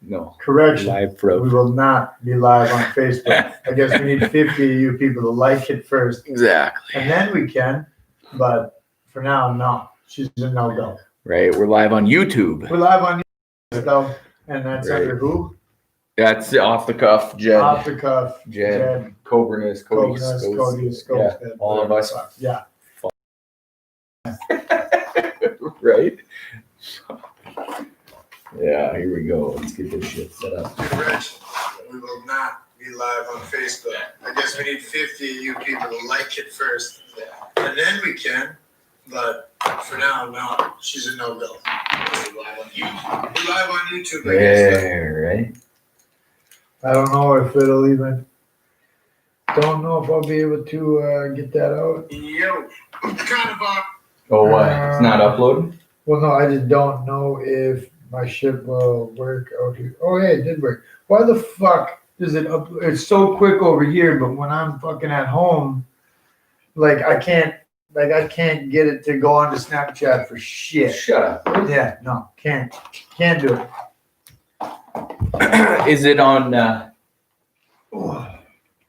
No. Correction. Live for We will not be live on Facebook. I guess we need 50 of you people to like it first. Exactly. And then we can. But for now, no. She's a no-go. Right. We're live on YouTube. We're live on YouTube, though. And that's Right. under who? That's off the cuff, Jed. Off the cuff. Jed Kobernusz, Cody Skogstad. Yeah, all of us. Yeah. Right? Yeah, here we go. Let's get this shit set up. Correction. We will not be live on Facebook. I guess we need 50 of you people to like it first. And then we can. But for now, no. She's a no-go. We're live on YouTube. We're live on YouTube. Yeah, right. I don't know if it'll even. Don't know if I'll be able to get that out. Yo, kind of Oh, what? It's not uploading? Well, no, I just don't know if my shit will work out here. Oh, yeah, it did work. Why the fuck does it up? It's so quick over here, but when I'm fucking at home, I can't get it to go onto Snapchat for shit. Shut up. Yeah, no, can't do it. Is it on, what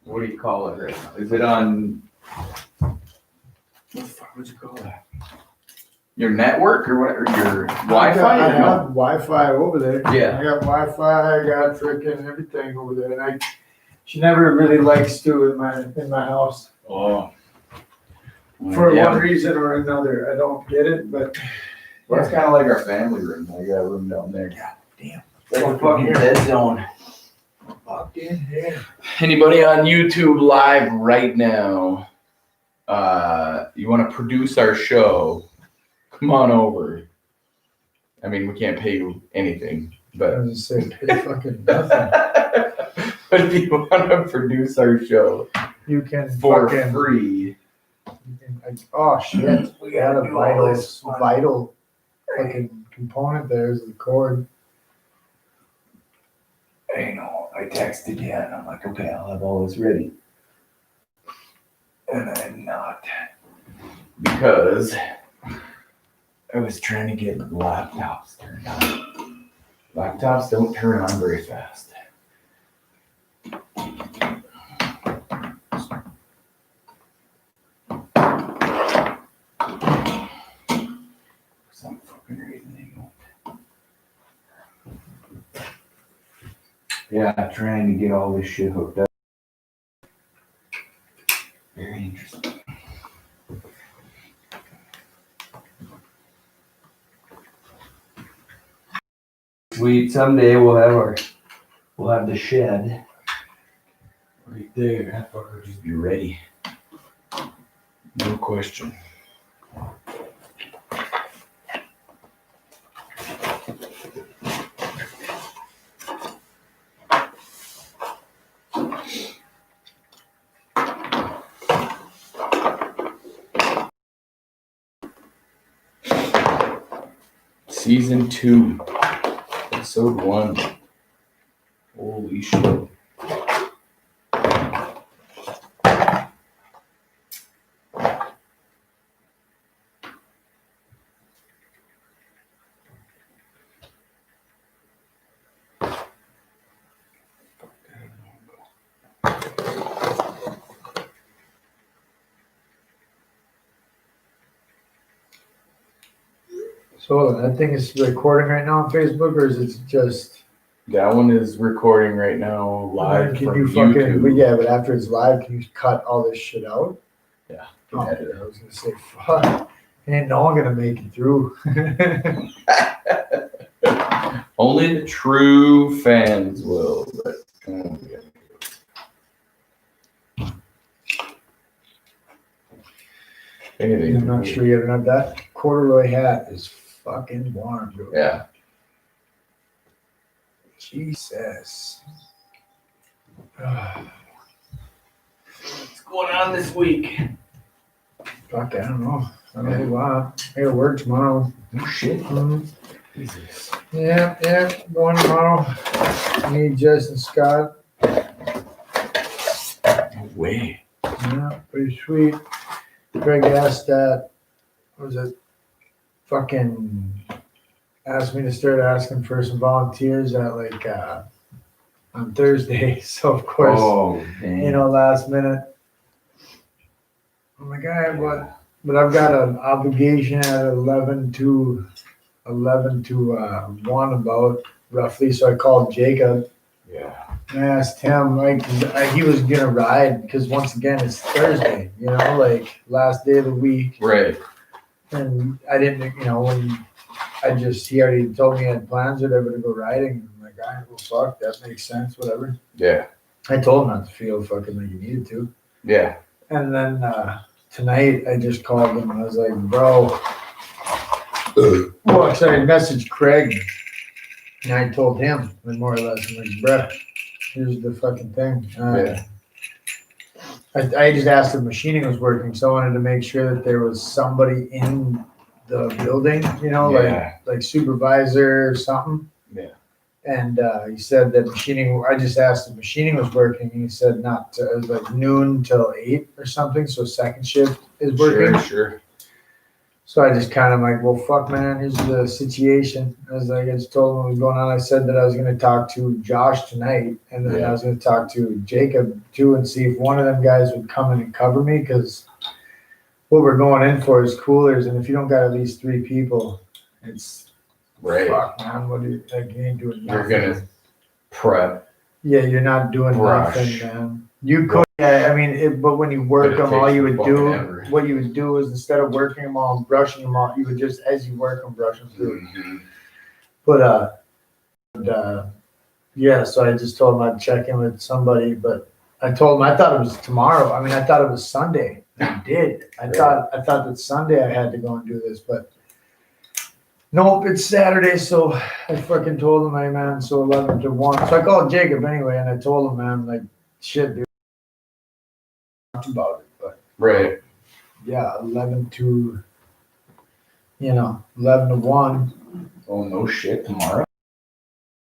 do you call it right now? Is it on, what the fuck would you call that? Your network or what? Or your Wi-Fi? I have Wi-Fi over there. Yeah. I got Wi-Fi. I got freaking everything over there, and she never really likes to in my house. Oh. For one reason or another, I don't get it, but Well, it's kind of like our family room. I got a room down there. God damn. Like a fucking dead zone. Fucking hell. Anybody on YouTube live right now? You want to produce our show? Come on over. I mean, we can't pay you anything, I but was gonna say, pay fucking nothing. but if you want to produce our show You can for fucking. free, Oh shit! We got a do all this vital fucking component. There's the cord. I know. I texted you, and I'm like, okay, I'll have all this ready, and I'm not because I was trying to get laptops turned on. Laptops don't turn on very fast. For some fucking reason they don't. Yeah, trying to get all this shit hooked up. Very interesting. Sweet. Someday we'll have the shed. Right there, that fucker just be ready. No question. Season 2, episode 1. Holy shit. So that thing is recording right now on Facebook, or is it just? That one is recording right now live Can from you fucking? YouTube. But yeah, but after it's live, can you cut all this shit out? Yeah. Oh, I Edit it. was gonna say, fuck. Ain't no one gonna make it through. Only the true fans will. But, yeah. Anything. I'm not sure yet. That corduroy hat is fucking warm, bro. Yeah. Jesus. What's going on this week? Fuck, I don't know. I don't know why. I gotta work tomorrow. Oh shit. Mhm. Jesus. Yeah, going tomorrow. Me, Jess, and Scott. No way. Yeah, pretty sweet. Greg asked that, what was it, fucking asked me to start asking for some volunteers at like on Thursday. So of course, dang. last minute. I'm like, all right, but I've got an obligation at 11 to 1 about roughly. So I called Jacob. Yeah. And I asked him, like, he was gonna ride because once again it's Thursday, like last day of the week. Right. And I didn't, when he already told me he had plans or whatever to go riding. I'm like, all right, well, fuck, that makes sense, whatever. Yeah. I told him not to feel fucking like he needed to. Yeah. And then tonight I just called him and I was like, bro. Well, so I messaged Craig and I told him, more or less, I'm like, bruh, here's the fucking thing. I just asked if machining was working, so I wanted to make sure that there was somebody in the building, like supervisor or something. Yeah. And he said that machining. I just asked if machining was working, and he said not. It was like noon till 8 or something. So second shift is working. Sure. So I just kind of like, well, fuck, man. Here's the situation. I was like, I just told him what was going on. I said that I was going to talk to Josh tonight, and then I was going to talk to Jacob too, and see if one of them guys would come in and cover me, because what we're going in for is coolers, and if you don't got at least 3 people, it's right. Fuck, man. What do you ain't doing? You're gonna prep. Yeah, you're not doing nothing, man. You could, but when you work them, all you would do, what you would do is instead of working them all and brushing them all, you would just, as you work them, brush them through. Mm-hmm. But, so I just told him I'd check in with somebody, but I told him I thought it was tomorrow. I thought it was Sunday. I did. I thought that Sunday I had to go and do this, but nope, it's Saturday, so I fucking told him, hey, man, so 11 to 1. So I called Jacob anyway, and I told him, man, like, shit, dude, about it, but right. yeah, 11 to 1. Oh, no shit, tomorrow?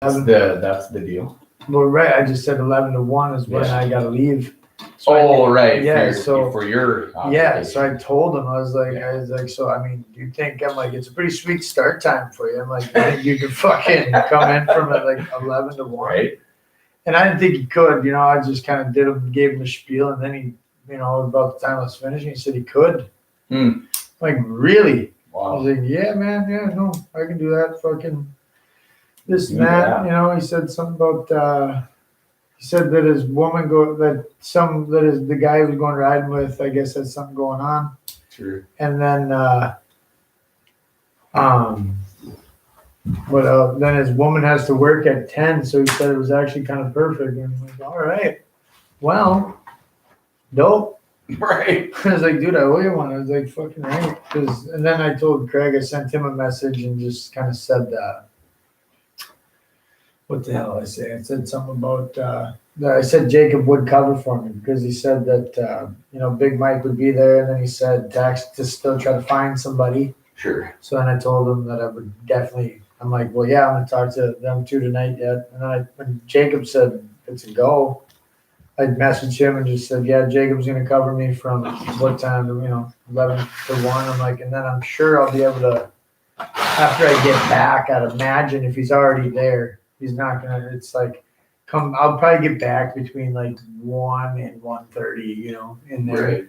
11, That's the deal. well, right, I just said 11 to 1 is when I gotta leave. So right. Yeah, for your yeah, so I told him, I was like, so, do you think, I'm like, it's a pretty sweet start time for you. I'm like, you think you can fucking come in from at like 11 to 1? Right. And I didn't think he could, I just kind of gave him a spiel, and then he, about the time I was finishing, he said he could. Like, really? Wow. I was like, yeah, man, yeah, no, I can do that, fucking this and that. He said something about, he said that his woman the guy he was going riding with, I guess, had something going on. True. And then, then his woman has to work at 10, so he said it was actually kind of perfect. And I'm like, all right, well, dope. Right. I was like, dude, I owe you one. I was like, fucking right. And then I told Craig, I sent him a message and just kind of said that. What the hell I say? I said something about, I said Jacob would cover for me because he said that, Big Mike would be there. And then he said to still try to find somebody. Sure. So then I told him that I would definitely, I'm like, well, yeah, I'm going to talk to them too tonight yet. And then when Jacob said it's a go, I messaged him and just said, yeah, Jacob's going to cover me from what time to, 11 to 1. I'm like, and then I'm sure I'll be able to, after I get back, I'd imagine if he's already there, he's not going to, it's like, I'll probably get back between like 1 and 1:30, in there. Right.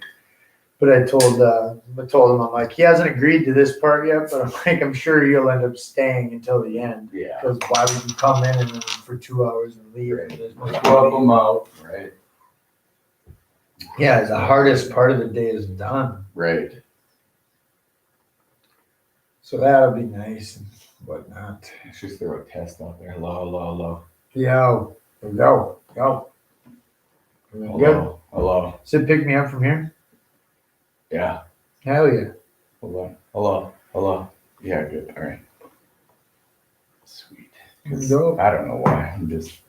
But I told him, I'm like, he hasn't agreed to this part yet, but I'm like, I'm sure he'll end up staying until the end. Yeah. Because why would you come in and then for 2 hours and leave? Right. There's no Swap them out. Right. Yeah, the hardest part of the day is done. Right. So that'll be nice and whatnot. Let's just throw a test out there. Low. Yo. Good. Hello. Does it pick me up from here? Yeah. Hell yeah. Hello. Yeah, good. All right. Sweet. Go. I don't know why. I'm just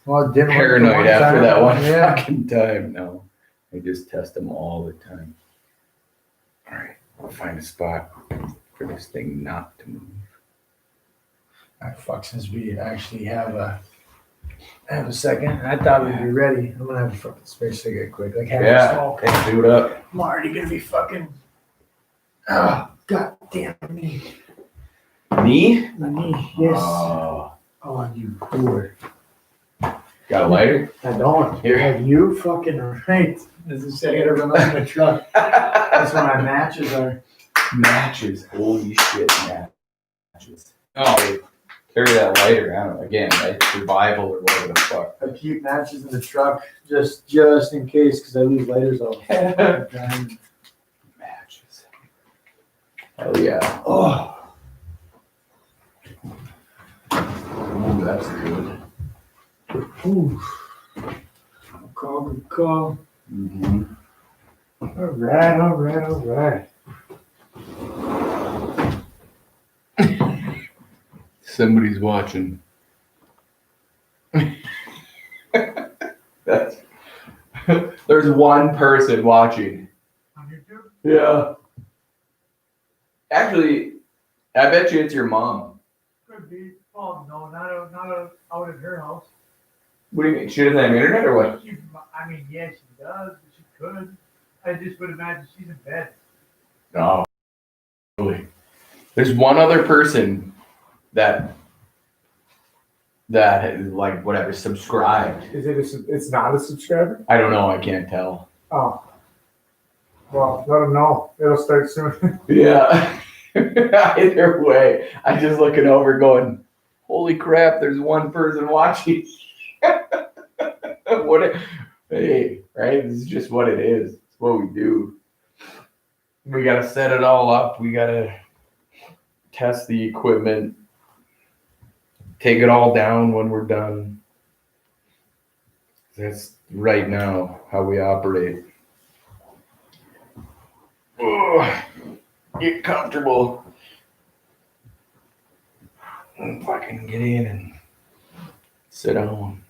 paranoid after that one yeah. fucking time. No. I just test them all the time. All right. I'll find a spot for this thing not to move. Since we actually have a second. I thought we'd be ready. I'm gonna have a fucking space cigarette quick. Like have a smoke. Hey, do it up. I'm already gonna be fucking. Oh, god damn me. Me? My knee, yes. Oh, You poor. got a lighter? I don't. Here. Yeah, you fucking right. As I said, I gotta run up in the truck. That's where my matches are. Matches. Holy shit, matches. Oh, wait. Carry that lighter out again, right? Survival or whatever the fuck. I keep matches in the truck just in case, because I lose lighters all the time. Matches. Hell yeah. Oh. Ooh, that's good. Ooh. Good call. Mm-hmm. All right. Somebody's watching. That's there's one person watching. On YouTube? Yeah. Actually, I bet you it's your mom. Could be. Oh, no, not out at her house. What do you mean? She doesn't have internet or what? I mean, yeah, she does, but she could. I just would imagine she's in bed. No. Really. There's one other person that is like whatever subscribed. Is it? It's not a subscriber. I don't know. I can't tell. Oh. Well, let them know. It'll start soon. Yeah. Either way, I'm just looking over, going, "Holy crap! There's one person watching." Hey, right? This is just what it is. It's what we do. We gotta set it all up. We gotta test the equipment. Take it all down when we're done. That's right now how we operate. Oh, get comfortable. And fucking get in and sit down.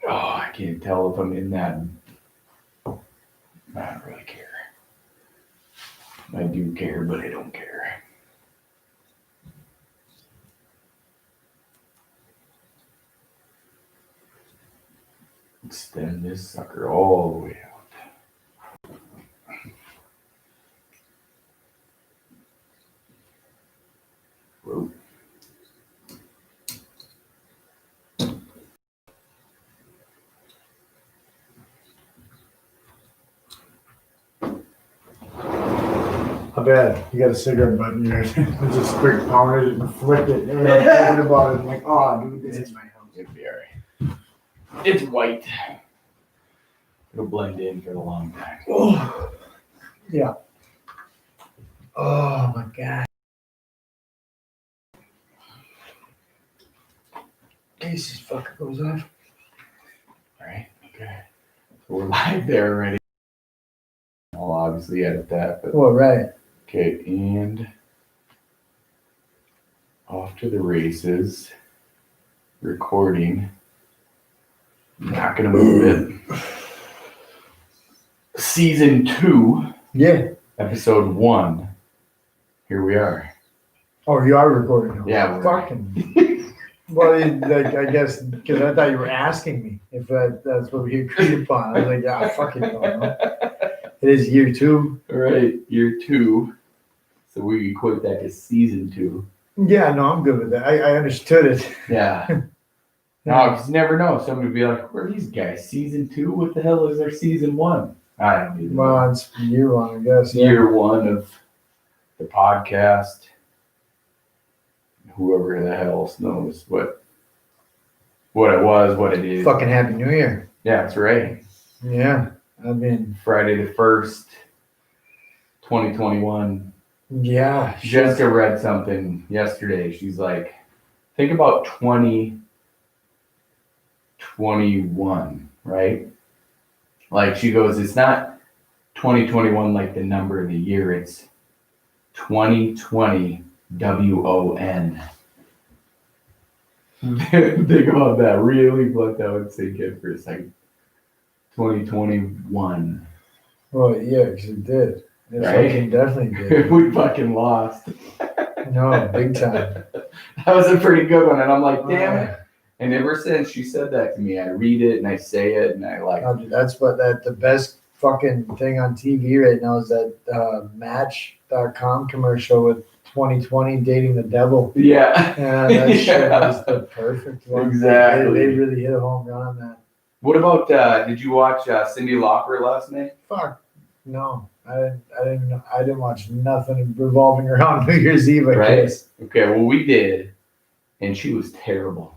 Oh, I can't tell if I'm in that. I don't really care. I do care, but I don't care. Extend this sucker all the way out. Whoa. How bad? You got a cigarette button here. I just quick pounded it and flipped it. And I'm thinking about it. I'm like, oh, dude, this is my house. It'll be alright. It's white. It'll blend in for a long time. Oh, yeah. Oh my god. Case just fucking goes off. Alright, okay. So we're live there already. I'll obviously edit that, but Well, right. okay, and off to the races. Recording. I'm not gonna move it. Season 2, Yeah. episode 1. Here we are. Oh, you are recording now. Yeah, we're fucking. Well, like, I guess because I thought you were asking me if that's what we agreed upon. I was like, yeah, fucking don't know. It is year 2. All right, year 2. So we equate that to season 2. Yeah, no, I'm good with that. I understood it. Yeah. No, because you never know. Somebody would be like, where are these guys? Season 2? What the hell is their season 1? I don't even know. Well, it's year 1, I guess. Yeah. Year 1 of the podcast. Whoever the hell knows what it was, what it is. Fucking Happy New Year. Yeah, that's right. Yeah. I mean, Friday the 1st, 2021. yeah. Jessica read something yesterday. She's like, think about 2021, right? Like she goes, it's not 2021 like the number of the year. It's 2020 WON. Think about that. Really let that one sink in for a second. 2021. Well, yeah, because it did. It Right? fucking definitely did. We fucking lost. No, big time. That was a pretty good one. And I'm like, damn it. Oh, And ever since she said that to me, I read it and I say it and I like, dude, that's what the best fucking thing on TV right now is that match Gillette.com commercial with 2020 dating the devil. Yeah. And that shit was the perfect one. Exactly. They really hit a home run on that. What about, did you watch Cyndi Lauper last night? Fuck. No. I didn't watch nothing revolving around New Year's Eve, I guess. Okay, well, we did, and she was terrible.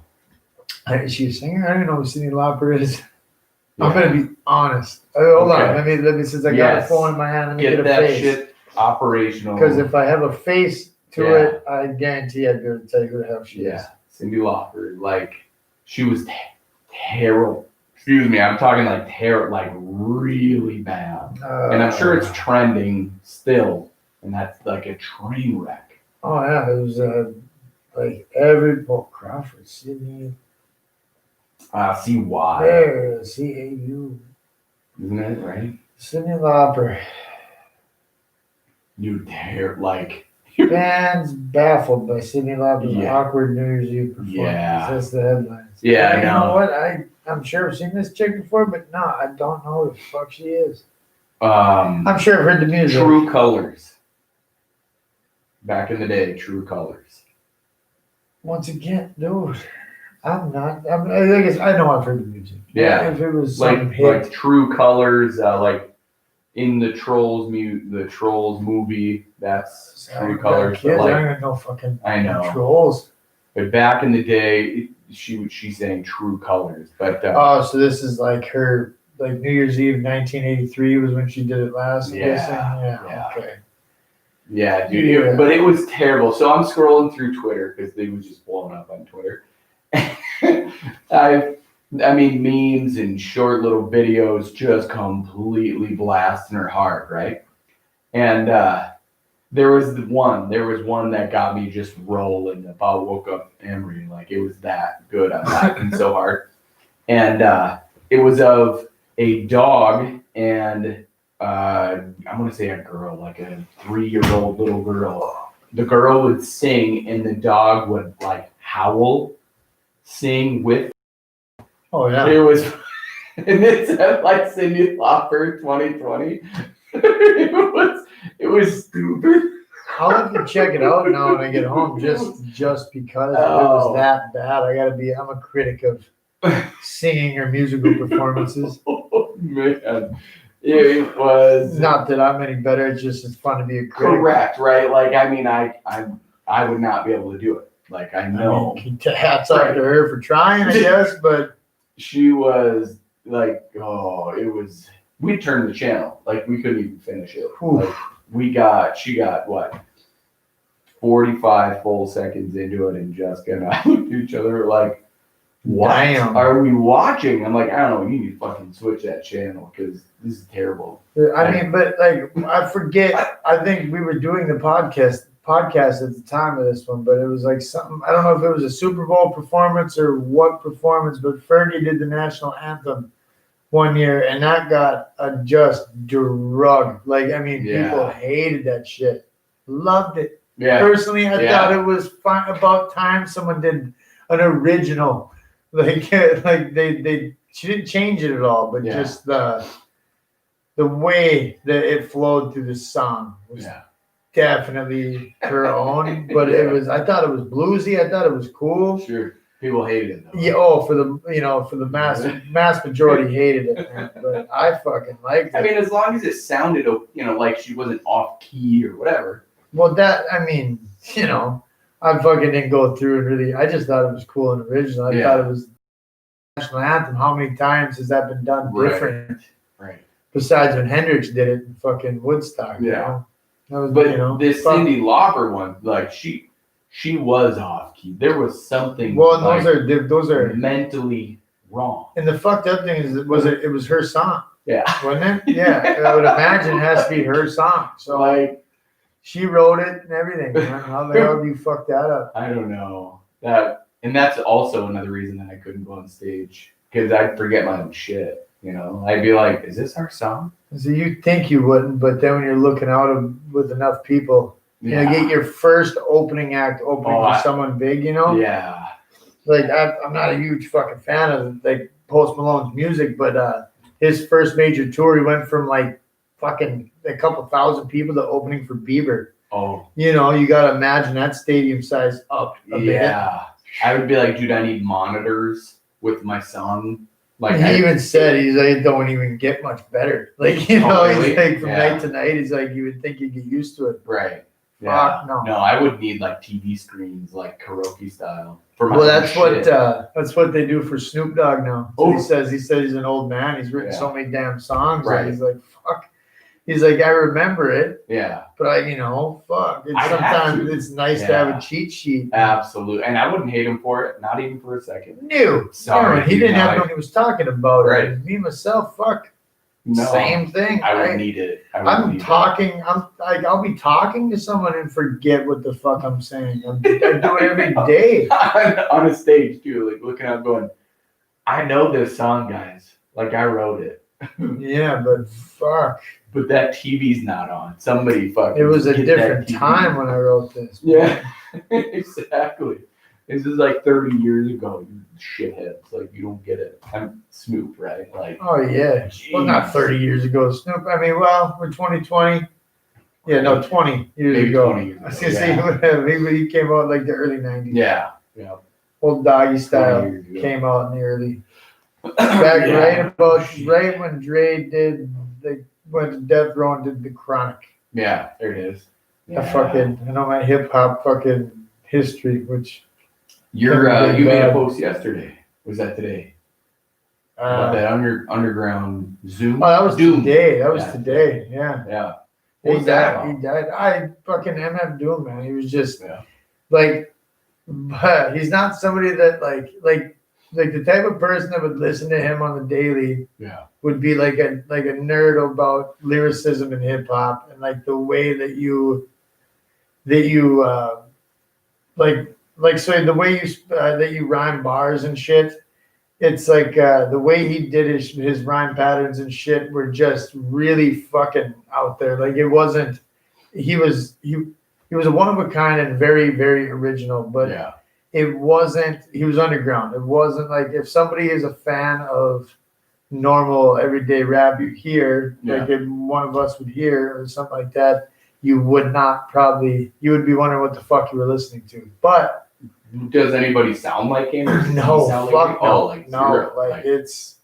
Is she a singer? I don't even know who Cyndi Lauper is. Yeah. I'm gonna be honest. Hold Okay. on. Let me since I got a phone in my hand, let me get a that face. shit operational. Because if I have a face to Yeah. it, I guarantee I'd be able to tell you who the hell she is. Cyndi Lauper, like, she was terrible. Excuse me, I'm talking like terrible, like really bad. And I'm sure it's trending still, and that's like a train wreck. Oh yeah, it was like every Crawford, Sydney. CY. There, CAU. Isn't it, right? Cyndi Lauper. You dare, like. Fans baffled by Cyndi Lauper's Yeah. awkward New Year's Eve performance. Yeah. That's the headlines. Yeah, I You know. know what? I'm sure I've seen this chick before, but no, I don't know who the fuck she is. I'm sure I've heard the music. True Colors. Back in the day, True Colors. Once again, dude, I guess I know I've heard the music. Yeah. If it was some Like hit. True Colors, like in the Trolls movie, that's True Colors. Kids, But, like, I don't even know fucking I know. Trolls. But back in the day, she sang True Colors. But Oh, so this is like her, like New Year's Eve 1983 was when she did it last. I'm Yeah, guessing? yeah. Okay. yeah, dude. Yeah. But it was terrible. So I'm scrolling through Twitter because they was just blowing up on Twitter. I mean, memes and short little videos just completely blasting her heart, right? And there was one that got me just rolling. About woke up Emery, like it was that good. I'm laughing so hard. And it was of a dog and I'm gonna say a girl, like a 3-year-old little girl. The girl would sing and the dog would like howl, sing with. Oh yeah. It was, and it said like Cyndi Lauper 2020. it was stupid. I'll have to check it out now when I get home, just because it was that bad. I'm a critic of singing or musical performances. Oh man, it was Not that I'm any better. It's fun to be a critic. correct, right? Like I mean, I would not be able to do it. Like I know. Hats off to her for trying, I guess, but She was like, it was. We turned the channel, like we couldn't even finish it. Oof. Like she got what, 45 full seconds into it, and Jessica and I looked at each other like, what Damn. are we watching? I'm like, I don't know, you need to fucking switch that channel because this is terrible. I mean, but like I forget. I think we were doing the podcast at the time of this one, but it was like something. I don't know if it was a Super Bowl performance or what performance, but Fergie did the national anthem one year, and that got just drug. Like I mean, people hated that shit, loved it. Yeah. Personally, I thought it was fun. About time someone did an original. Like they she didn't change it at all, but just the way that it flowed through the song was definitely her own. But I thought it was bluesy. I thought it was cool. Sure. People hated it though. Yeah, for the mass majority hated it, man. But I fucking liked it. I mean, as long as it sounded, like she wasn't off key or whatever. Well, I fucking didn't go through and really. I just thought it was cool and original. I thought it was national anthem. How many times has that been done different? Right. Besides when Hendrix did it in fucking Woodstock. Yeah. You know? That was, But this Cyndi Lauper one, like she was off key. There was something. Well, those are mentally wrong. And the fucked up thing is, it was her song. Yeah. Wasn't it? Yeah. I would imagine it has to be her song. So like. She wrote it and everything, man. How the hell do you fuck that up? I don't know. And that's also another reason that I couldn't go on stage. Because I'd forget my own shit. I'd be like, is this our song? So you think you wouldn't, but then when you're looking out with enough people, get your first opening act for someone big, Yeah. Like I'm not a huge fucking fan of like Post Malone's music, but his first major tour, he went from like fucking a couple thousand people, the opening for Bieber. Oh, You know, you got to imagine that stadium size up a bit. yeah. I would be like, dude, I need monitors with my song. Like, He even said, he's like, it don't even get much better. Like, you Oh, know, really? he's like, from Yeah. night to night, he's like, you would think you'd get used to it. right. Yeah. Fuck, no. No, I would need like TV screens, like karaoke style. For my Well, own that's shit. what they do for Snoop Dogg now. So Oh. he says he's an old man. He's written Yeah. so many damn songs. Right. And he's like, fuck. He's like, I remember it, Yeah, but fuck. I'd have Sometimes to. it's nice to have Yeah. a cheat sheet. absolutely. And I wouldn't hate him for it, not even for a second. No, Sorry, no, he dude, didn't no, have what he was talking about. Right. And me myself, fuck, No, same thing. I would need it. I'm talking. I'll be talking to someone and forget what the fuck I'm saying. I do it every day. on a stage too, like looking up, going, I know this song, guys. Like I wrote it, Yeah, but fuck, but that TV's not on. Somebody fucking. it was a get that different TV. time when I wrote this. Yeah, exactly. This is like 30 years ago, you shitheads. Like you don't get it. I'm Snoop, right? Like, Oh yeah. Well, not jeez. 30 years ago, Snoop. I mean, well, we're 2020. Yeah, no, 20 years Maybe ago. 20 years I was ago, gonna say, he came out like the early 90s. Yeah, yeah. Old Doggy 20 Style years ago. came out in the early. Back Yeah. right when Dre went to Death Row and did the Chronic. Yeah, there it is. I know my hip hop fucking history, which You Big made a Bad. post yesterday. Was that today? About that underground Zoom. oh, that was Doom. today. That was Yeah. today. Yeah. Yeah. He What was that died. He about? died. I fucking MF Doom, man. He was just Yeah. like, but he's not somebody that like the type of person that would listen to him on the daily Yeah. would be like a nerd about lyricism and hip hop and like the way that you so the way that you rhyme bars and shit. It's like the way he did his rhyme patterns and shit were just really fucking out there. Like it wasn't. He was a one of a kind and very, very original, but Yeah. it wasn't. He was underground. It wasn't like if somebody is a fan of normal everyday rap you hear, like if one of us would hear or something like that, you would be wondering what the fuck you were listening to. But Does anybody sound like him? Or does he no, sound fuck like him? no, Oh, like no, zero. like it's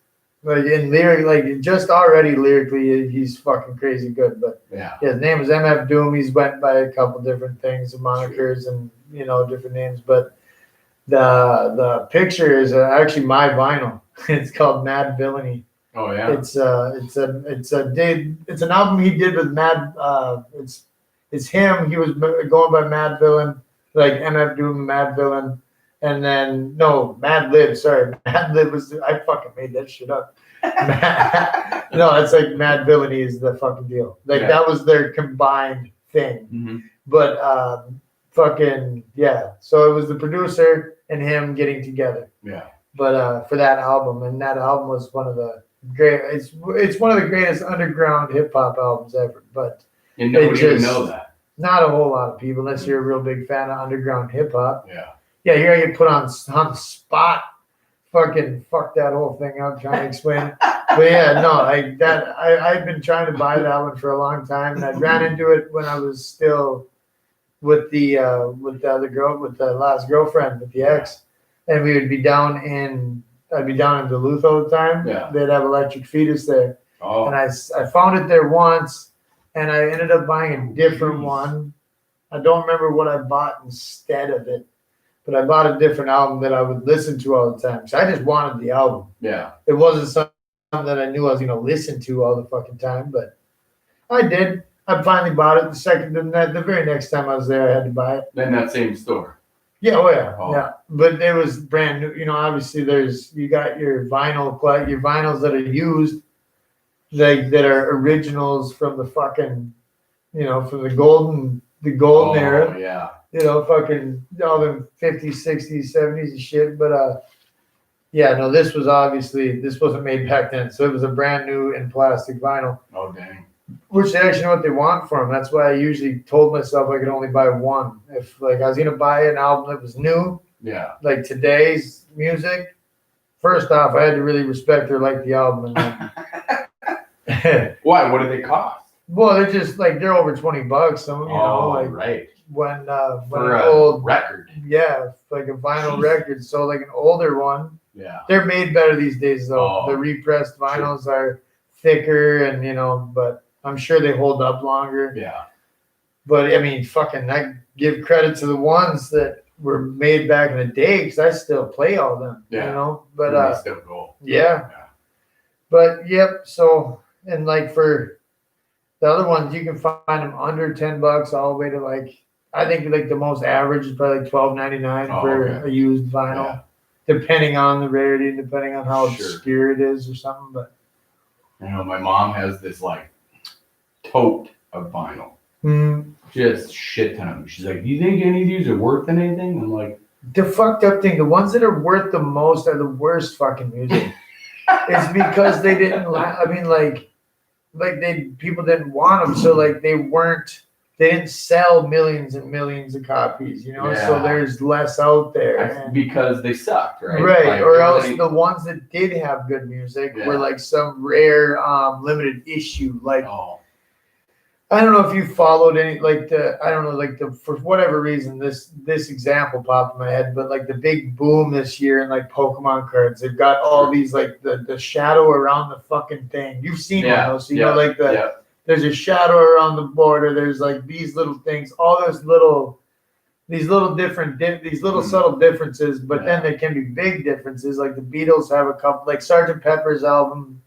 like in lyric, like just already lyrically, he's fucking crazy good. But yeah. yeah, his name is MF Doom. He's went by a couple different things, and monikers, and different names. But the picture is actually my vinyl. It's called Mad Villainy. Oh yeah. It's an album he did with Mad. It's him. He was going by Mad Villain, like MF Doom, Mad Villain, and then no Mad Lib. Sorry, Mad Lib was I fucking made that shit up. No, it's like Mad Villainy is the fucking deal. Like Yeah. that was their combined thing. Mm-hmm. But fucking yeah. So it was the producer and him getting together. Yeah. But for that album, and that album was one of the great. It's one of the greatest underground hip hop albums ever. But And nobody It would just- know that. not a whole lot of people, unless you're a real big fan of underground hip hop. Yeah. Yeah, here I get put on the spot. Fucking fuck that whole thing up trying to explain it. But yeah, no, I've been trying to buy that one for a long time, and I ran into it when I was still with the other girl, with the last girlfriend, with the ex, and we would be I'd be down in Duluth all the time. Yeah. They'd have Electric Fetus there, Oh. and I found it there once, and I ended up buying a different Jeez. one. I don't remember what I bought instead of it, but I bought a different album that I would listen to all the time. So I just wanted the album. Yeah. It wasn't something that I knew I was going to listen to all the fucking time, but I did. I finally bought it the very next time I was there, I had to buy it. In that same store. Yeah, oh yeah, Oh. yeah. But it was brand new. Obviously you got your vinyls that are used, like that are originals from the fucking, from the golden era. Oh yeah. Fucking all the 50s, 60s, 70s and shit. But yeah, no, this wasn't made back then. So it was a brand new in plastic vinyl, Oh dang. which they actually know what they want for them. That's why I usually told myself I could only buy one. If like I was going to buy an album that was new, Yeah. like today's music, first off, I had to really respect or like the album. And Why? What do they cost? Well, they're just like they're over $20. So you know, like right. when For an a old record. yeah, like a vinyl Jeez. record. So like an older one, Yeah. they're made better these days though. Oh, The repressed vinyls are thicker and you know, but I'm sure they hold up longer. Yeah. But I mean, fucking, I give credit to the ones that were made back in the day because I still play all of them. Yeah. You know, but They still go. yeah. Yeah. But yep. So and like for the other ones, you can find them under $10 all the way to like I think like the most average is probably like $12.99 Oh, for okay. a used vinyl, depending on the rarity, depending on how Sure. obscure it is or something. But You know, my mom has this like tote of vinyl. mm, Just shit ton of them. She's like, "Do you think any of these are worth anything?" I'm like, the fucked up thing, the ones that are worth the most are the worst fucking music. It's because they didn't. I mean, like people didn't want them, so like they didn't sell millions and millions of copies, you know. So Yeah. there's less out there, because they sucked, right? right? Like, Or else the ones that did have good music were Yeah. like some rare limited issue. Like Oh, I don't know if you followed any like I don't know like for whatever reason this example popped in my head, but like the big boom this year in like Pokemon cards, they've got all these like the shadow around the fucking thing. You've seen one though, so you know like there's a shadow around the border. There's like these little things, all those these little subtle differences, but then there can be big differences. Like the Beatles have a couple, like Sgt. Pepper's album.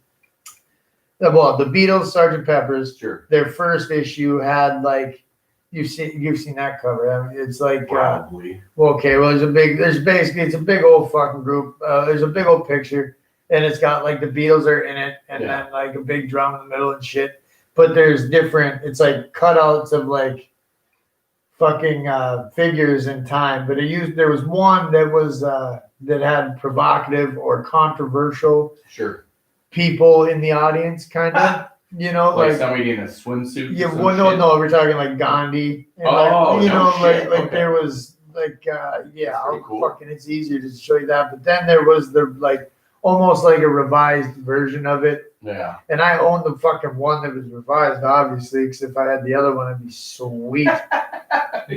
Well, the Beatles, Sgt. Pepper's, sure. their first issue had like you've seen that cover. I mean, it's like Probably. okay, well, it's a big old fucking group. There's a big old picture, and it's got like the Beatles are in it, and then like a big drum in the middle and shit. But there's different. It's like cutouts of like fucking figures in time. But there was one that was that had provocative or controversial. Sure. People in the audience, kind of, you know, like somebody in a swimsuit. Yeah, well, no, we're talking like Gandhi. And like there was like, cool. Fucking, it's easier to show you that. But then there was the like almost like a revised version of it. Yeah. And I own the fucking one that was revised, obviously, because if I had the other one, it'd be sweet.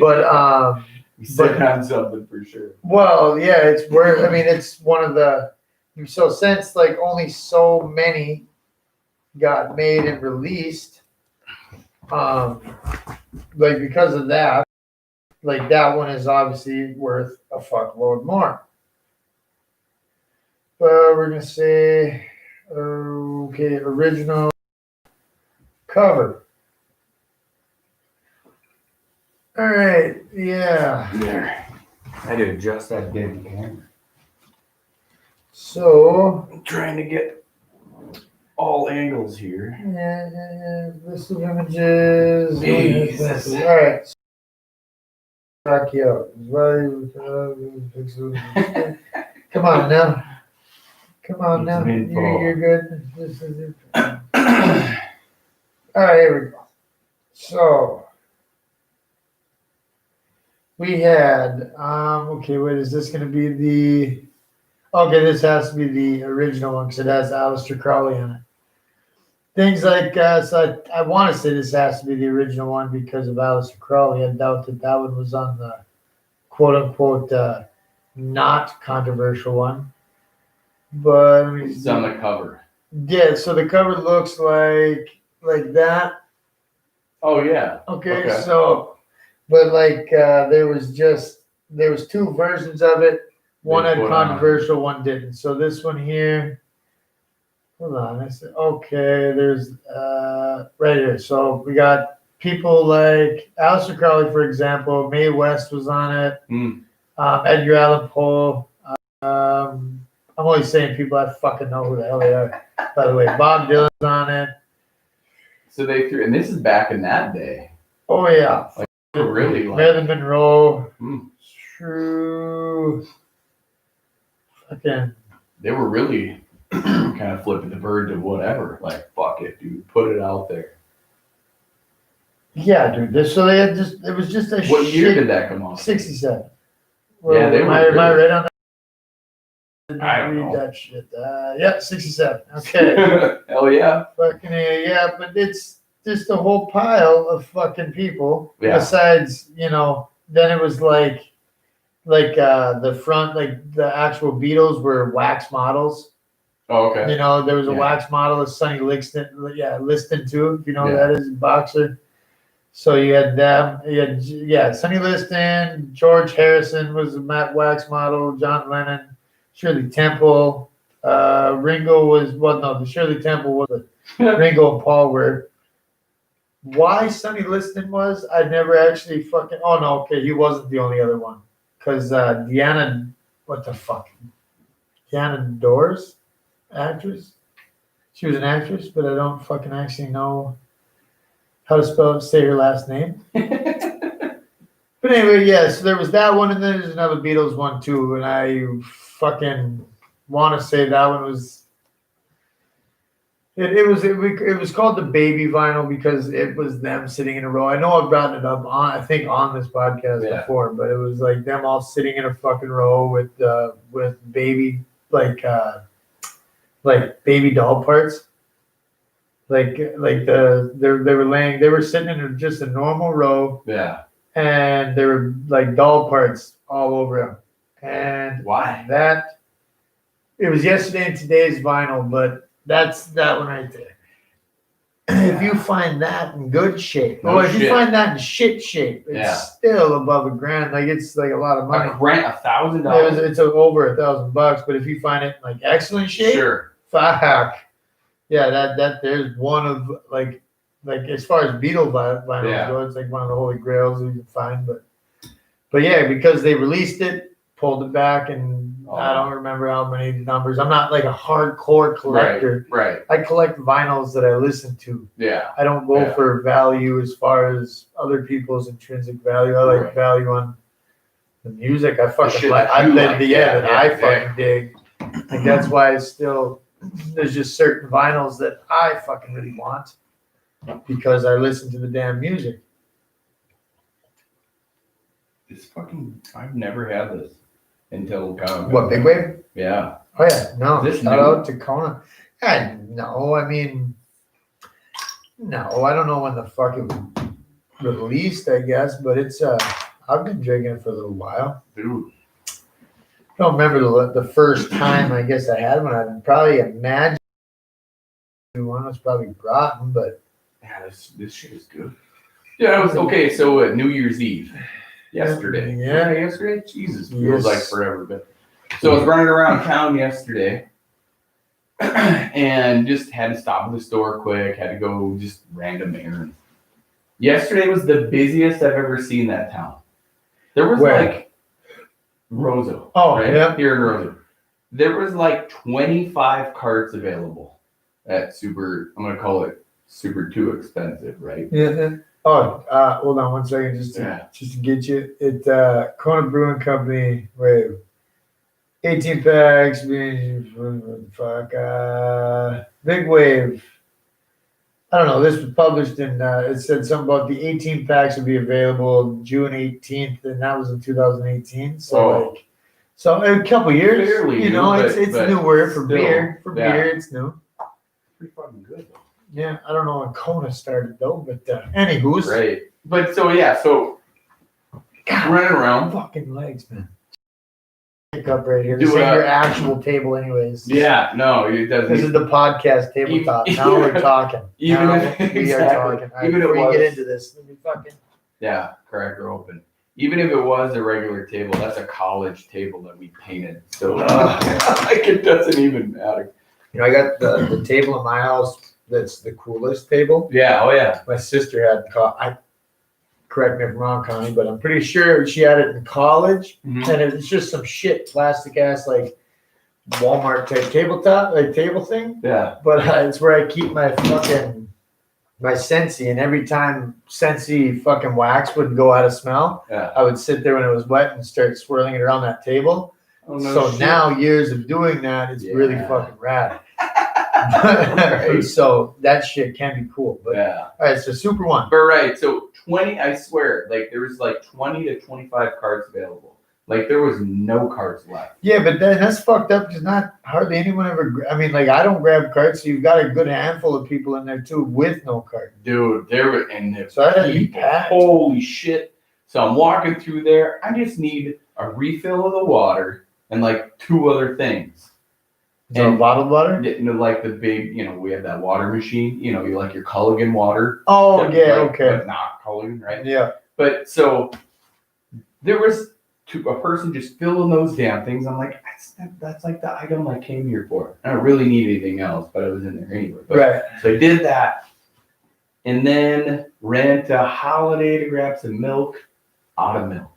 But you said on something for sure. Well, yeah, it's worth. I mean, it's one of the. So since like only so many got made and released, like because of that, like that one is obviously worth a fuckload more. But we're gonna say, okay, original cover. All right, yeah. There. I had to adjust that damn camera. So I'm trying to get all angles here. List of images. Jesus. All right. Rock you out. Come on now. Come on now. You're good. This is it. All right, here we go. So we had okay, wait, is this gonna be the okay, this has to be the original one because it has Aleister Crowley on it. Things like so I want to say this has to be the original one because of Aleister Crowley. I doubt that one was on the quote unquote not controversial one. But It's on the cover. Yeah, so the cover looks like that. Oh yeah. Okay. So, but like there was two versions of it. One had controversial, one didn't. So this one here. Hold on. I said okay. There's right here. So we got people like Aleister Crowley, for example. Mae West was on it. Edgar Allan Poe. I'm only saying people I fucking know who the hell they are. By the way, Bob Dylan's on it. So they threw, and this is back in that day. Oh yeah, like really, like Marilyn Monroe. True. Fucking. They were really kind of flipping the bird to whatever. Like fuck it, dude, put it out there. Yeah, dude. So they had just it was just a. What year did that come on? 67. Well, yeah, they were. Am I right on that? I don't know. That shit. Yeah, 67. Okay. Hell yeah. Fucking yeah, but it's just a whole pile of fucking people. Yeah. Besides, then it was like the front, like the actual Beatles were wax models. Oh, okay. There was a Yeah. wax model of Sonny Liston. Yeah, Liston too. If you know who Yeah. that is, a boxer. So you had them. Sonny Liston, George Harrison was a wax model. John Lennon, Shirley Temple, Ringo was the Shirley Temple was Ringo and Paul were. Why Sonny Liston was? I never actually fucking. Oh no, okay, he wasn't the only other one. Because Deanna, what the fuck? Deanna Doors, actress. She was an actress, but I don't fucking actually know how to say her last name. But anyway, yeah, so there was that one, and then there's another Beatles one too, and I fucking want to say that one was. It was called the baby vinyl because it was them sitting in a row. I know I've brought it up on this podcast before, but it was like them all sitting in a fucking row with baby like baby doll parts. They were sitting in just a normal row. Yeah. And there were like doll parts all over them. And why? It was yesterday and today's vinyl, but that's that one right there. If you find that in good shape, if you find that in shit shape, it's still above $1,000. Like it's like a lot of money. $1,000. It's over $1,000. But if you find it in like excellent shape, sure. Fuck. Yeah, that there's one of like as far as Beatle vinyls go, it's like one of the holy grails you can find. But yeah, because they released it, pulled it back, and I don't remember how many numbers. I'm not like a hardcore collector. Right. I collect vinyls that I listen to. Yeah. I don't go for value as far as other people's intrinsic value. I like value on the music. I fucking like. I fucking dig. And that's why it's still. There's just certain vinyls that I fucking really want because I listen to the damn music. I've never had this until What, Big Wave? Yeah. Oh yeah, no. Shout out to Kona. No, I don't know when the fuck it was released, I guess, but it's I've been drinking it for a little while. Dude. I don't remember the first time I guess I had one. I'd probably imagine one was probably rotten, but this shit is good. Yeah, it was okay. So New Year's Eve, yesterday. Yeah, yesterday. Jesus, feels like forever. But so I was running around town yesterday, and just had to stop at the store quick. Had to go just random errands. Yesterday was the busiest I've ever seen that town. There was like Roseau. Oh, right? Yeah. Here in Roseau. There was like 25 carts available at Super, I'm going to call it Super Too Expensive, right? Yeah. Oh, hold on one second, just to get you. Kona Brewing Company, 18 packs, Big Wave. I don't know. This was published in, it said something about the 18 packs would be available June 18th, and that was in 2018. So so a couple years, Fairly it's newer for beer. For beer, it's new. Pretty fucking good, though. Yeah, I don't know when Kona started though, but anywho's. Right. But so running around. Fucking legs, man. Pick up right here. This is your actual table, anyways. Yeah, no, it doesn't. This is the podcast tabletop. Now we're talking. Even if we are talking. Even if we get into this, let me fucking. Yeah, crack her open. Even if it was a regular table, that's a college table that we painted. So like it doesn't even matter. I got the table in my house that's the coolest table. Yeah, oh yeah. My sister had correct me if I'm wrong, Connie, but I'm pretty sure she had it in college. Mm-hmm. And it's just some shit plastic ass like Walmart type tabletop, like table thing. Yeah. But it's where I keep my fucking Scentsy, and every time Scentsy fucking wax would go out of smell, I would sit there when it was wet and start swirling it around that table. Oh, no shit. Now years of doing that, it's really fucking rad. So that shit can be cool. But all right, so Super One. But so 20, I swear, like there was like 20 to 25 cards available. Like there was no carts left. Yeah, but then that's fucked up because not hardly anyone ever. I mean, like I don't grab carts, so you've got a good handful of people in there too with no cart. Dude, there were and the So I had to be people, packed. holy shit. So I'm walking through there. I just need a refill of the water and like 2 other things. So And- bottled water. You know, like the big, we have that water machine. You know, you like your Culligan water. Oh That, yeah, like, okay. But not Culligan, right? Yeah. But so there was a person just filling those damn things. I'm like, that's like the item I came here for. I don't really need anything else, but I was in there anyway. But, Right. So I did that, and then ran to Holiday to grab some milk. Out of milk.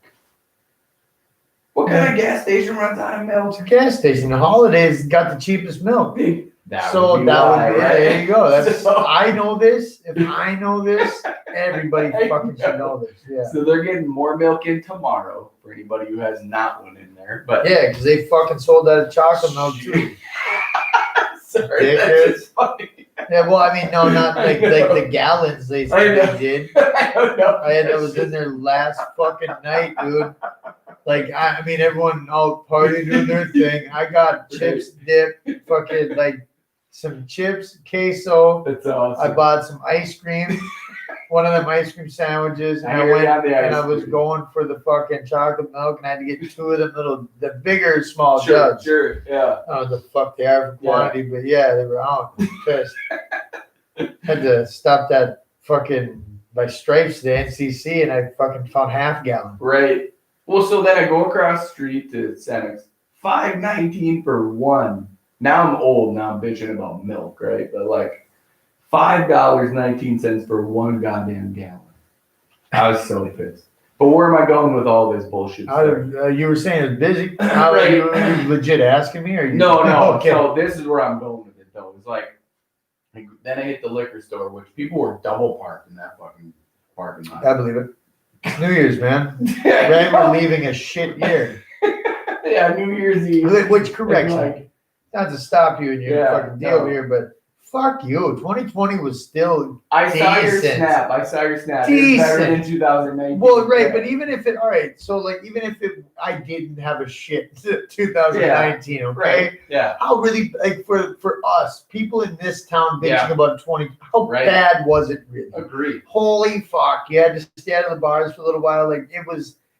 What kind of gas station runs out of milk? It's a gas station. The Holidays got the cheapest milk. That So would be that why, would be, right? there you go. That's So- I know this. If I know this, everybody I fucking should know this. Yeah. So they're getting more milk in tomorrow for anybody who has not one in there. But Yeah, because they fucking sold that chocolate milk too. sorry, Dickheads. that's just funny. Yeah, well, I mean, no, not I like know. the gallons they I said know. they did. I don't know. I was in there last fucking night, dude. Like, I mean, everyone all partying doing their thing. I got chips, dip, fucking like some chips, queso. That's awesome. I bought some ice cream, one of them ice cream sandwiches, and I hear went you on the and ice I was cream. going for the fucking chocolate milk, and I had to get 2 of them the bigger small Sure, jugs. sure, yeah. I don't know what the fuck they are for Yeah. quantity, but yeah, they were out. I was pissed. Had to stop that fucking by Stripes, the NCC, and I fucking found half gallon. Right. Well, so then I go across the street to Senex, $5.19 for one. Now I'm old. Now I'm bitching about milk, right? But like $5.19 for one goddamn gallon. I was so pissed. But where am I going with all this bullshit? You were saying it's busy. Right. You legit asking me, or you? No. Okay. So this is where I'm going with it, though. It's like then I hit the liquor store, which people were double parked in that fucking parking lot. I believe it. It's New Year's, man. Right, we're leaving a shit year. Yeah, New Year's Eve. Which correction? Like, Not to stop you in your Yeah, fucking deal no. here, but fuck you. 2020 was still I saw your Decent. snap. It was better than Decent. 2019. well, right. But even if it, all right. So like, even if I didn't have a shit 2019, okay. Right. Yeah. How really like for us people in this town bitching Yeah. about 20? How Right. bad was it really? Agreed. Holy fuck! You had to stay out of the bars for a little while. Like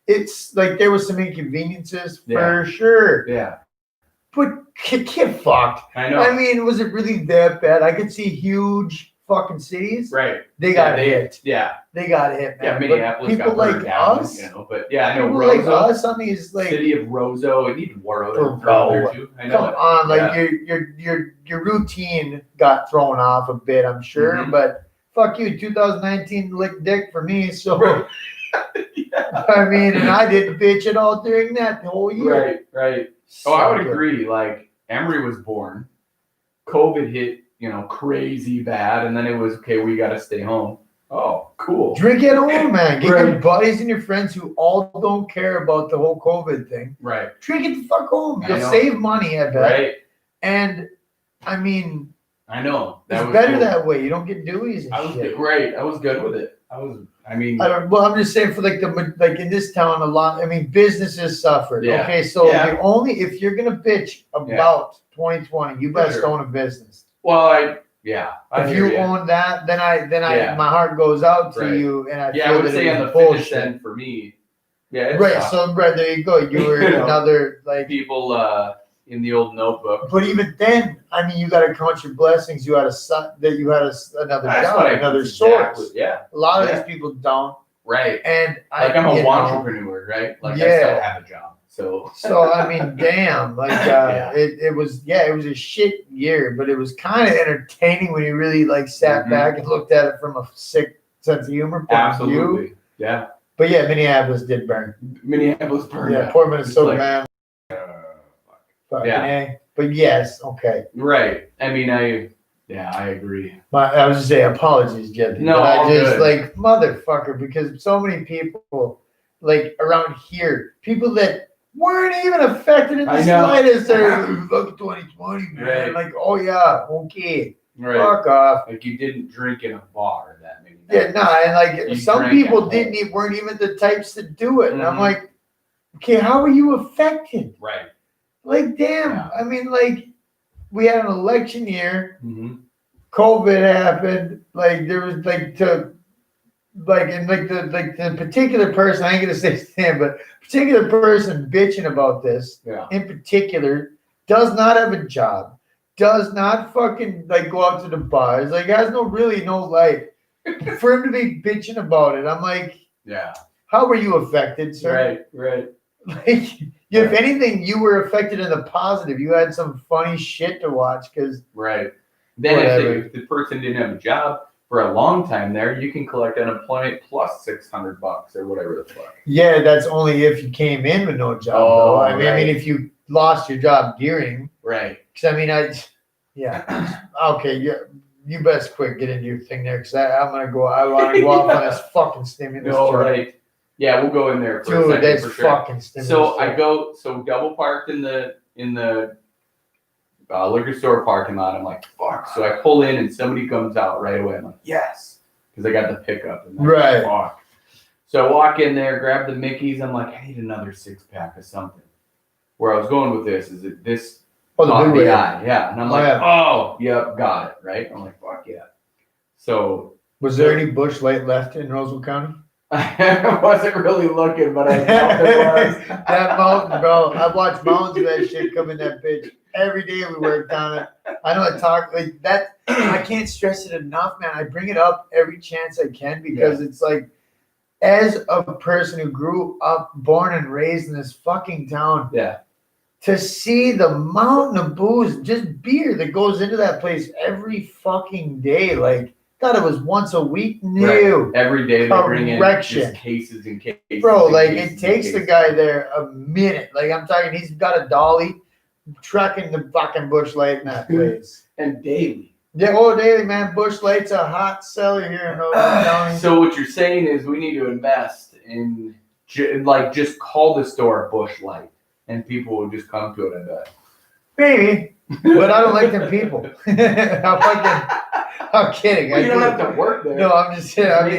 it's like there was some inconveniences for sure. Yeah. But get fucked. I know. I mean, was it really that bad? I could see huge fucking cities. Right. They got hit. Yeah. They got hit, man. Yeah. But Minneapolis people got burned like down. us, But yeah, I know people like Roseau. us on these like. City of Roseau. It needed Waro Bro, there too. I know. Come it. on, like Yeah. your routine got thrown off a bit, I'm sure, Mhm. but fuck you, 2019 licked dick for me. So Yeah. I mean, and I didn't bitch at all during that whole year. Right. Oh, I would So good. agree. Like Emery was born, COVID hit, crazy bad, and then it was okay. We got to stay home. Oh, cool. Drink at home, man. Get your Right. buddies and your friends who all don't care about the whole COVID thing. Right. Drink it the fuck home. I You'll know. save money, I bet. Right. And I mean, I know. it's was better cool. that way. You don't get dewies and I was shit. good. Right. I was good with it. Well, I'm just saying for like in this town a lot. I mean, businesses suffered. Yeah. Okay, so Yeah. if you're gonna bitch about 2020, you best Sure. own a business. Well, I If hear you ya. own that, then Yeah. my heart goes out to Right. you, and I Yeah, I feel would that say it on was the fitness bullshit. end for me. Yeah. It's Right. tough. So, right there you go. You were You know. another like. People in the old notebook. But even then, I mean, you got to count your blessings. You had another That's job, what I another exactly. source. Yeah. A lot of Yeah. these people don't, Right. and Like I'm a you know, entrepreneur, right? Like I Yeah. still have a job. So So I mean, damn, like Yeah. it was a shit year, but it was kind of entertaining when you really like sat Mhm. back and looked at it from a sick sense of humor point of view. absolutely. Yeah. But yeah, Minneapolis did burn. Minneapolis burned Yeah, out. poor Minnesota It's man. Fucking Yeah. A. But yes, okay. Right. I mean, I agree. I was just saying apologies, Jed. No, but I all just good. like motherfucker because so many people like around here, people that weren't even affected in the I know. slightest. They're fuck 2020, man. Right. Like, oh yeah, okay. Right. Fuck off. Like you didn't drink in a bar that many Yeah, nights. no, and like You some drank people at didn't home. weren't even the types to do it. And I'm Mhm. like, Okay, how are you affected? Right. Like, damn. Yeah. I mean, like, we had an election year. Mm-hmm. COVID happened. Like, there was the particular person. I ain't gonna say his name, but particular person bitching about this. Yeah. In particular, does not have a job. Does not fucking like go out to the bars. Like, has no life. For him to be bitching about it, I'm like, Yeah. how were you affected, sir? Right. Like, if anything, you were affected in the positive. You had some funny shit to watch because. Right. Then if the person didn't have a job for a long time there, you can collect unemployment plus $600 or whatever the fuck. Yeah, that's only if you came in with no job. Oh, though. I mean, right. if you lost your job during. Right. Because okay, you best quick get into your thing there because I want to go off on this fucking stimulus. No, right. Yeah, we'll go in there for a Dude, second that's for sure. fucking stimulus. So I go double parked in the liquor store parking lot. I'm like, fuck. So I pull in and somebody comes out right away. I'm like, yes, because I got the pickup. And right. Fuck. So I walk in there, grab the Mickeys. I'm like, I need another 6-pack of something. Where I was going with this is that this caught the eye. Yeah. And I'm like, oh, yep, got it. Right. I'm like, fuck yeah. So. Was there any Busch Light left in Roseville County? I wasn't really looking, but I thought there was. That mountain, bro. I watched mountains of that shit come in that bitch. Every day we worked on it. I know I talk like that. I can't stress it enough, man. I bring it up every chance I can because it's like, as a person who grew up, born and raised in this fucking town, to see the mountain of booze, just beer that goes into that place every fucking day, like, thought it was once a week. New. Right. Every day they bring in just cases and cases. Bro, like it takes the guy there a minute. Like I'm talking, he's got a dolly trucking the fucking Busch Light in that place. And daily. Yeah, daily, man. Busch Light's a hot seller here in Roseville County. So what you're saying is we need to invest in just call the store Busch Light and people will just come to it, I bet. Maybe. But I don't like them people. I'm kidding. Well, you don't have to work there. No, I'm just saying. I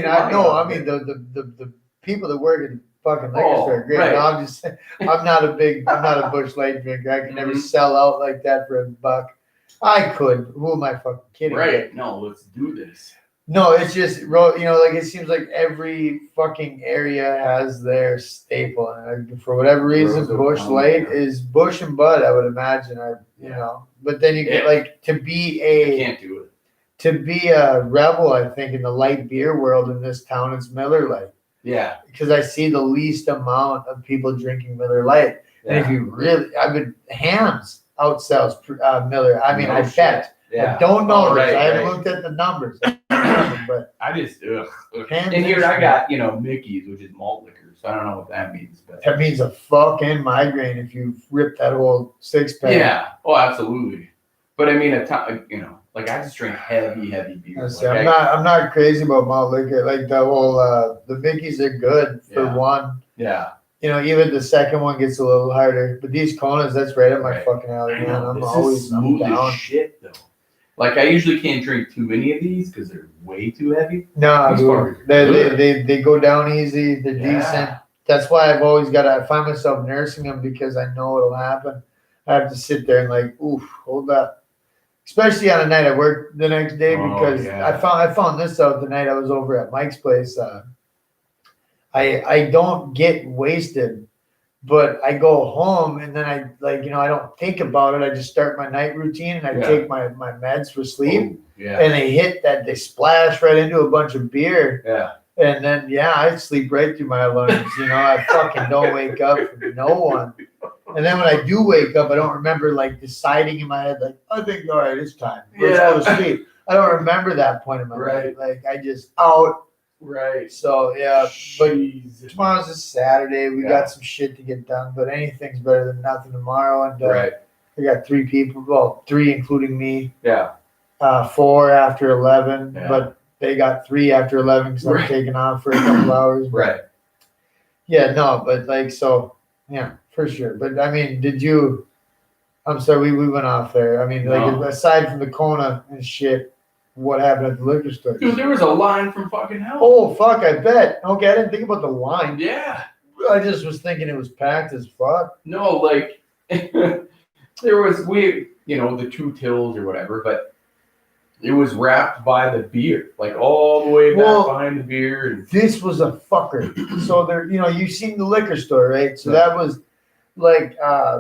mean, the people that work in fucking liquor store are great. Right. No, I'm not a Busch Light drinker. I can never sell out like that for $1. I could. Who am I fucking kidding? Right. No, let's do this. No, it's just, like it seems like every fucking area has their staple. And for whatever reason, Busch Light is Busch and Bud, I would imagine. But then you get like to be I can't do it. To be a rebel, I think, in the light beer world in this town, it's Miller Lite. Yeah. Because I see the least amount of people drinking Miller Lite. Yeah. And if you really, Hams outsells Miller. I mean, I bet. Yeah. I don't know this. I haven't looked at the numbers. But I just, and here I got, Mickey's, which is malt liquor. So I don't know what that means. But that means a fucking migraine if you rip that whole 6-pack. Yeah. Oh, absolutely. But I mean, like I just drink heavy beer. I'm not crazy about malt liquor. Like the whole the Mickey's are good for one. Yeah. Even the second one gets a little harder. But these Konas, that's right up my fucking alley, man. I'm always smooth down. As shit though. Like I usually can't drink too many of these because they're way too heavy. No, they go down easy. They're decent. That's why I've always I find myself nursing them because I know it'll happen. I have to sit there and like, oof, hold up. Especially on a night I work the next day because I found this out the night I was over at Mike's place. I don't get wasted, but I go home and then I don't think about it. I just start my night routine and I take my meds for sleep. And they splash right into a bunch of beer. Yeah. And then I sleep right through my alarms. I fucking don't wake up from no one. And then when I do wake up, I don't remember deciding in my head I think all right, it's time. Let's go to sleep. I don't remember that point in my life. Like I just out. Right. So but tomorrow's a Saturday. We got some shit to get done, but anything's better than nothing tomorrow. And I got 3 people. Well, 3 including me. Yeah. 4 after 11, but they got 3 after 11 because I'm taking off for a couple hours. Right. Yeah. No, but yeah, for sure. But I mean, I'm sorry, we went off there. I mean, aside from the Kona and shit, what happened at the liquor store? Dude, there was a line from fucking hell. Oh, fuck, I bet. Okay, I didn't think about the line. Yeah. I just was thinking it was packed as fuck. No, like there was the 2 tills or whatever, but it was wrapped by the beer, like all the way back behind the beer. And this was a fucker. So there, you've seen the liquor store, right? So Yeah. that was like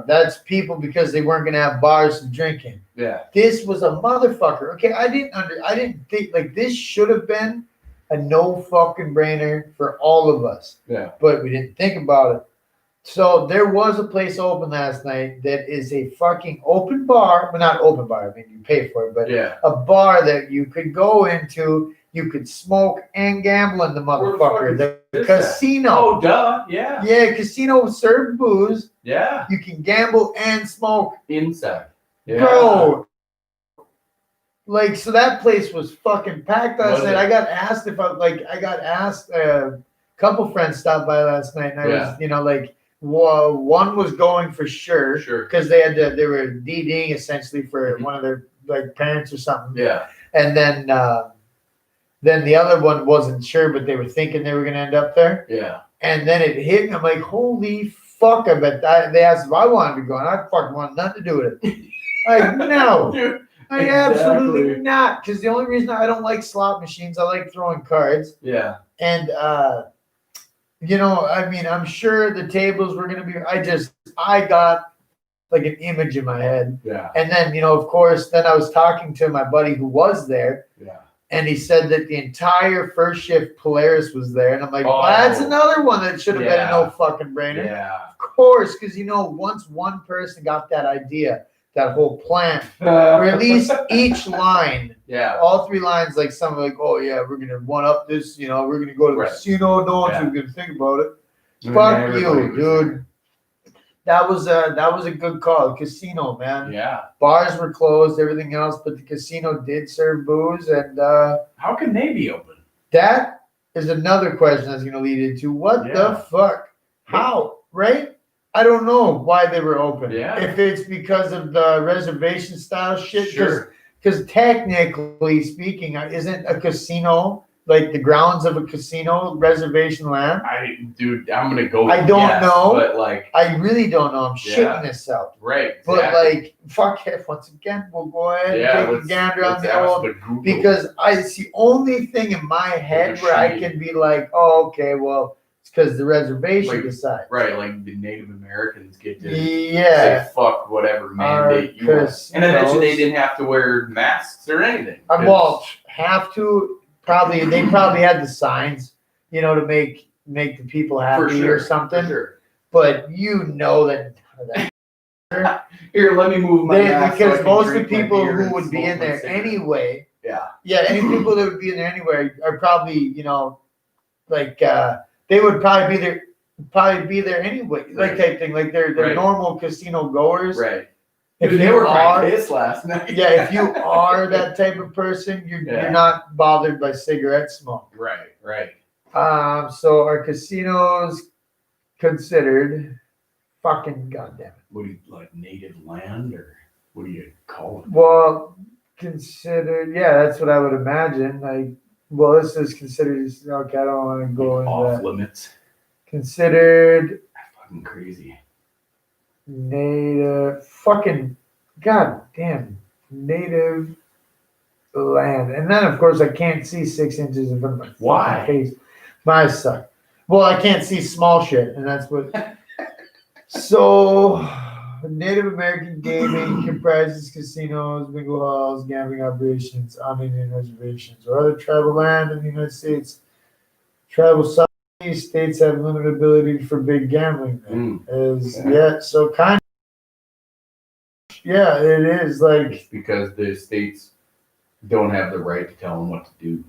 that's people because they weren't gonna have bars to drink in. Yeah. This was a motherfucker. Okay, I didn't think like this should have been a no fucking brainer for all of us. Yeah. But we didn't think about it. So there was a place open last night that is a fucking open bar, but not open bar. I mean, you pay for it, but Yeah. a bar that you could go into. You could smoke and gamble in the motherfucker. The casino. Oh, duh. Yeah. Yeah, casino served booze. Yeah. You can gamble and smoke. Inside. Yeah. Bro. Like, so that place was fucking packed last Was night. it? I got asked a couple friends stopped by last night, and I was, one was going for sure. Sure. Because they were DDing essentially for one of their like parents or something. Yeah. And then the other one wasn't sure, but they were thinking they were going to end up there. Yeah. And then it hit me. I'm like, holy fuck. I bet they asked if I wanted to go, and I fucking wanted nothing to do with it. Like, no. Dude, I absolutely not. Because the only reason I don't like slot machines, I like throwing cards. Yeah. And, I'm sure the tables were going to be, I got like an image in my head. Yeah. And then, of course, then I was talking to my buddy who was there. Yeah. And he said that the entire first shift Polaris was there. And I'm like, well, that's another one that should have been a no fucking brainer. Yeah. Of course, because, once one person got that idea, that whole plan, or at least each line, all 3 lines, like some like, oh, yeah, we're going to one-up this, we're going to go to the casino. No one's even going to think about it. Fuck you, dude. That was a good call. Casino, man. Yeah. Bars were closed, everything else, but the casino did serve booze. And how can they be open? that is another question I was going to lead into. What the fuck? How? Right? I don't know why they were open. Yeah. If it's because of the reservation style shit. Sure. Because technically speaking, isn't a casino like the grounds of a casino reservation land? I'm gonna go. I don't know, but like I really don't know. I'm shitting this out. Right. Exactly. But like, fuck it. Once again, we'll go ahead and take a gander on the old, because it's the only thing in my head where I can be like, oh, okay, well, it's because the reservation decides. Right, like the Native Americans get to say fuck whatever mandate you want. And eventually they didn't have to wear masks or anything. Well, have to. They probably had the signs, to make the people happy or something. For sure. But that here, let me move my mask because so most of the people who would be in there anyway. Yeah, any people that would be in there anyway are probably, they would probably be there anyway, like type thing, like they're normal casino goers. Right. If they were pissed last night. Yeah, if you are that type of person, you're not bothered by cigarette smoke. Right. So are casinos considered fucking goddamn it? What do you like, native land, or what do you call it? Well, considered, that's what I would imagine. This is considered. Okay, I don't want to go into off that. Limits. Considered fucking crazy. Native fucking goddamn native land. And then of course I can't see 6 inches in front of my face. My suck. Well, I can't see small shit, and that's what so Native American gaming comprises casinos, bingo halls, gambling operations on Indian reservations or other tribal land in the United States. Tribal states have limited ability for big gambling. So kind of, it is like it's because the states don't have the right to tell them what to do.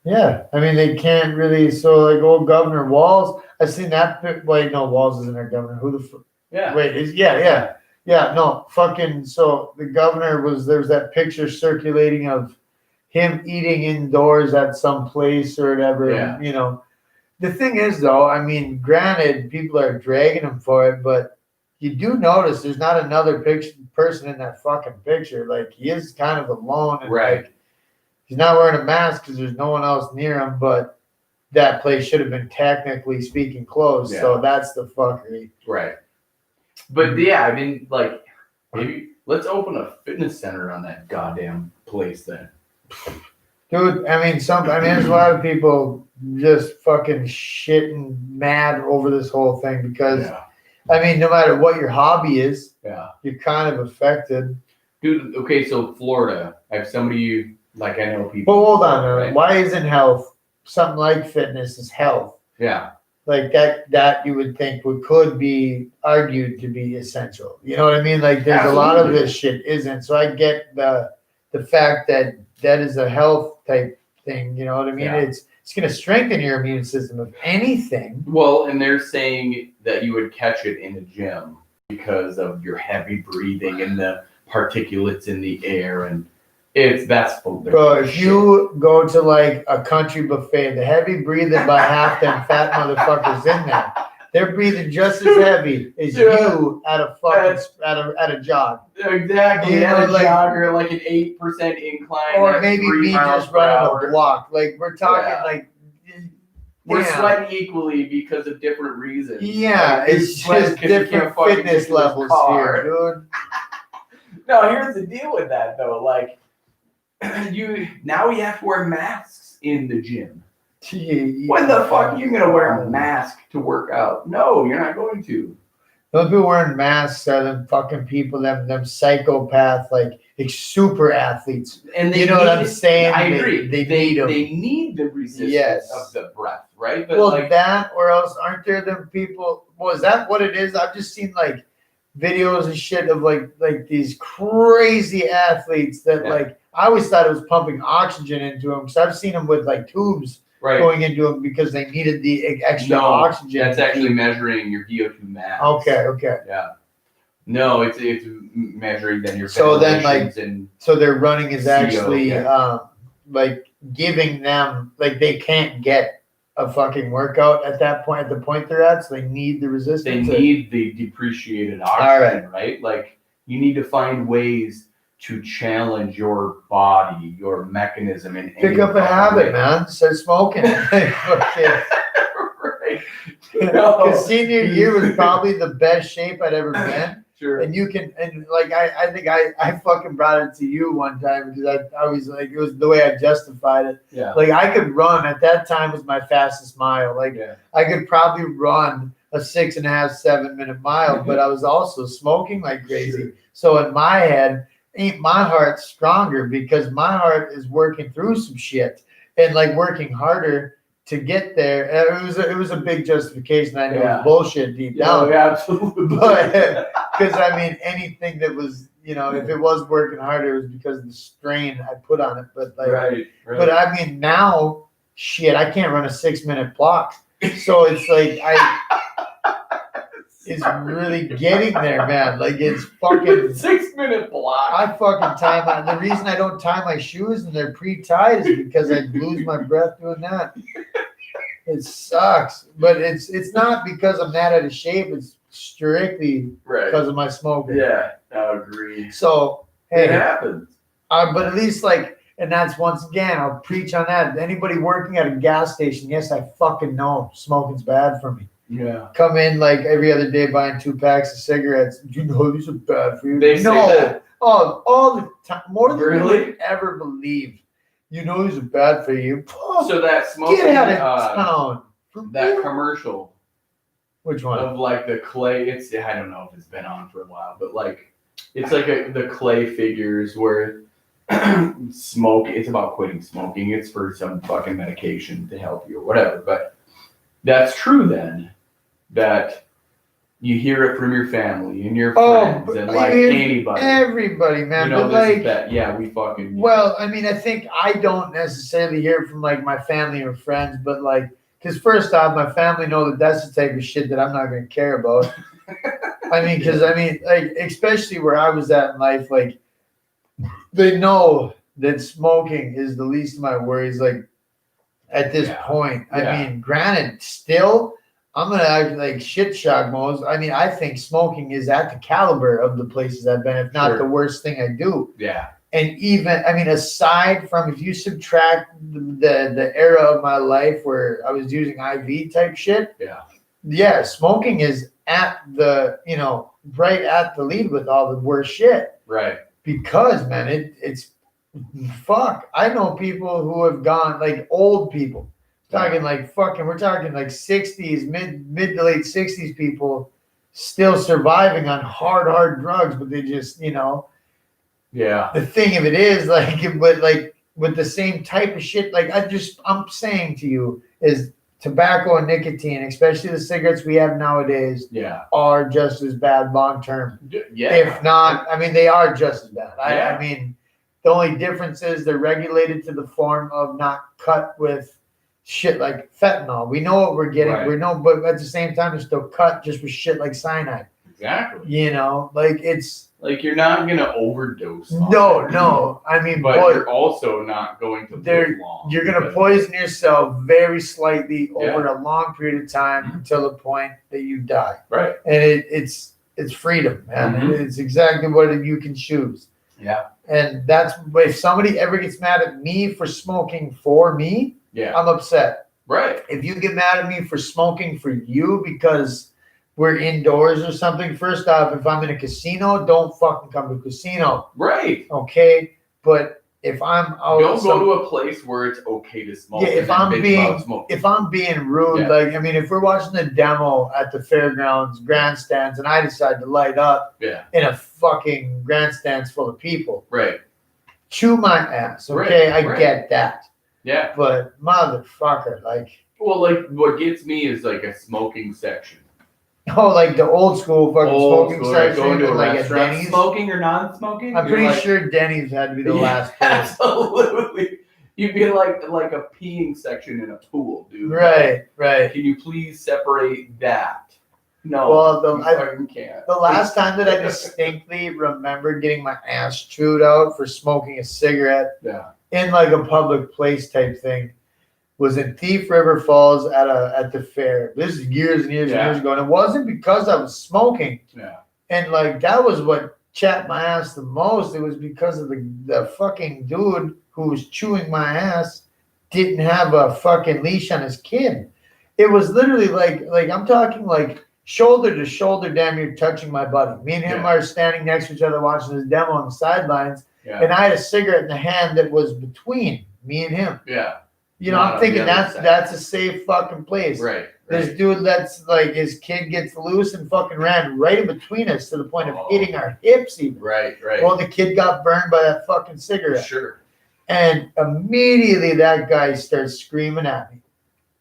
Yeah, I mean they can't really. So like old Governor Walz, I've seen that. Wait, no, Walz isn't our governor. Who the fuck? Yeah. Wait, no, fucking. So the governor there was that picture circulating of him eating indoors at some place or whatever. Yeah. And, the thing is, though, I mean, granted, people are dragging him for it, but you do notice there's not another person in that fucking picture. Like, he is kind of alone. And, right. He's not wearing a mask because there's no one else near him. But, that place should have been technically speaking closed. Yeah. So that's the fuckery. Right. But yeah, I mean, like, maybe let's open a fitness center on that goddamn place then. Dude, I mean, there's a lot of people just fucking shitting mad over this whole thing because, Yeah. I mean, no matter what your hobby is, Yeah. you're kind of affected. Dude, okay, so Florida, I have somebody, like, I know people. But hold on, right? why isn't health something like fitness is health? Yeah. Like that you would think could be argued to be essential. You know what I mean? Like there's a lot of Absolutely. this shit isn't. So I get the fact that is a health type thing. You know what I mean? Yeah. It's going to strengthen your immune system if anything. Well, and they're saying that you would catch it in the gym because of your heavy breathing and the particulates in the air, and that's full. Bro, if you go to like a country buffet, the heavy breathing by half them fat motherfuckers in there, they're breathing just as heavy as you at a fucking at a jog. Exactly, You know, at a like- jogger, like an 8% incline, Or at maybe 3 me miles just per running hour. a block. Like we're talking Yeah. like We're damn. sweating equally because of different reasons. Yeah, Like, it's sweat just 'cause you different can't fucking fitness get to this levels car. here, dude. No, here's the deal with that though. Like, you have to wear masks in the gym. When the fuck are you gonna wear a mask to work out? No, you're not going to. Those people wearing masks are them fucking people, them psychopath, like super athletes. And You know what I'm saying? I agree. They need 'em. They need the resistance Yes. of the breath, right? But Well, like, that or else aren't there them people? Well, is that what it is? I've just seen like videos and shit of like these crazy athletes that Yeah. like I always thought it was pumping oxygen into them because I've seen them with like tubes right? going into them because they needed the extra No, oxygen. That's actually measuring your VO2 max. Okay. Yeah. No, it's measuring then your So then, like, ventilations and So their running is CO, actually yeah. like giving them like they can't get a fucking workout at that point at the point they're at, so they need the they resistance. need the depreciated oxygen, right? Like, you need to find ways to challenge your body, your mechanism, and Pick up a habit, man. Start smoking. Right. Because senior year was probably the best shape I'd ever been. Sure. And you can, and like, I think I fucking brought it to you one time because I was like, it was the way I justified it. Yeah. Like, I could run at that time was my fastest mile. Like, Yeah. I could probably run a 6.5, 7 minute mile, but I was also smoking like crazy. Sure. So in my head, ain't my heart stronger because my heart is working through some shit and like working harder to get there. It was a big justification. I know it Yeah. was bullshit deep down. Yeah, absolutely. But because I mean, anything that was, you know, if it was working harder, it was because of the strain I put on it. But like, right. but I mean, now, shit, I can't run a 6 minute block. So it's like it's really getting there, man. Like it's fucking. 6 minute block. I fucking tie my. The reason I don't tie my shoes and they're pre-tied is because I lose my breath doing that. It sucks, but it's not because I'm that out of shape. It's strictly Right. because of my smoking. Yeah, I agree. So It hey, happens. but at least like, and that's once again, I'll preach on that. Anybody working at a gas station, yes, I fucking know smoking's bad for me. Yeah. Come in like every other day buying 2 packs of cigarettes. Do you know these are bad for you? They say no, that. all the time, more than Really? you would ever believe. You know these are bad for you. Oh, So that smoking, get out of town. For that real? commercial Which one? of like the clay, I don't know if it's been on for a while, but like it's like the clay figures where it's about quitting smoking. It's for some fucking medication to help you or whatever. But that's true then, that you hear it from your family and your friends and like anybody. Everybody, man. You know, but this like, is that. Yeah, we fucking. well, I mean, I think I don't necessarily hear it from like my family or friends, but like, because first off, my family know that that's the type of shit that I'm not going to care about. I mean, because I mean, like, especially where I was at in life, like, they know that smoking is the least of my worries. Like, at this point, I mean, granted, still, I'm gonna act like shit shock most. I mean, I think smoking is at the caliber of the places I've been, if not Sure. the worst thing I do. Yeah. And even, I mean, aside from if you subtract the era of my life where I was using IV type shit, yeah, smoking is at the, right at the lead with all the worst shit. Right. Because, man, it's fuck. I know people who have gone, like old people, talking like fucking, we're talking like 60s, mid to late 60s people still surviving on hard drugs, but they just, Yeah. the thing of it is like, but like with the same type of shit, like I'm saying to you is tobacco and nicotine, especially the cigarettes we have nowadays, are just as bad long term. Yeah. If not, I mean, they are just as bad. I mean, the only difference is they're regulated to the form of not cut with shit like fentanyl. We know what we're getting. We know, but at the same time, they're still cut just with shit like cyanide. Exactly. Like it's like you're not gonna overdose. No. I mean, but you're also not going to live long. You're gonna poison yourself very slightly over a long period of time until the point that you die. Right. And it's freedom, man. It's exactly what you can choose. Yeah. And that's, if somebody ever gets mad at me for smoking for me, I'm upset. Right. If you get mad at me for smoking for you because we're indoors or something, first off, if I'm in a casino, don't fucking come to a casino. Right. Okay? But if I'm out, don't go to a place where it's okay to smoke. Yeah, if I'm being rude, like, I mean, if we're watching the demo at the fairgrounds, grandstands, and I decide to light up in a fucking grandstands full of people, chew my ass, okay? I get that. Yeah. But motherfucker, like. Well, like, what gets me is like a smoking section. Oh, like the old school fucking smoking section, going to a like restaurant. a Denny's. Smoking or non-smoking? I'm pretty sure Denny's had to be the last place. Absolutely. You'd be like a peeing section in a pool, dude. Right. Can you please separate that? No. Well, I can't. The last time that I distinctly remember getting my ass chewed out for smoking a cigarette in like a public place type thing was in Thief River Falls at the fair. This is years and years and years ago. And it wasn't because I was smoking. Yeah. And like that was what chapped my ass the most. It was because of the fucking dude who was chewing my ass didn't have a fucking leash on his kid. It was literally like I'm talking like shoulder to shoulder, damn near touching my buddy. Me and him are standing next to each other watching this demo on the sidelines. Yeah. And I had a cigarette in the hand that was between me and him. Yeah. I'm thinking that's a safe fucking place. Right. This dude lets like his kid gets loose and fucking ran right in between us to the point of hitting our hips even. Right. Well, the kid got burned by that fucking cigarette. Sure. And immediately that guy starts screaming at me.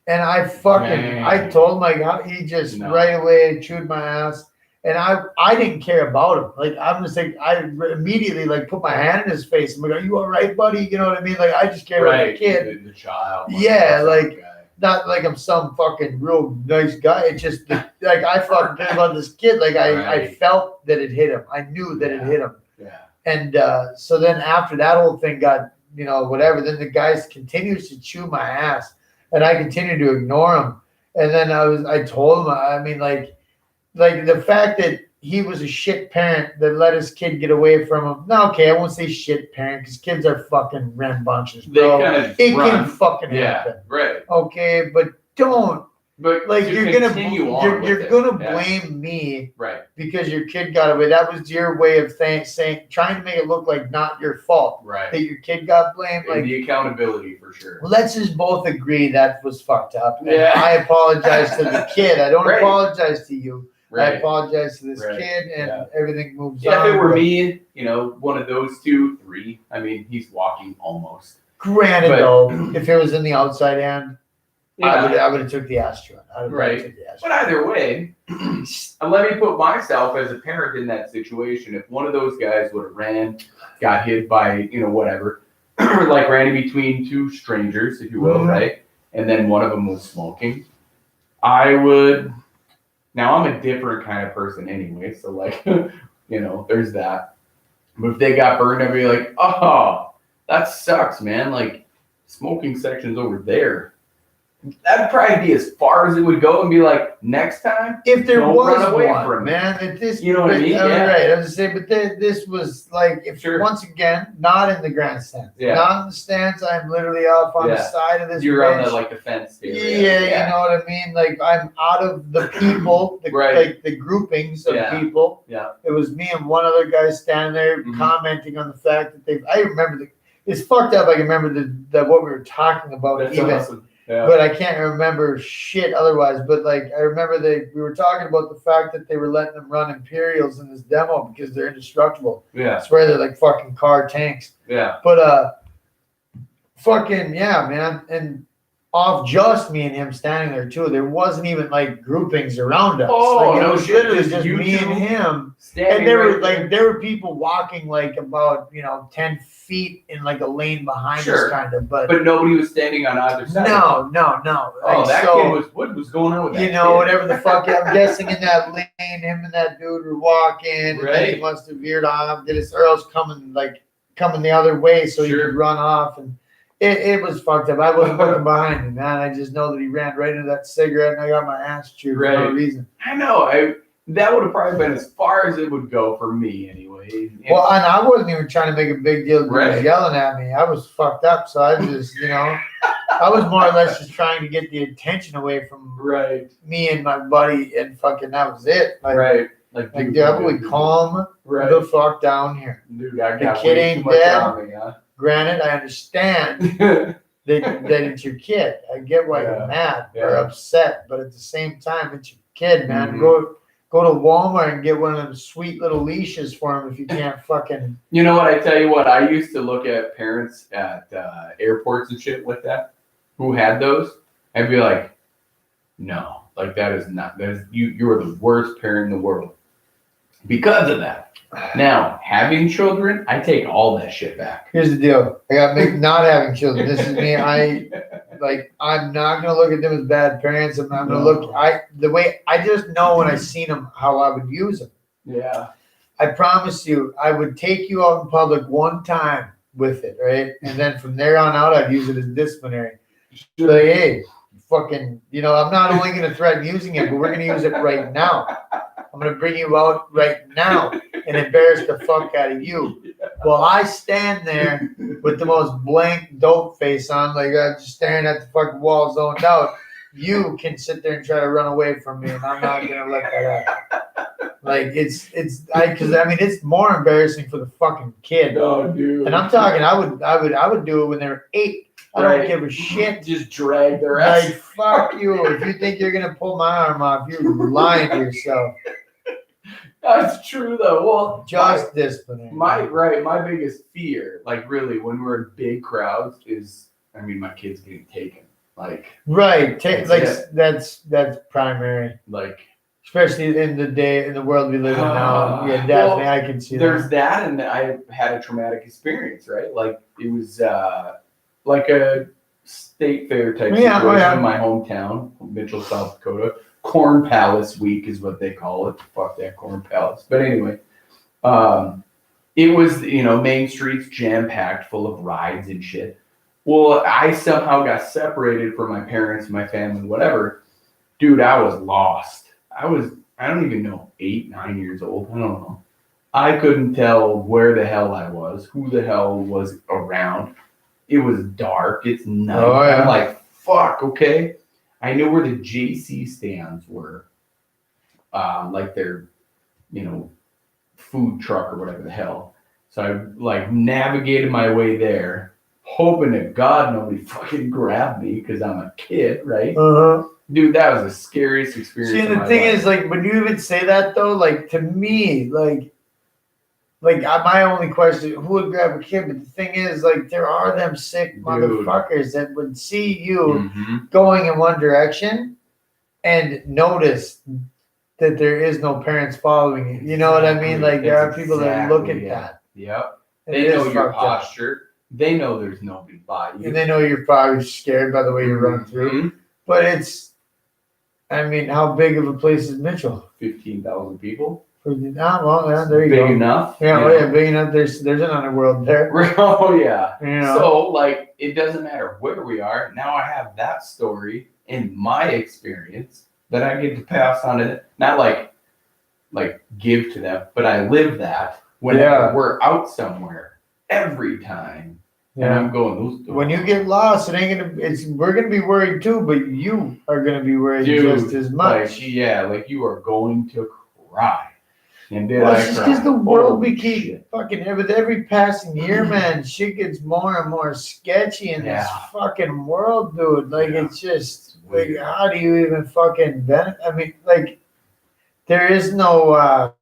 And I told him like he just right away chewed my ass. And I didn't care about him. Like I'm just like I immediately like put my hand in his face. I'm like, "Are you all right, buddy?" You know what I mean? Like I just care about the kid, the child. Yeah, like not like I'm some fucking real nice guy. It's just like I fucking care about this kid. Like I felt that it hit him. I knew that it hit him. Yeah. And so then after that whole thing got whatever, then the guy continues to chew my ass, and I continue to ignore him. And then I told him, I mean like the fact that he was a shit parent that let his kid get away from him. No, okay, I won't say shit parent because kids are fucking rambunctious, bro. It can fucking happen. Right. Okay, but don't. But like you're gonna blame me, right? Because your kid got away. That was your way of trying to make it look like not your fault, right? That your kid got blamed. Like the accountability for sure. Let's just both agree that was fucked up. Yeah. I apologize to the kid. I don't apologize to you. Right. I apologize to this kid, and everything moves on. Yeah, if it were me, one of those 2, 3. I mean, he's walking almost. Granted, though, if it was in the outside hand. I would have took the Astron. Right. But either way, let me put myself as a parent in that situation. If one of those guys would have got hit by, whatever, like ran in between 2 strangers, if you will, right? And then one of them was smoking, I would. Now I'm a different kind of person anyway. So like, there's that. But if they got burned, I'd be like, oh, that sucks, man. Like smoking section's over there. that'd probably be as far as it would go and be like, next time, If there don't was run away one, from me. man, if this, You know what I mean? Right. Yeah. I was just saying, but this was like, if Sure. once again, not in the grandstand, Yeah. not in the stands. I'm literally off on the Yeah. side of this. You're on the bench. like the fence Yeah, area. you know what I mean. Like I'm out of the people, Right. like the groupings of Yeah. people. Yeah. It was me and one other guy standing there Mhm. commenting on the fact that they. I remember it's fucked up. I can remember that what we were talking about That's even. awesome. Yeah. But I can't remember shit otherwise. But like I remember we were talking about the fact that they were letting them run Imperials in this demo because they're indestructible. I Yeah. swear they're like fucking car tanks. Yeah. But fucking yeah, man. And off just me and him standing there too. There wasn't even like groupings around us. Oh, like, it no was shit, literally just just you me two and him. Standing And there were right there were people walking like about 10 feet in like a lane behind Sure. us kind of, but nobody was standing on either side. no. Oh, Like, that so, kid was. What was going on with that? you know, kid? whatever the fuck. I'm guessing in that lane, him and that dude were walking, and then Right. he must have veered off. Did his Earl's coming the other way so he Sure. could run off, and it was fucked up. I wasn't looking behind him, man. I just know that he ran right into that cigarette, and I got my ass chewed for no Right. reason. I know. That would have probably been as far as it would go for me, anyway. Well, and I wasn't even trying to make a big deal. He Right. was yelling at me. I was fucked up, so I just, I was more or less just trying to get the attention away from right. me and my buddy, and fucking that was it. Like, Right. Like, Like, dude, dude, calm Right. the fuck down here. Dude, I The got kid way ain't too much dead. on me, huh? Granted, I understand that it's your kid. I get why Yeah. you're mad or Yeah. upset, but at the same time, it's your kid, man. Mhm. Go to Walmart and get one of them sweet little leashes for him if you can't fucking. You know what? I tell you what. I used to look at parents at airports and shit like that who had those. I'd be like, no, like that is not. That is you. You're the worst parent in the world because of that. Now, having children, I take all that shit back. Here's the deal. I got not having children. This is me. I'm not gonna look at them as bad parents. I'm not gonna look. I just know when I seen them how I would use them. Yeah. I promise you, I would take you out in public one time with it, right? And then from there on out, I'd use it as disciplinary. Like, hey, fucking, I'm not only going to threaten using it, but we're going to use it right now. I'm going to bring you out right now and embarrass the fuck out of you. Well, I stand there with the most blank dope face on, like I'm just staring at the fucking wall, zoned out. You can sit there and try to run away from me, and I'm not going to let that happen. Like because it's more embarrassing for the fucking kid. Oh, dude. And I'm talking, I would do it when they were 8. I don't give a shit. Just drag their ass. Like, fuck you. If you think you're gonna pull my arm off, you're lying to yourself. That's true though. Well, Just disciplinary. my biggest fear, like really, when we're in big crowds, is my kid's getting taken. Like Right. That's That's primary. like Especially in the world we live in now. Yeah, definitely, I can see there's that. that, and I had a traumatic experience, right? Like it was like a state fair type situation in my hometown, Mitchell, South Dakota. Corn Palace Week is what they call it. Fuck that Corn Palace. But anyway, it was, main streets jam-packed full of rides and shit. Well, I somehow got separated from my parents, my family, whatever. Dude, I was lost. I don't even know, 8, 9 years old. I don't know. I couldn't tell where the hell I was, who the hell was around. It was dark. It's night. Oh, yeah. I'm like, fuck, okay. I knew where the JC stands were. Like their, food truck or whatever the hell. So I navigated my way there, hoping to God nobody fucking grabbed me because I'm a kid, right? Uh-huh. Dude, that was the scariest experience. See, of the my thing life. is, like, when you even say that though, like to me, my only question, who would grab a kid? But the thing is, like, there are them sick motherfuckers that would see you going in one direction and notice that there is no parents following you. You know what I mean? Like, there are people that look at that. Yep. And They it know is your fucked up. posture. They know there's nobody by you. And they know you're probably scared by the way you run through. But how big of a place is Mitchell? 15,000 people. Well, yeah, there you Big go. enough. Yeah, you oh, know? yeah, big enough. There's an underworld there. Oh yeah. You know? So like it doesn't matter where we are. Now I have that story in my experience that I get to pass on to not like give to them, but I live that whenever we're out somewhere every time. And I'm going those when you get lost, it ain't gonna. We're gonna be worried too, but you are gonna be worried just as much. Like you are going to cry. And did Well, I it's just cry? because the world we Holy keep shit. fucking with every passing year, man, shit gets more and more sketchy in this Yeah. fucking world, dude. Like Yeah. it's just like, Weird. how do you even fucking benefit? I mean, like there is no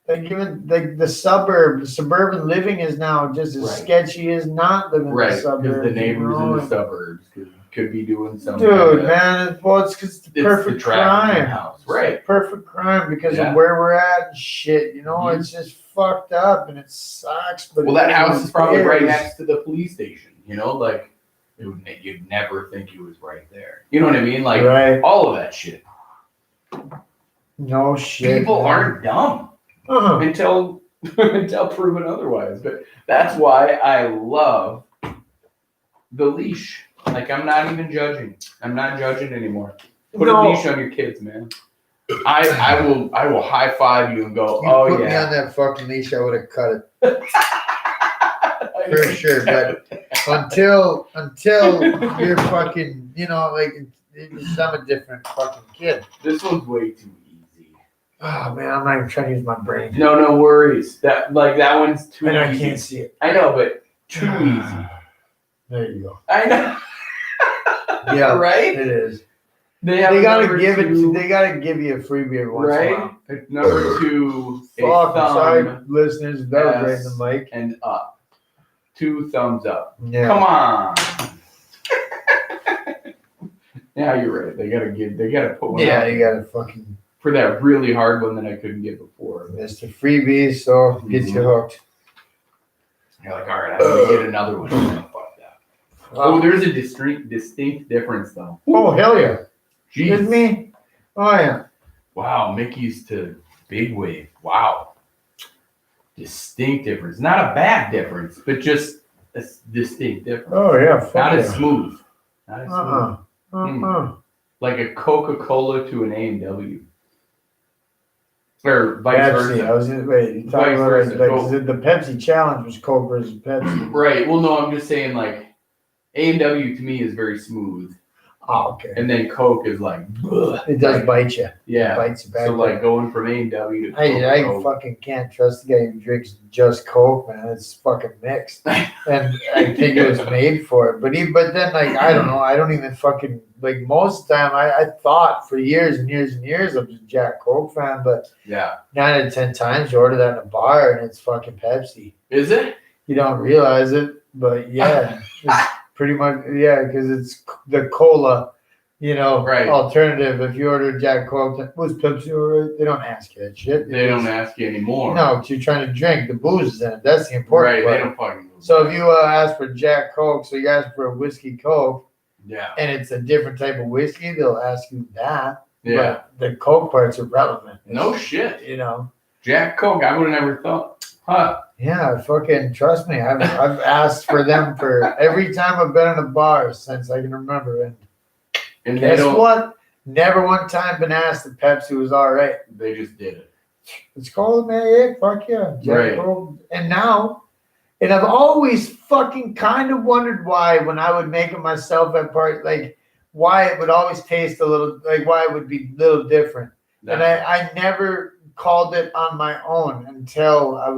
like even like the suburban living is now just as Right. sketchy as not living in the Right, because suburbs. the neighbors in the and- suburbs could be doing something. Dude, man, it's because it's the It's perfect the traffic in the crime. house, It's the right? perfect crime because Yeah. of where we're at and shit. You know, Mhm. it's just fucked up and it sucks. But Well, that it house is probably right is. next to the police station. You know, like you'd never think it was right there. You know what I mean? Like Right. all of that shit. No shit. People man. aren't dumb Uh-uh. until proven otherwise. But that's why I love the leash. Like I'm not even judging. I'm not judging anymore. Put No. a leash on your kids, man. I will high five you and go, You oh put me on yeah. that fucking leash, I would have cut it for sure. But until you're fucking, you know, like I'm a different fucking kid. This one's way too easy. Oh man, I'm not even trying to use my brain. No worries. That one's too And I easy. can't see it. I know, but too easy. There you go. I know. Yeah, right? it is. They Gotta number give two, it. They gotta give you a freebie every once in a right? while. Number two, a Fuck, I'm sorry, thumb listeners. That was right in the mic. and up. 2 thumbs up. Yeah. Come on. Yeah, you're right. They gotta put one Yeah, out you gotta fucking for that really hard one that I couldn't get before. Mr. Freebies, so get you hooked. You're like, all right, I'm gonna get another one. Oh, fuck that. Oh, there's a distinct difference though. Oh hell yeah! Jeez. It's me. Oh yeah. Wow, Mickey's to Big Wave. Wow. Distinct difference. Not a bad difference, but just a distinct difference. Oh yeah. Fuck Not yeah. as smooth. Not as smooth. Like a Coca-Cola to an A&W. Or vice Pepsi. versa. I was just, wait. You talking Vice about versa. like, 'cause the Pepsi challenge was Coke versus Pepsi. Right. Well, no, I'm just saying like A&W to me is very smooth. Oh okay. And then Coke is like, ugh. It does Like, bite you. yeah. Bites you back. So like going from A&W to I Coke. fucking can't trust the guy who drinks just Coke, man. It's fucking mixed, and I think it was made for it. But then, like, I don't know. I don't even fucking like most of the time. I thought for years and years and years I was a Jack Coke fan, but Yeah. 9 out of 10 times you order that in a bar and it's fucking Pepsi. Is it? You don't realize it, but yeah, it's pretty much because it's the cola. Right. Alternative. If you order Jack Coke, was Pepsi alright? They don't ask you that shit. They don't ask you anymore. No, because you're trying to drink. The booze is in it. That's the important Right. part. They don't fucking. So if you ask for Jack Coke, so you ask for a whiskey Coke, Yeah. and it's a different type of whiskey, they'll ask you that. Yeah. But the Coke part's irrelevant. No shit. Jack Coke. I would have never thought. Huh. Yeah, fucking trust me. I've asked for them for every time I've been in a bar since I can remember. And they Guess don't. what? Never one time been asked if Pepsi was all right. They just did it. It's called, man. Yeah, fuck yeah. Jack Right. Coke. And I've always fucking kind of wondered why when I would make it myself at part, like why it would always taste a little, like why it would be a little different. And I never called it on my own until I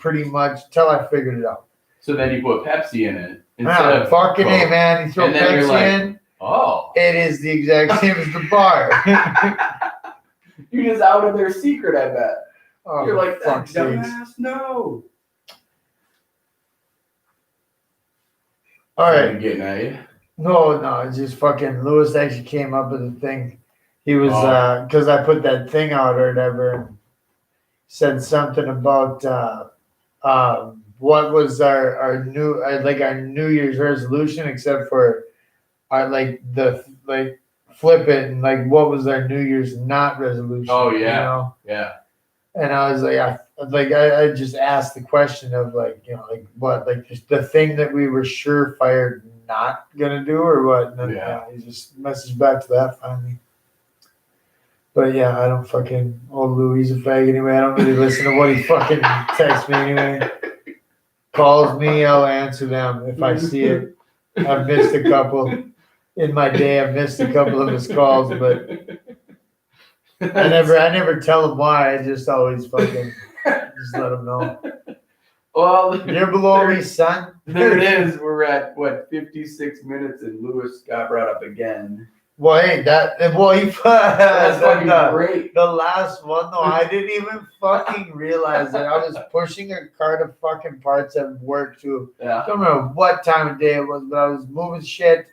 figured it out. So then you put Pepsi in it instead of fucking Coke. A, man. You throw And then you're Pepsi like, in, Oh. it is the exact same as the bar. You just out of their secret, I bet. Oh, You're like, that fuck's sakes. dumbass, no. All right. I'm getting at you. No, it's just fucking Lewis actually came up with a thing. He was because I put that thing out or whatever and said something about what was our New Year's resolution except for flip it and like what was our New Year's not resolution. Oh, yeah. Yeah. And I was like, I just asked the question of like, you know, like what, like the thing that we were surefire not gonna do or what? And then he just messaged back to that finally. But yeah, I don't fucking old Louis a fag anyway. I don't really listen to what he fucking texts me anyway. Calls me, I'll answer them if I see it. I've missed a couple in my day. I've missed a couple of his calls, but I never tell him why. I just always fucking just let him know. Well, You're below me, son. There it is. We're at what 56 minutes, and Lewis got brought up again. Well, hey, that's fucking great. The last one though, I didn't even fucking realize that I was pushing a cart of fucking parts at work too. Yeah. I don't remember what time of day it was, but I was moving shit,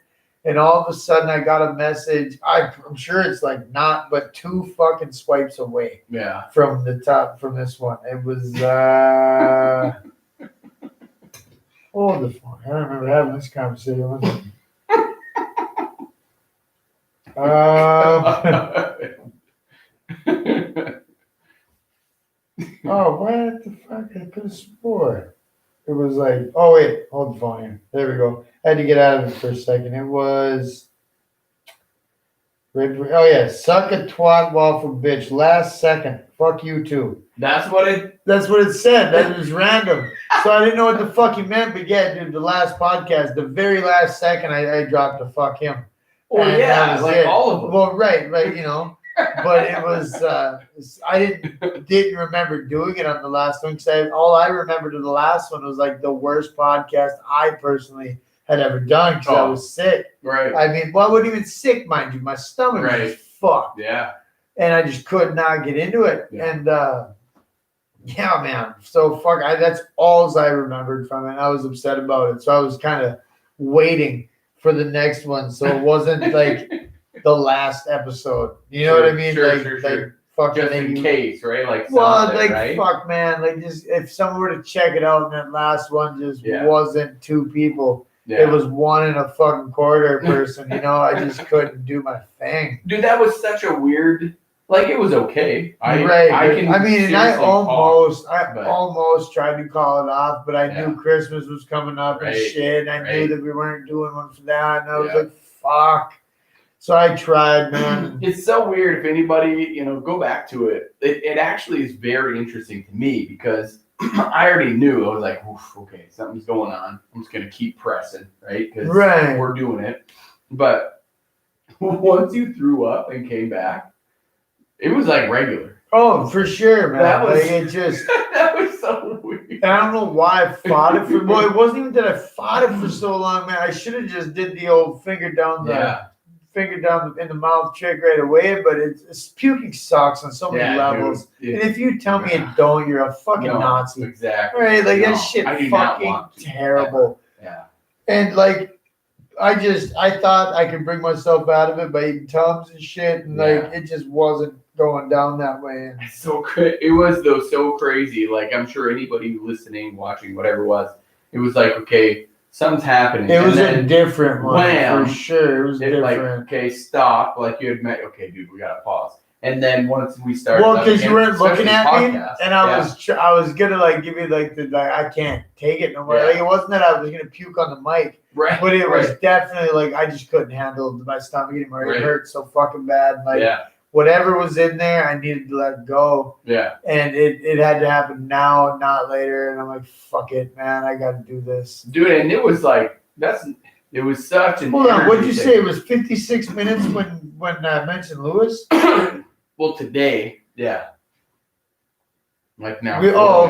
and all of a sudden I got a message. I'm sure it's like not, but 2 fucking swipes away. Yeah. From the top, from this one, it was. Hold the phone. I don't remember having this conversation. Oh, what the fuck? I could have swore. It was like, oh, wait, hold the phone here. There we go. I had to get out of it for a second. It was, oh, yeah, suck a twat waffle bitch. Last second. Fuck you too. That's what it said. That was random. So I didn't know what the fuck he meant, but yeah, dude, the last podcast, the very last second, I dropped a fuck him. Oh, and yeah, like it. All of them. Well, right, you know. But it was, I didn't remember doing it on the last one because all I remembered of the last one was like the worst podcast I personally had ever done because I was sick. Right. I mean, well, I wasn't even sick, mind you. My stomach was fucked. Yeah. And I just could not get into it. Yeah. And, yeah, man. So, that's all I remembered from it. I was upset about it. So I was kind of waiting for the next one. So it wasn't like the last episode. You know what I mean? Sure. Fucking just in case, right? Like, like, fuck, man. Like, just if someone were to check it out and that last one just wasn't 2 people. Yeah. It was 1 1/4 person, you know. I just couldn't do my thing. Dude, that was such a weird. Like, it was okay. I almost tried to call it off, but I knew Christmas was coming up and shit. And I knew that we weren't doing one for that, and I was like, "Fuck." So I tried, man. It's so weird. If anybody, go back to it. It actually is very interesting to me because I already knew. I was like, okay, something's going on. I'm just gonna keep pressing, right? Because we're doing it. But once you threw up and came back, it was like regular. Oh, for sure, man. That was that was so weird. And I don't know why I fought it for. Well, it wasn't even that I fought it for so long, man. I should have just did the old finger down in the mouth trick right away. But it's puking sucks on so many levels. And if you tell me it don't, you're a fucking Nazi. Exactly. Right? Like that shit fucking terrible. Yeah. And like. I thought I could bring myself out of it by eating Tums and shit, and it just wasn't going down that way. It's so it was so crazy. Like I'm sure anybody listening, watching, whatever it was like, okay, something's happening. It was a different one for sure. It was different. Like, okay, stop. Like you admit, okay, dude, we gotta pause. And then once we started, because you weren't looking at me, and I was gonna like give you like I can't take it no more. Like it wasn't that I was gonna puke on the mic, but it was definitely like I just couldn't handle my stomach anymore. It hurt so fucking bad. Like whatever was in there, I needed to let go. Yeah, and it had to happen now, not later. And I'm like, fuck it, man, I got to do this, dude. And it was like it was such an. Hold on, what'd you say? It was 56 minutes when I mentioned Lewis. Well, today, like now.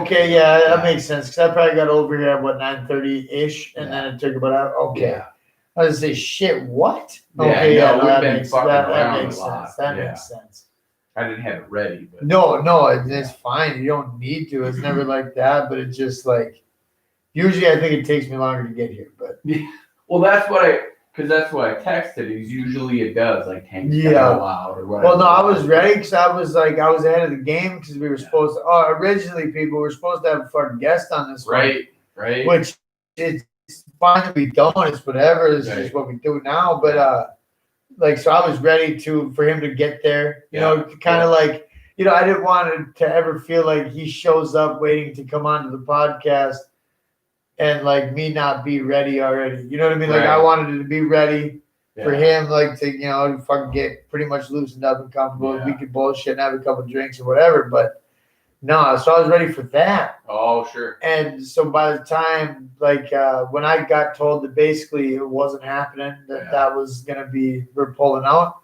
Okay, that makes sense. Because I probably got over here at 9:30-ish, and then it took about I was gonna say, shit, what? Okay, that makes sense. That makes sense. I didn't have it ready, but no, it's fine. You don't need to. It's never like that, but it's just like usually I think it takes me longer to get here, but well, that's what I texted. Usually it does, like tanks out or whatever. Well, no, I was ready because I was ahead of the game because we were supposed to. Originally, people were supposed to have a fucking guest on this one. Right. Which it's fine that we don't. It's whatever. It's just what we do now. But so I was ready for him to get there. You know, kind of like I didn't want it to ever feel like he shows up waiting to come onto the podcast and like me not be ready already. You know what I mean? Like I Right. wanted it to be ready for Yeah. him, like to fucking get pretty much loosened up and comfortable. Yeah. We could bullshit and have a couple drinks or whatever. But no, so I was ready for that. Oh, sure. And so by the time, when I got told that basically it wasn't happening, that was gonna be we're pulling out,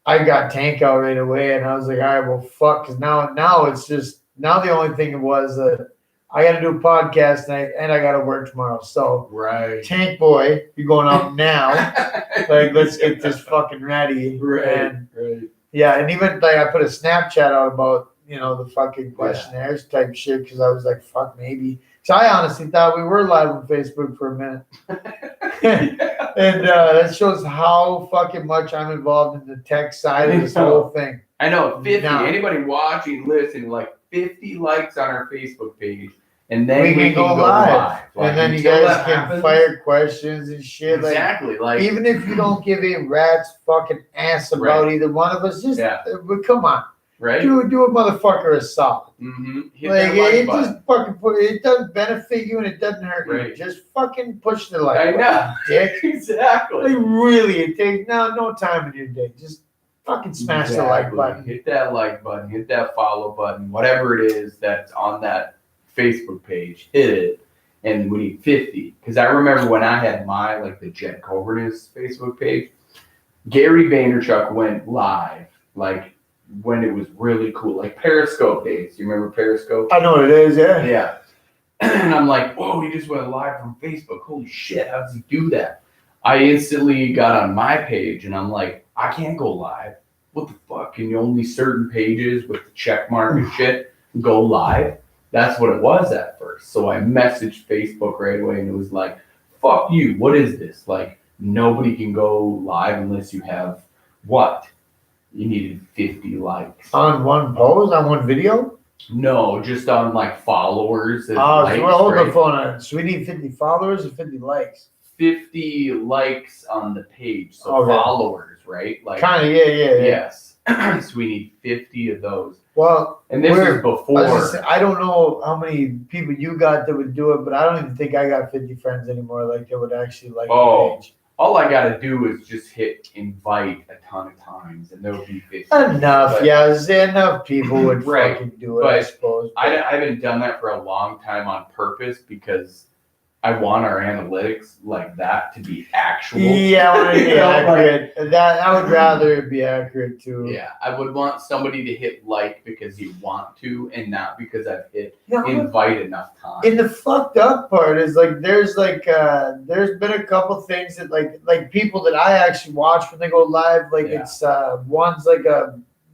I got tank out right away, and I was like, all right, well, fuck, because now it's just now the only thing was that I got to do a podcast and I got to work tomorrow. So Right. tank boy, you're going out now. Like, let's get this fucking ready. Right. And Right. yeah, and even like I put a Snapchat out about the fucking questionnaires type shit because I was like, fuck, maybe. So I honestly thought we were live on Facebook for a minute. And that shows how fucking much I'm involved in the tech side of this whole thing. I know, 50. Now- Anybody watching, listening, like 50 likes on our Facebook page, and then we can go live. Like, And then you until guys that can happens- fire questions and shit. Exactly. Like, Even if you don't give a rat's fucking ass about either one of us, just but come on. right? Do a motherfucker a solid. Mm-hmm. Hit Like that like it button. just fucking it doesn't benefit you and it doesn't hurt you. Right. Just fucking push the like I button, know. dick. Exactly. Like really, it takes no time in your day. Just fucking smash the like Exactly. button. Hit that like button. Hit that follow button. Whatever it is that's on that Facebook page, hit it. And we need 50. Because I remember when I had the Jed Kobernusz Facebook page, Gary Vaynerchuk went live, when it was really cool, like Periscope days. You remember Periscope? I know what it is, yeah. Yeah. And I'm like, whoa, he just went live from Facebook. Holy shit, how does he do that? I instantly got on my page and I'm like, I can't go live. What the fuck? Can you only certain pages with the check mark and shit go live? That's what it was at first. So I messaged Facebook right away and it was like, fuck you. What is this? Like, nobody can go live unless you have what? You needed 50 likes. On one post, on one video? No, just on followers. And Oh, likes, so we'll hold right? the phone on. So we need 50 followers or 50 likes? 50 likes on the page. So Okay. followers, right? Kind of, yeah. Yes. So we need 50 of those. Well, And this is before. I don't know how many people you got that would do it, but I don't even think I got 50 friends anymore. Like that would actually like the page. All I got to do is just hit invite a ton of times and there will be 50. Enough, But enough people would Right. fucking do it, I But suppose. I haven't done that for a long time on purpose because I want our analytics like that to be actual. Yeah, I want to You be know, accurate. That I would rather it be accurate too. Yeah, I would want somebody to hit like because you want to and not because I've hit Yeah, invite enough times. and the fucked up part is there's been a couple things that like people that I actually watch when they go live. It's one's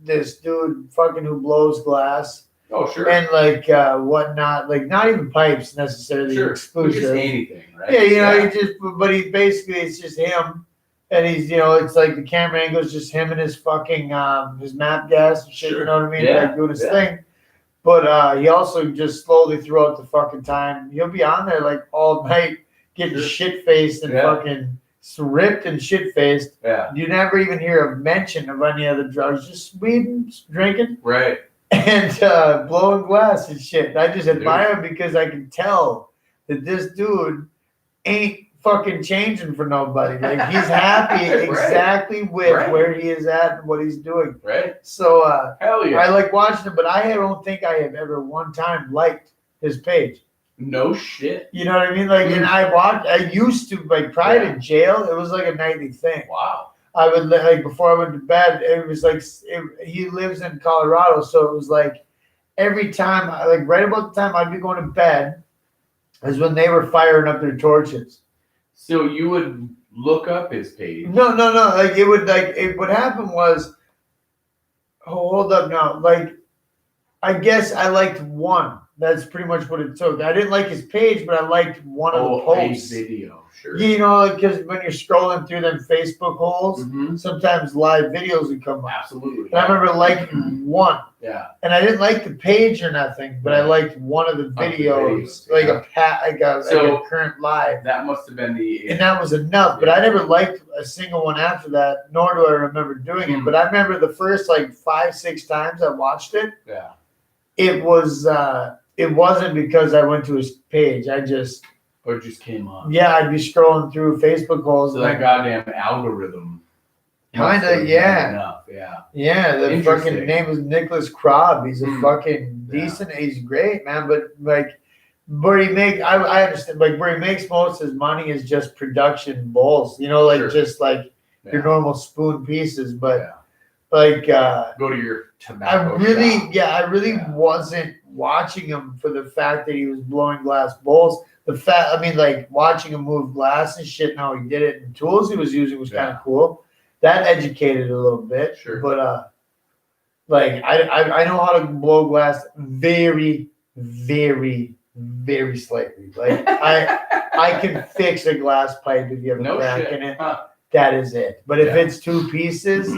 this dude fucking who blows glass Oh, sure. and whatnot, not even pipes necessarily Sure. exclusive. Just anything, right? Yeah, he basically it's just him. And he's, it's like the camera angle is just him and his fucking his map gas and shit, Sure. you know what I mean? Yeah, Doing his yeah. thing. But he also just slowly throughout the fucking time, he'll be on there all night getting Sure. shit faced and Yeah. fucking ripped and shit faced. Yeah, You never even hear a mention of any other drugs, just weed and drinking right. and blowing glass and shit. I just admire him because I can tell that this dude ain't fucking changing for nobody. He's happy Right. exactly with Right. where he is at and what he's doing. Right. So Hell yeah. I like watching him, but I don't think I have ever one time liked his page. No shit. You know what I mean? And I used to, prior to jail, it was a nightly thing. Wow. I would before I went to bed, it was he lives in Colorado, so it was every time, right about the time I'd be going to bed is when they were firing up their torches. So you would look up his page. No. What happened was, hold up now. I guess I liked one. That's pretty much what it took. I didn't like his page, but I liked one of the posts. Video, sure. You know, like, because when you're scrolling through them Facebook holes, sometimes live videos would come up. Absolutely. And I remember liking one. Yeah. And I didn't like the page or nothing, but I liked one of the videos, like a current live. That must have been and that was enough. But I never liked a single one after that, nor do I remember doing it. But I remember the first like 5-6 times I watched it. Yeah. It was it wasn't because I went to his page. Or it just came on. Yeah, I'd be scrolling through Facebook holes. So that goddamn algorithm. Kinda, yeah. Enough. Yeah. Yeah, the fucking name is Nicholas Krob. He's a fucking decent. He's great, man. But like, where he make, I understand. Like where he makes most of his money is just production bowls. You know, like just like your normal spoon pieces. But like, go to your tobacco. I really wasn't watching him for the fact that he was blowing glass bowls. Like watching him move glass and shit and how he did it and tools he was using was kind of cool. That educated a little bit. Sure. But like I know how to blow glass very, very, very slightly. Like I can fix a glass pipe if you have a crack in it. Huh. That is it. But if it's 2 pieces,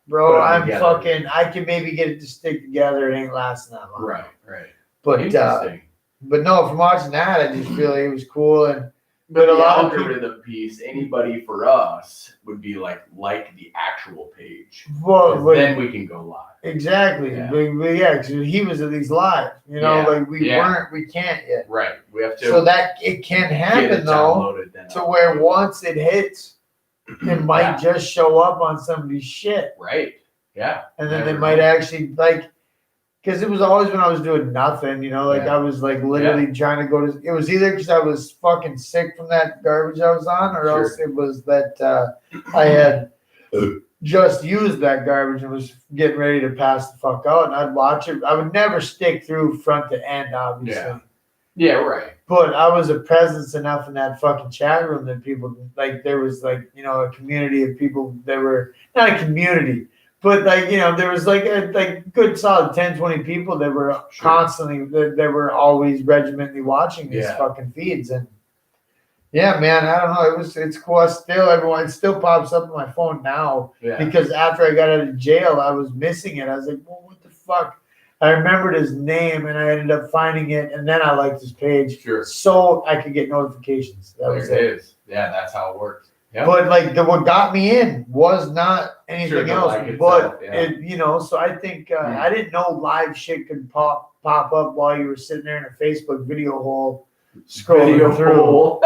bro, I can maybe get it to stick together. It ain't lasting that long. Right. But no, from watching that, I just feel like it was cool. But a lot of algorithm piece, anybody for us would be like the actual page. Well, then we can go live. Exactly. Yeah. Because he was at least live. You know, like we can't yet. Right. We have to. So that it can happen though, to where once it hits, it might just show up on somebody's shit. Right. Yeah. And then they might actually like. Because it was always when I was doing nothing, you know, like I was like literally trying to go to. It was either because I was fucking sick from that garbage I was on, or else it was that I had just used that garbage and was getting ready to pass the fuck out. And I'd watch it. I would never stick through front to end, obviously. Yeah, right. But I was a presence enough in that fucking chat room that people like. There was like, you know, a community of people that were not a community. But like, you know, there was like a good solid 10, 20 people that were constantly, that were always regimentally watching these fucking feeds. And yeah, man, I don't know. It's cool. It still pops up on my phone now because after I got out of jail, I was missing it. I was like, well, what the fuck? I remembered his name and I ended up finding it. And then I liked his page so I could get notifications. That was it. Yeah, that's how it works. Yep. But like what got me in was not anything else, but it, you know. So I think I didn't know live shit could pop up while you were sitting there in a Facebook video hole scrolling through.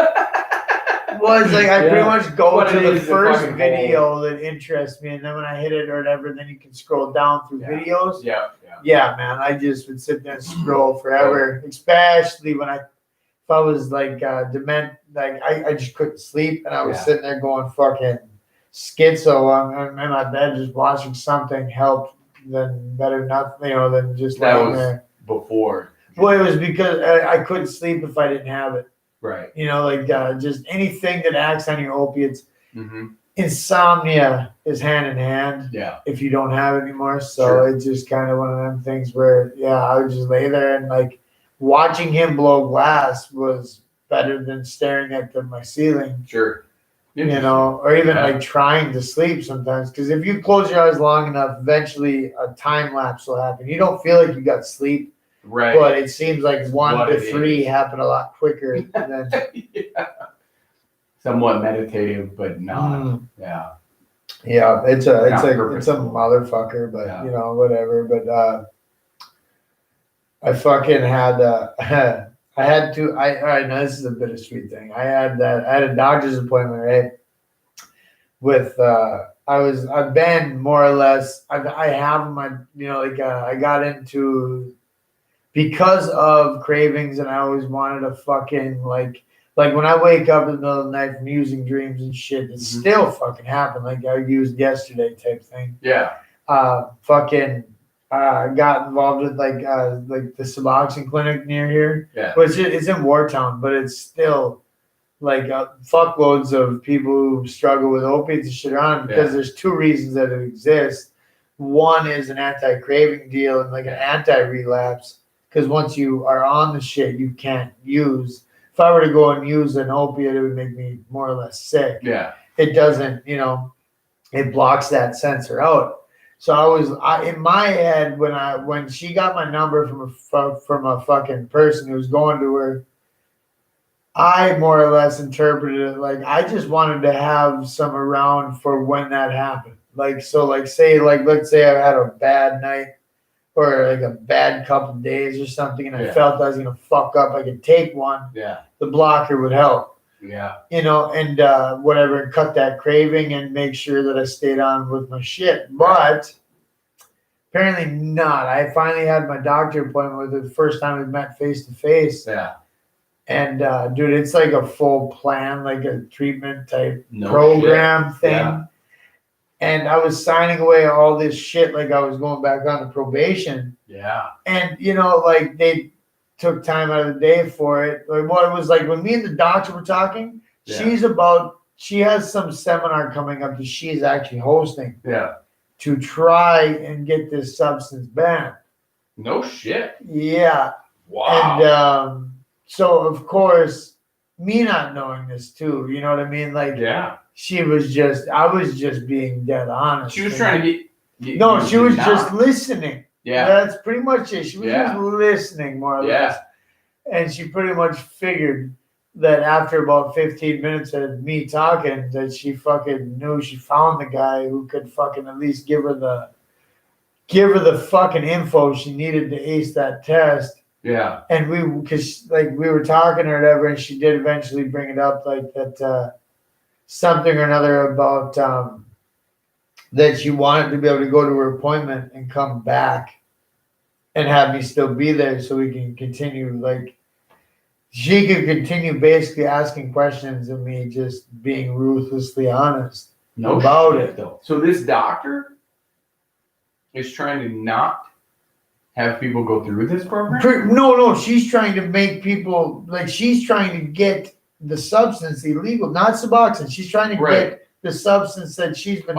Well, it's like I pretty much go to the first video that interests me, and then when I hit it or whatever, then you can scroll down through videos. Yeah, man. I just would sit there and scroll forever, especially when if I was like dement, like I just couldn't sleep, and I was sitting there going fucking schizo in my bed, just watching something helped better nothing, you know, than just laying there. Before. Well, it was because I couldn't sleep if I didn't have it. Right. You know, like just anything that acts on your opiates. Mm-hmm. Insomnia is hand in hand. Yeah. If you don't have it anymore, so it's just kind of one of them things where I would just lay there and like. Watching him blow glass was better than staring at my ceiling. Sure. You know, or even like trying to sleep sometimes. Because if you close your eyes long enough, eventually a time lapse will happen. You don't feel like you got sleep. Right. But it seems like 1 to 3 happen a lot quicker than somewhat meditative, but not. Yeah. Yeah, it's a motherfucker, but you know, whatever. But I fucking had all right, now this is a bittersweet thing. I had a doctor's appointment, right? With I've been more or less I have my, you know, like I got into, because of cravings, and I always wanted to fucking like when I wake up in the middle of the night from using dreams and shit, it still fucking happen, like I used yesterday type thing. Yeah. Got involved with like the Suboxone clinic near here. Yeah. Which it's in Wartown, but it's still like fuckloads of people who struggle with opiates and shit around, because there's 2 reasons that it exists. One is an anti-craving deal and like an anti-relapse, because once you are on the shit, you can't use. If I were to go and use an opiate, it would make me more or less sick. Yeah. It doesn't, it blocks that sensor out. So in my head when she got my number from a fucking person who was going to her, I more or less interpreted it like I just wanted to have some around for when that happened. Let's say I had a bad night or like a bad couple of days or something, and I felt I was gonna fuck up. I could take one. Yeah. The blocker would help. Yeah. And whatever, and cut that craving and make sure that I stayed on with my shit. But apparently not. I finally had my doctor appointment with her the first time we met face to face. Yeah. And dude, it's like a full plan, like a treatment type program thing. Yeah. And I was signing away all this shit like I was going back on the probation. Yeah. And they took time out of the day for it. Like what it was like when me and the doctor were talking, she has some seminar coming up that she's actually hosting. Yeah. To try and get this substance banned. No shit. Yeah. Wow. And so of course, me not knowing this too, you know what I mean? Like I was just being dead honest. She was trying to get no, she was just listening. Yeah. That's pretty much it. She was just listening more or less. And she pretty much figured that after about 15 minutes of me talking, that she fucking knew she found the guy who could fucking at least give her the fucking info she needed to ace that test. Yeah. And we were talking or whatever, and she did eventually bring it up like that something or another about that she wanted to be able to go to her appointment and come back and have me still be there so we can continue she could continue basically asking questions of me, just being ruthlessly honest about it. Though. So this doctor is trying to not have people go through this program? No, she's trying to make people she's trying to get the substance illegal, not Suboxone. She's trying to get the substance that she's been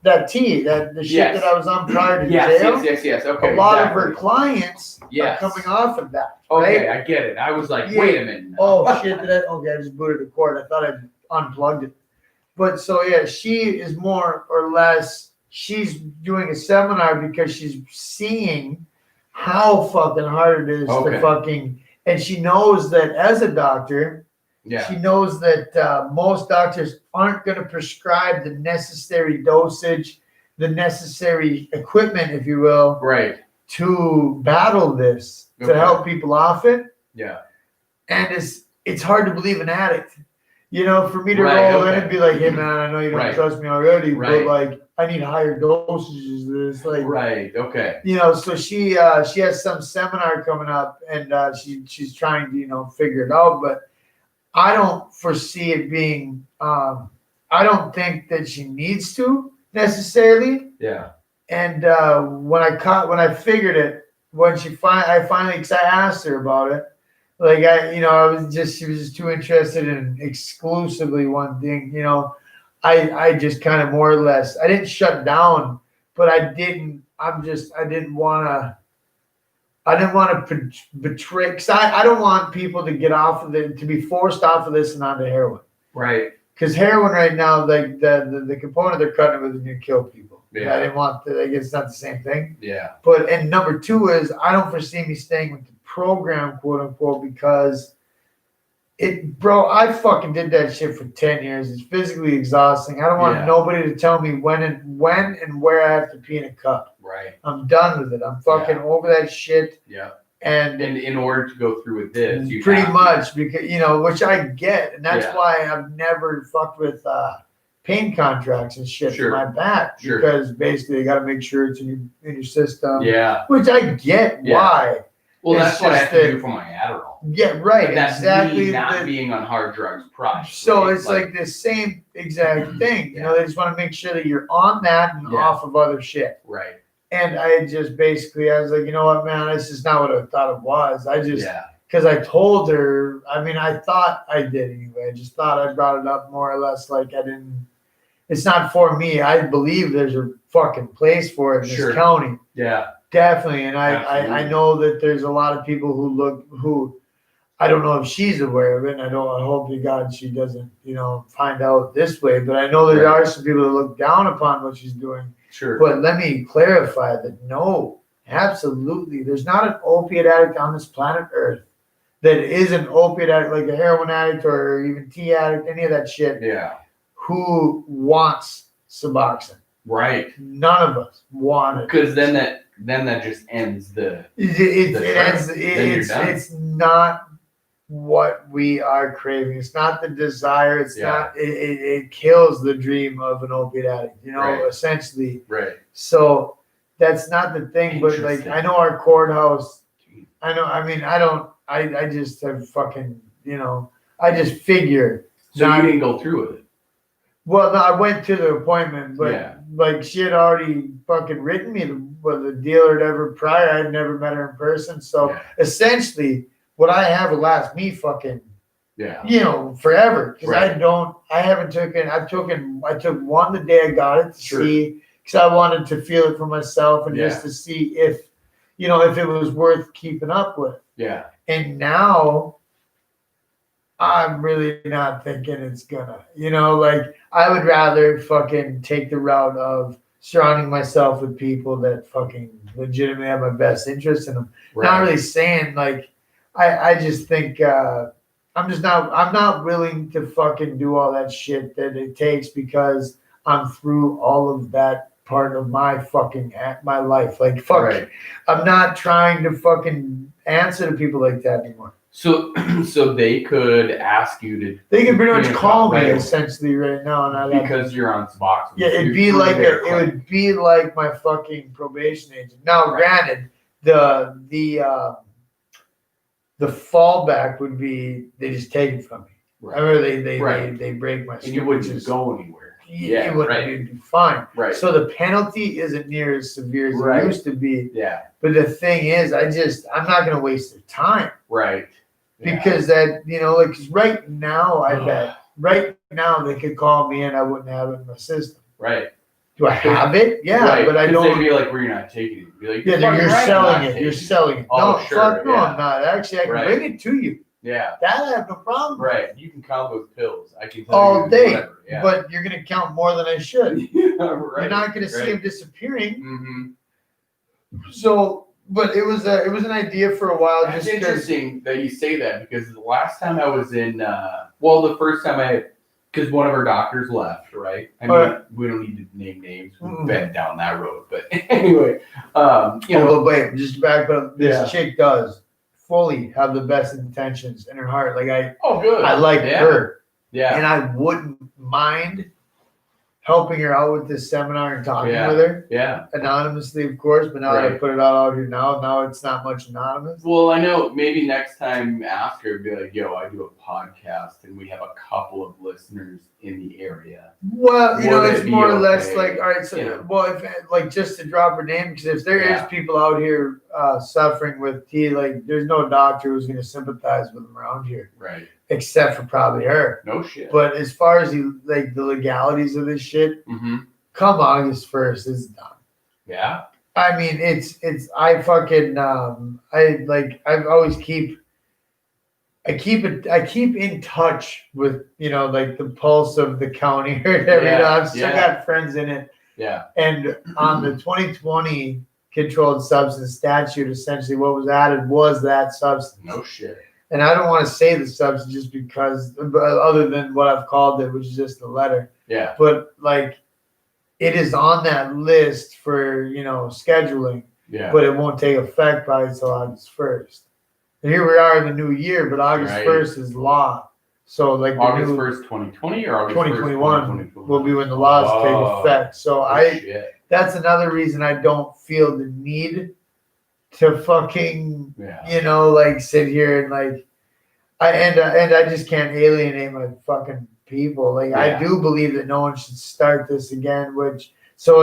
the shit that I was on prior to jail. Yes. Okay. A lot of her clients are coming off of that. Okay, right? I get it. I was like, wait a minute. Oh shit! I just booted the cord. I thought I unplugged it. But so she is more or less. She's doing a seminar because she's seeing how fucking hard it is to fucking. And she knows that as a doctor, she knows that most doctors aren't going to prescribe the necessary dosage, the necessary equipment, if you will, to battle this. To help people off it. Yeah. And it's hard to believe an addict. For me to roll in and be like, hey man, I know you don't trust me already, but I need higher dosages of this. So she has some seminar coming up and she's trying to, figure it out, but I don't foresee it being I don't think that she needs to necessarily. Yeah. And when I figured it, when I finally, because I asked her about it, she was just too interested in exclusively one thing, I just kind of more or less, I didn't shut down, but I didn't want to betray, because I don't want people to get off of it, to be forced off of this and onto heroin. Right. Because heroin right now, the component they're cutting with is going to kill people. Yeah. I didn't want to, it's not the same thing. Yeah. And number two is I don't foresee me staying with the program, quote unquote, because I fucking did that shit for 10 years. It's physically exhausting. I don't want nobody to tell me when and where I have to pee in a cup. Right. I'm done with it. I'm fucking over that shit. Yeah. And in order to go through with this, you pretty much because which I get, and that's why I've never fucked with pain contracts and shit for my back because basically you got to make sure it's in your system. Yeah, which I get why. Well, that's what I have to do for my Adderall. Yeah, right. But that's exactly. Me not being on hard drugs prior. So it's like the same exact thing. They just want to make sure that you're on that and off of other shit. Right. And I just basically, I was like, you know what, man, this is not what I thought it was. I just, because I told her, I thought I did anyway. I just thought I brought it up more or less like I didn't, it's not for me. I believe there's a fucking place for it in this county. Yeah. Definitely, and I Absolutely. know that there's a lot of people who I don't know if she's aware of it, and I hope to God she doesn't, find out this way. But I know there Right. are some people that look down upon what she's doing. Sure. But let me clarify that no, absolutely, there's not an opiate addict on this planet Earth that is an opiate addict, like a heroin addict or even tea addict, any of that shit, Yeah. who wants Suboxone. Right. None of us want it. Because then that just ends the. It's not what we are craving. It's not the desire. It's not. It kills the dream of an opiate addict. Right. Essentially. Right. So that's not the thing. But like, I know our courthouse. I know. I mean, I don't. I just have fucking. I just figure. So you didn't go through with it. Well, no, I went to the appointment, but Yeah. like she had already fucking written me the dealer had ever prior. I'd never met her in person, so essentially, what I have will last me fucking, forever. Because I haven't taken. I took one the day I got it to see, because I wanted to feel it for myself and just to see if it was worth keeping up with. Yeah. And now, I'm really not thinking it's gonna, like I would rather fucking take the route of surrounding myself with people that fucking legitimately have my best interest in them. Right. Not really saying like, I just think, I'm not willing to fucking do all that shit that it takes because I'm through all of that part of my life. Like, fuck, Right. I'm not trying to fucking answer to people like that anymore. So they could ask you to. They can pretty much call me essentially right now, and because you're on Suboxone. Yeah, it would be like my fucking probation agent. Now, granted, the fallback would be they just take it from me. Right. I remember they break my. And you wouldn't go anywhere. Yeah, it would be fine. Right. So the penalty isn't near as severe as it used to be. Yeah. But the thing is, I'm not going to waste their time. Right. Because that, like, 'cause right now, I bet, right now they could call me and I wouldn't have it in my system. Right. Do I have it? Yeah, but I don't. They'd be like, "We're not taking it." Be like, "Yeah, you're selling it. You're selling it." Oh, no, sure, fuck no, I'm not. Actually, I can bring it to you. Yeah. That I have no problem. Right. You can count those pills. I can tell all you day, whatever. Yeah. but you're gonna count more than I should. Right. You're not gonna see them disappearing. Mm-hmm. So. But it was an idea for a while. It's interesting that you say that, because the last time I was in, the first time because one of our doctors left, right? I mean, we don't need to name names. We've been down that road, but anyway, wait, just back up. This chick does fully have the best intentions in her heart. Like good. I like her. Yeah. And I wouldn't mind helping her out with this seminar and talking with her. Yeah. Anonymously, of course, but now that I put it all out here now it's not much anonymous. Well, I know maybe next time ask her, be like, "Yo, I do a podcast and we have a couple of listeners in the area." Well, it's more or less like, all right, so, if like, just to drop her name, because if there is people out here suffering with tea, like, there's no doctor who's going to sympathize with them around here. Right. Except for probably her. No shit. But as far as the legalities of this shit, come August 1st, it's done. Yeah. I mean, I fucking I always keep in touch with like the pulse of the county or whatever. I've still got friends in it. Yeah. And on the 2020 controlled substance statute, essentially what was added was that substance. No shit. And I don't want to say the substance just because, other than what I've called it, which is just a letter. Yeah. But like, it is on that list for scheduling. Yeah. But it won't take effect probably until August 1st. And here we are in the new year, but August 1st is law. So like August 1st, 2020 or August 2021 will be when the laws take effect. So that's another reason I don't feel the need to fucking sit here and like I just can't alienate my fucking people. Like I do believe that no one should start this again, it's a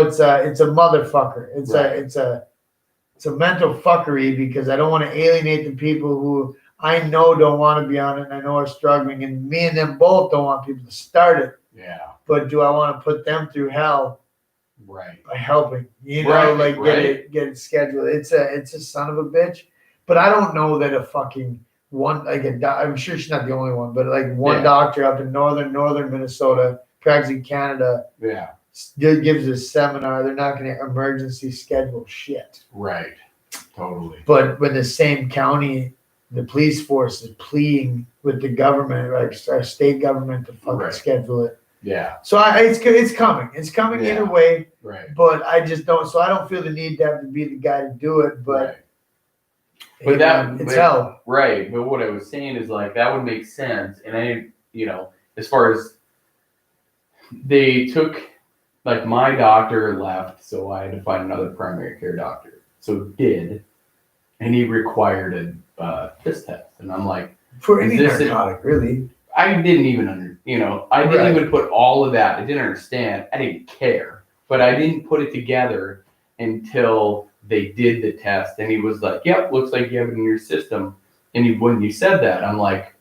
motherfucker. It's a mental fuckery, because I don't want to alienate the people who I know don't want to be on it and I know are struggling, and me and them both don't want people to start it. Yeah. But do I want to put them through hell Right. by helping, you know, Right, like right. get it scheduled. It's a son of a bitch. But I don't know that a fucking one like I'm sure she's not the only one, but like one Yeah. doctor up in northern Minnesota, practicing Canada, Yeah. gives a seminar. They're not going to emergency schedule shit. Right. Totally. But when the same county, the police force is pleading with the government, like our state government, to fucking Right. schedule it. Yeah. So it's coming. It's coming Yeah. either way. Right. But I just don't. So I don't feel the need to have to be the guy to do it. But Right. But it's hell. Right. But what I was saying is like that would make sense. And I, as far as they took, like my doctor left, so I had to find another primary care doctor. So did, and he required a piss test, and I'm like, For is any this a- narcotic, really. I didn't even I didn't Right. even put all of that. I didn't understand. I didn't care, but I didn't put it together until they did the test, and he was like, "Yep, looks like you have it in your system." And when you said that, I'm like,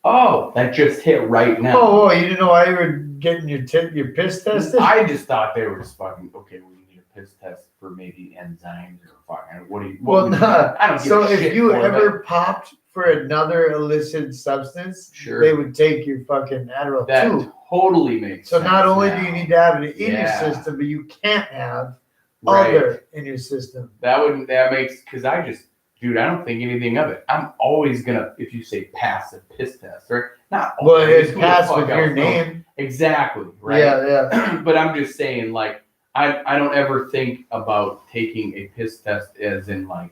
"Oh, that just hit right now." Oh, you didn't know why you were getting your piss tested? I just thought they were just fucking okay. We need a piss test for maybe enzymes or fucking what do you? Well, nah. I don't give So a if shit you for it, ever popped for another illicit substance, Sure. they would take your fucking Adderall that too. totally makes So sense. not only now. do you need to have it in your Yeah. system, but you can't have Right. other in your system. That makes because I just dude, I don't think anything of it. I'm always gonna if you say pass a piss test, right? Not Well, always, it's who the passed fuck with else your knows? name. Exactly, right? Yeah. But I'm just saying, like, I don't ever think about taking a piss test as in like,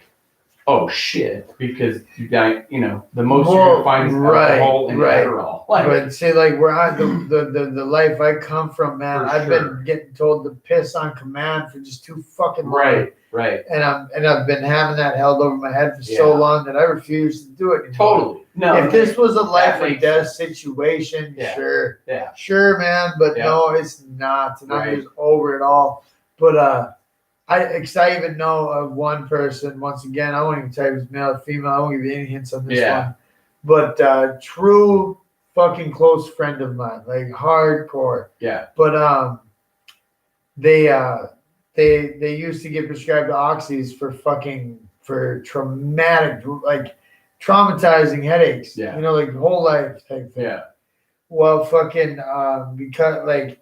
oh shit, because you got the most you're gonna find is alcohol and Adderall. Like, But see, like where I the life I come from, man, For I've sure. been getting told to piss on command for just too fucking long. right, And I've been having that held over my head for so Yeah. long that I refuse to do it anymore. totally. No, If this was a life or makes death sense. situation, Yeah. sure, sure, man. But Yeah. no, it's not, and Right. I'm just over it all. But I even know of one person. Once again, I won't even tell you if it's male or female. I won't give you any hints on this Yeah. one. But true fucking close friend of mine, like hardcore. Yeah. But they used to get prescribed oxys for traumatic, like traumatizing headaches. Yeah. Like whole life type thing. Yeah. Well, fucking because like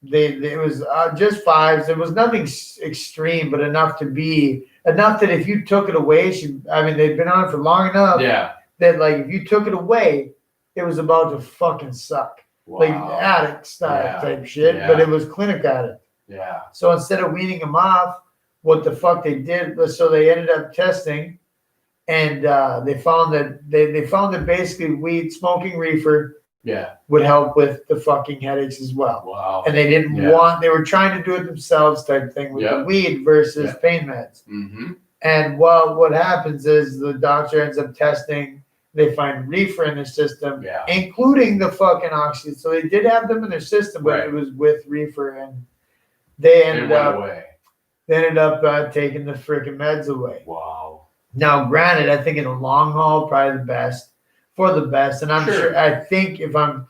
it was just fives. It was nothing extreme, but enough that if you took it away, they'd been on it for long enough. Yeah. That like if you took it away, it was about to fucking suck. Wow. Like addict style type shit, Yeah. but it was clinic addict. Yeah. So instead of weaning them off, what the fuck they did was so they ended up testing, and they found that basically smoking reefer Yeah. would help with the fucking headaches as well. Wow. And they didn't Yeah. they were trying to do it themselves type thing with the Yep. weed versus Yep. pain meds. Mm-hmm. And what happens is the doctor ends up testing, they find reefer in their system, Yeah. including the fucking oxy. So they did have them in their system, but Right. it was with reefer, and they It ended went up away. taking the freaking meds away. Wow. Now, granted, I think in the long haul, probably the best. And I'm Sure. sure, I think if I'm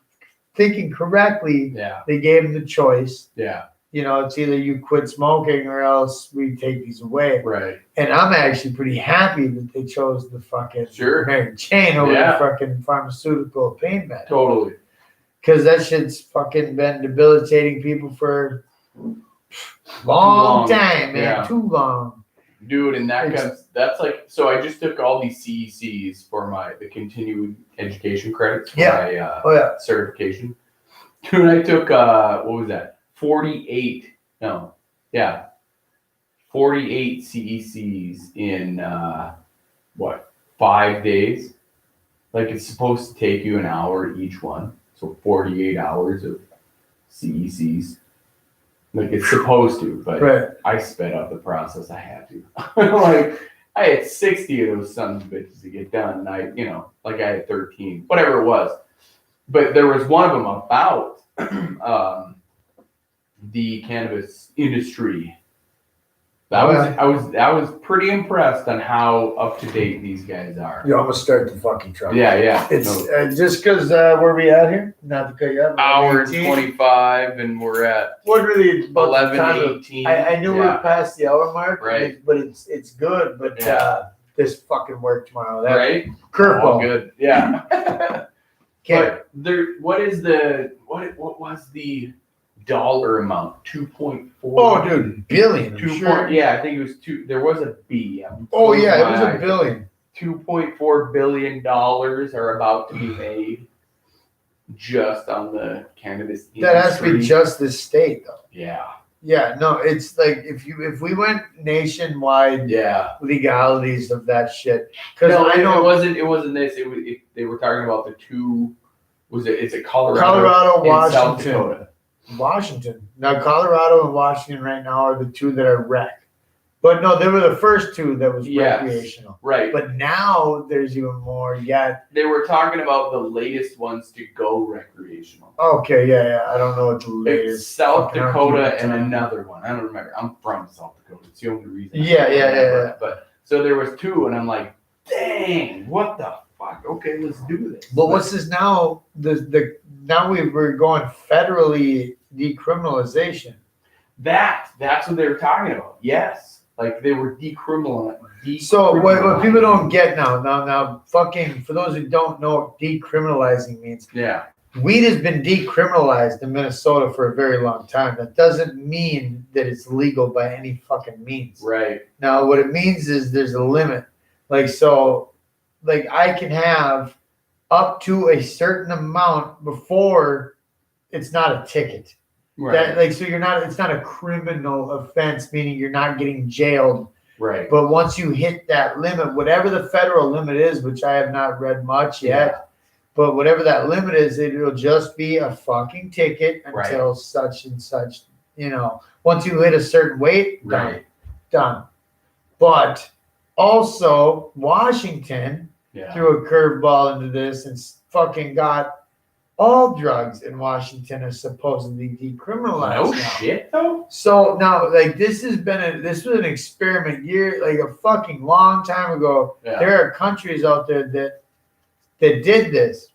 thinking correctly, Yeah. they gave him the choice. Yeah. It's either you quit smoking or else we take these away. Right. And I'm actually pretty happy that they chose the fucking Sure. Mary Jane over Yeah. the fucking pharmaceutical pain med. Totally. Because that shit's fucking been debilitating people for long time, man. Yeah. Too long. Dude, and that's like, so I just took all these CECs for the continued education credits for my certification. Dude, I took, what was that? 48 CECs in, 5 days? Like it's supposed to take you an hour each one. So 48 hours of CECs. Like it's supposed to, but Right. I sped up the process. I had to. Like I had 60 of those sons of bitches to get done, and I had 13, whatever it was. But there was one of them about the cannabis industry, I was pretty impressed on how up to date these guys are. Yo, I'm gonna start the fucking truck. Yeah. It's just because where we at here? Not to cut you off. Hour and 18. 25, and we're at What really? 11:18. I knew we were past the hour mark, Right. But it's good. But this fucking work tomorrow. That right. curveball. All good. Yeah. But what was the dollar amount? 2.4. oh, dude, billion. Yeah, I think it was two. There was a B. Oh yeah, it was a billion. $2.4 billion are about to be made just on the cannabis industry. That has to be just this state, though. Yeah. Yeah, no, it's like if we went nationwide legalities of that shit. Because no, I know it wasn't this. They were talking about the two. Is it Colorado, and Washington, South Dakota? Washington. Now Colorado and Washington right now are the two that are rec. But no, they were the first two that was recreational. Right. But now there's even more. Yeah. They were talking about the latest ones to go recreational. Okay, yeah. I don't know what the latest. It's South Dakota and another one. I don't remember. I'm from South Dakota. It's the only reason. Yeah. But so there was two, and I'm like, dang, what the fuck? Okay, let's do this. But what's this now? Now we're going federally decriminalization. That's what they were talking about. Yes. Like they were decriminalizing. So what people don't get now, fucking, for those who don't know what decriminalizing means. Yeah. Weed has been decriminalized in Minnesota for a very long time. That doesn't mean that it's legal by any fucking means. Right. Now, what it means is there's a limit. Like I can have up to a certain amount before it's not a ticket. Right. That, so it's not a criminal offense, meaning you're not getting jailed. Right. But once you hit that limit, whatever the federal limit is, which I have not read much yet, but whatever that limit is, it'll just be a fucking ticket until such and such, once you hit a certain weight, done. But also Washington threw a curveball into this and fucking got all drugs in Washington are supposedly decriminalized. No now. shit though. So now, this was an experiment a fucking long time ago. Yeah. There are countries out there that did this.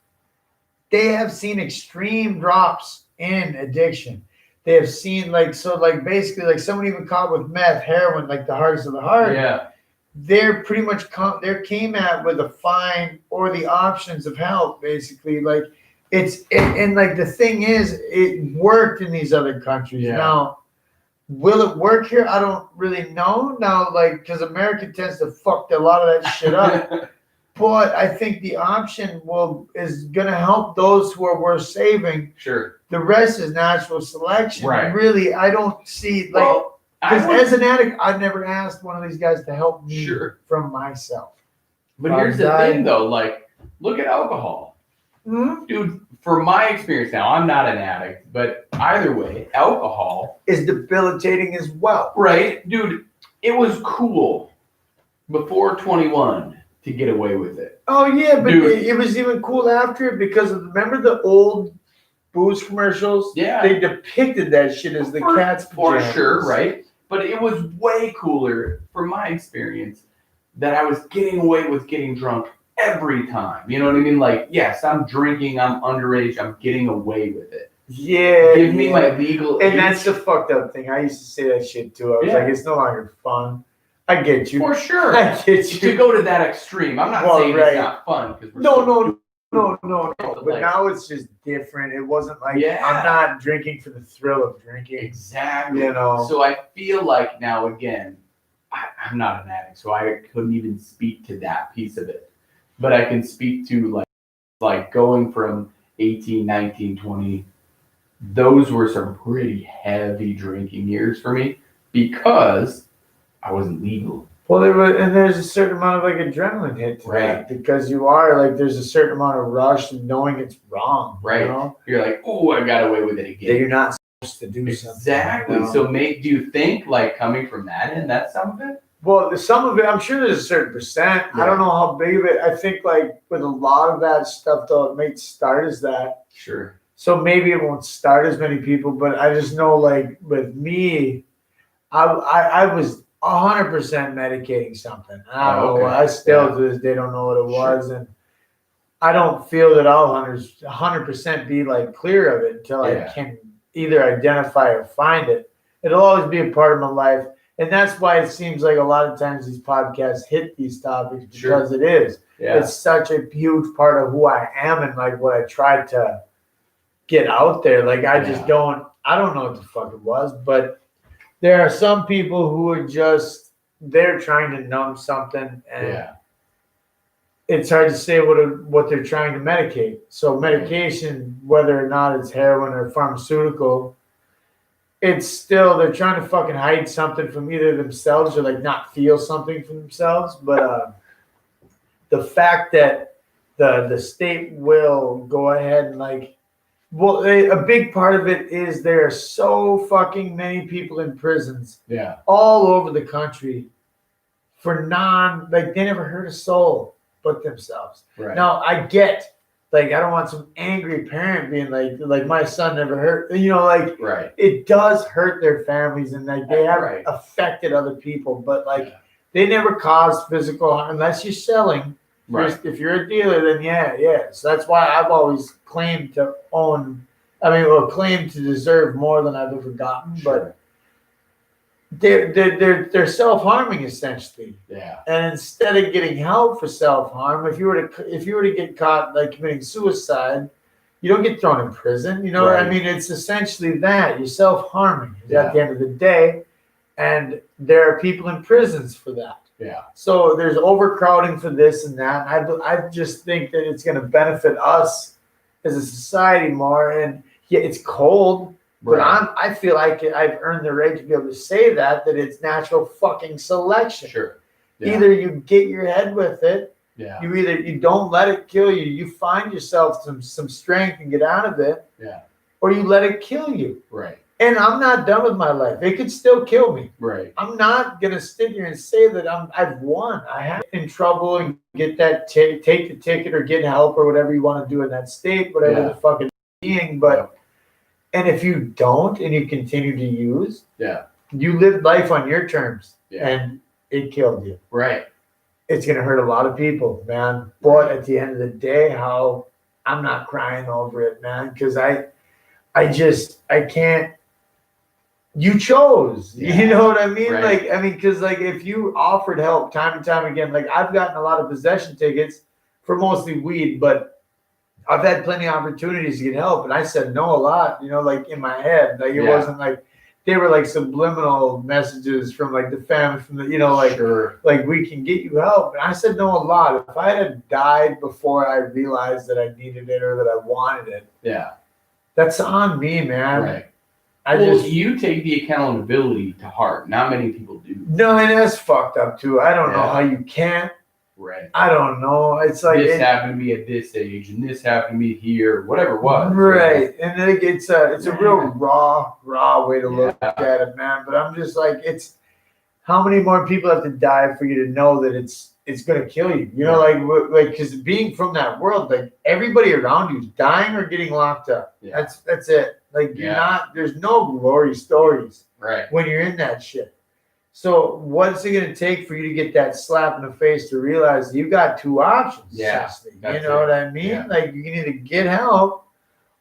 They have seen extreme drops in addiction. They have seen basically someone even caught with meth, heroin, like the hardest of the hard. Yeah. They're pretty much came at with a fine or the options of help, basically. The thing is, it worked in these other countries. Yeah. Now, will it work here? I don't really know. Now, because America tends to fuck a lot of that shit up. But I think the option is going to help those who are worth saving. Sure. The rest is natural selection. Right. Really, I don't see because as an addict, I've never asked one of these guys to help me from myself. But here's the thing, though. Look at alcohol. Mm-hmm. Dude, from my experience now, I'm not an addict, but either way, alcohol is debilitating as well. Right? Dude, it was cool before 21 to get away with it. Oh, yeah, but it was even cool after it because remember the old booze commercials? Yeah. They depicted that shit as the cat's pajamas. For sure, right? But it was way cooler, from my experience, that I was getting away with getting drunk every time. You know what I mean? Yes, I'm drinking, I'm underage, I'm getting away with it. Yeah. Give me my legal And age. that's the fucked up thing. I used to say that shit too. I was like, it's no longer fun. I get you. For sure. I get you. To go to that extreme. I'm not saying it's not fun. No. But now it's just different. It wasn't I'm not drinking for the thrill of drinking. Exactly. So I feel like now, again, I'm not an addict, so I couldn't even speak to that piece of it. But I can speak to like going from 18, 19, 20. Those were some pretty heavy drinking years for me because I wasn't legal. Well, there's a certain amount of adrenaline hit to that because you are there's a certain amount of rush and knowing it's wrong. Right. You're like, oh, I got away with it again. That you're not supposed to do something. Exactly. So do you think coming from that end, that's some of it? Well, some of it, I'm sure there's a certain percent. Yeah. I don't know how big of it. I think with a lot of that stuff, though, it may start as that. Sure. So maybe it won't start as many people, but I just know with me, I was 100% medicating something. I don't Oh, know. okay. I still Yeah. to this day don't know what it Sure. was, and I don't feel that I'll 100% be like clear of it until Yeah. I can either identify or find it. It'll always be a part of my life, and that's why it seems like a lot of times these podcasts hit these topics because it is. Yeah. It's such a huge part of who I am and like what I tried to get out there. Like I just I don't know what the fuck it was, but there are some people who are just they're trying to numb something, and it's hard to say what they're trying to medicate. So medication, whether or not it's heroin or pharmaceutical, it's still they're trying to fucking hide something from either themselves or like not feel something from themselves. But the fact that the state will go ahead and like, well, a big part of it is there are so fucking many people in prisons all over the country for like they never hurt a soul but themselves. Right. Now I get like I don't want some angry parent being like my son never hurt. You know, like it does hurt their families and like they have affected other people, but like they never caused physical harm unless you're selling. Right. If you're a dealer, then yeah. So that's why I've always claimed to claim to deserve more than I've ever gotten. Sure. But they're self-harming essentially. Yeah. And instead of getting help for self-harm, if you were to get caught like committing suicide, you don't get thrown in prison. You know what I mean? It's essentially that you're self-harming at the end of the day, and there are people in prisons for that. Yeah. So there's overcrowding for this and that. And I just think that it's going to benefit us as a society more. And yeah, it's cold, but I feel like I've earned the right to be able to say that it's natural fucking selection. Sure. Yeah. Either you get your head with it. Yeah. You don't let it kill you. You find yourself some strength and get out of it. Yeah. Or you let it kill you. Right. And I'm not done with my life. It could still kill me. Right. I'm not gonna sit here and say that I've won. I have in trouble and get that take the ticket or get help or whatever you want to do in that state, whatever the fucking being. But and if you don't and you continue to use, you lived life on your terms, and it killed you. Right. It's gonna hurt a lot of people, man. But at the end of the day, I'm not crying over it, man, because I can't. You chose, you know what I mean? Right. Because if you offered help time and time again, like I've gotten a lot of possession tickets for mostly weed, but I've had plenty of opportunities to get help, and I said no a lot, like in my head. Like it wasn't like they were like subliminal messages from like the family, from the like we can get you help, and I said no a lot. If I had died before I realized that I needed it or that I wanted it, that's on me, man. Right. You take the accountability to heart. Not many people do. No, and that's fucked up too. I don't know how you can't. Right. I don't know. It's like this happened to me at this age, and this happened to me here, whatever it was. Right. And then it's a real raw way to look at it, man. But I'm just like, it's how many more people have to die for you to know that it's gonna kill you. You know, like because being from that world, like everybody around you is dying or getting locked up. Yeah. That's it. Like there's no glory stories when you're in that shit. So what's it gonna take for you to get that slap in the face to realize you got two options? Yeah. You know what I mean? Yeah. Like you can either get help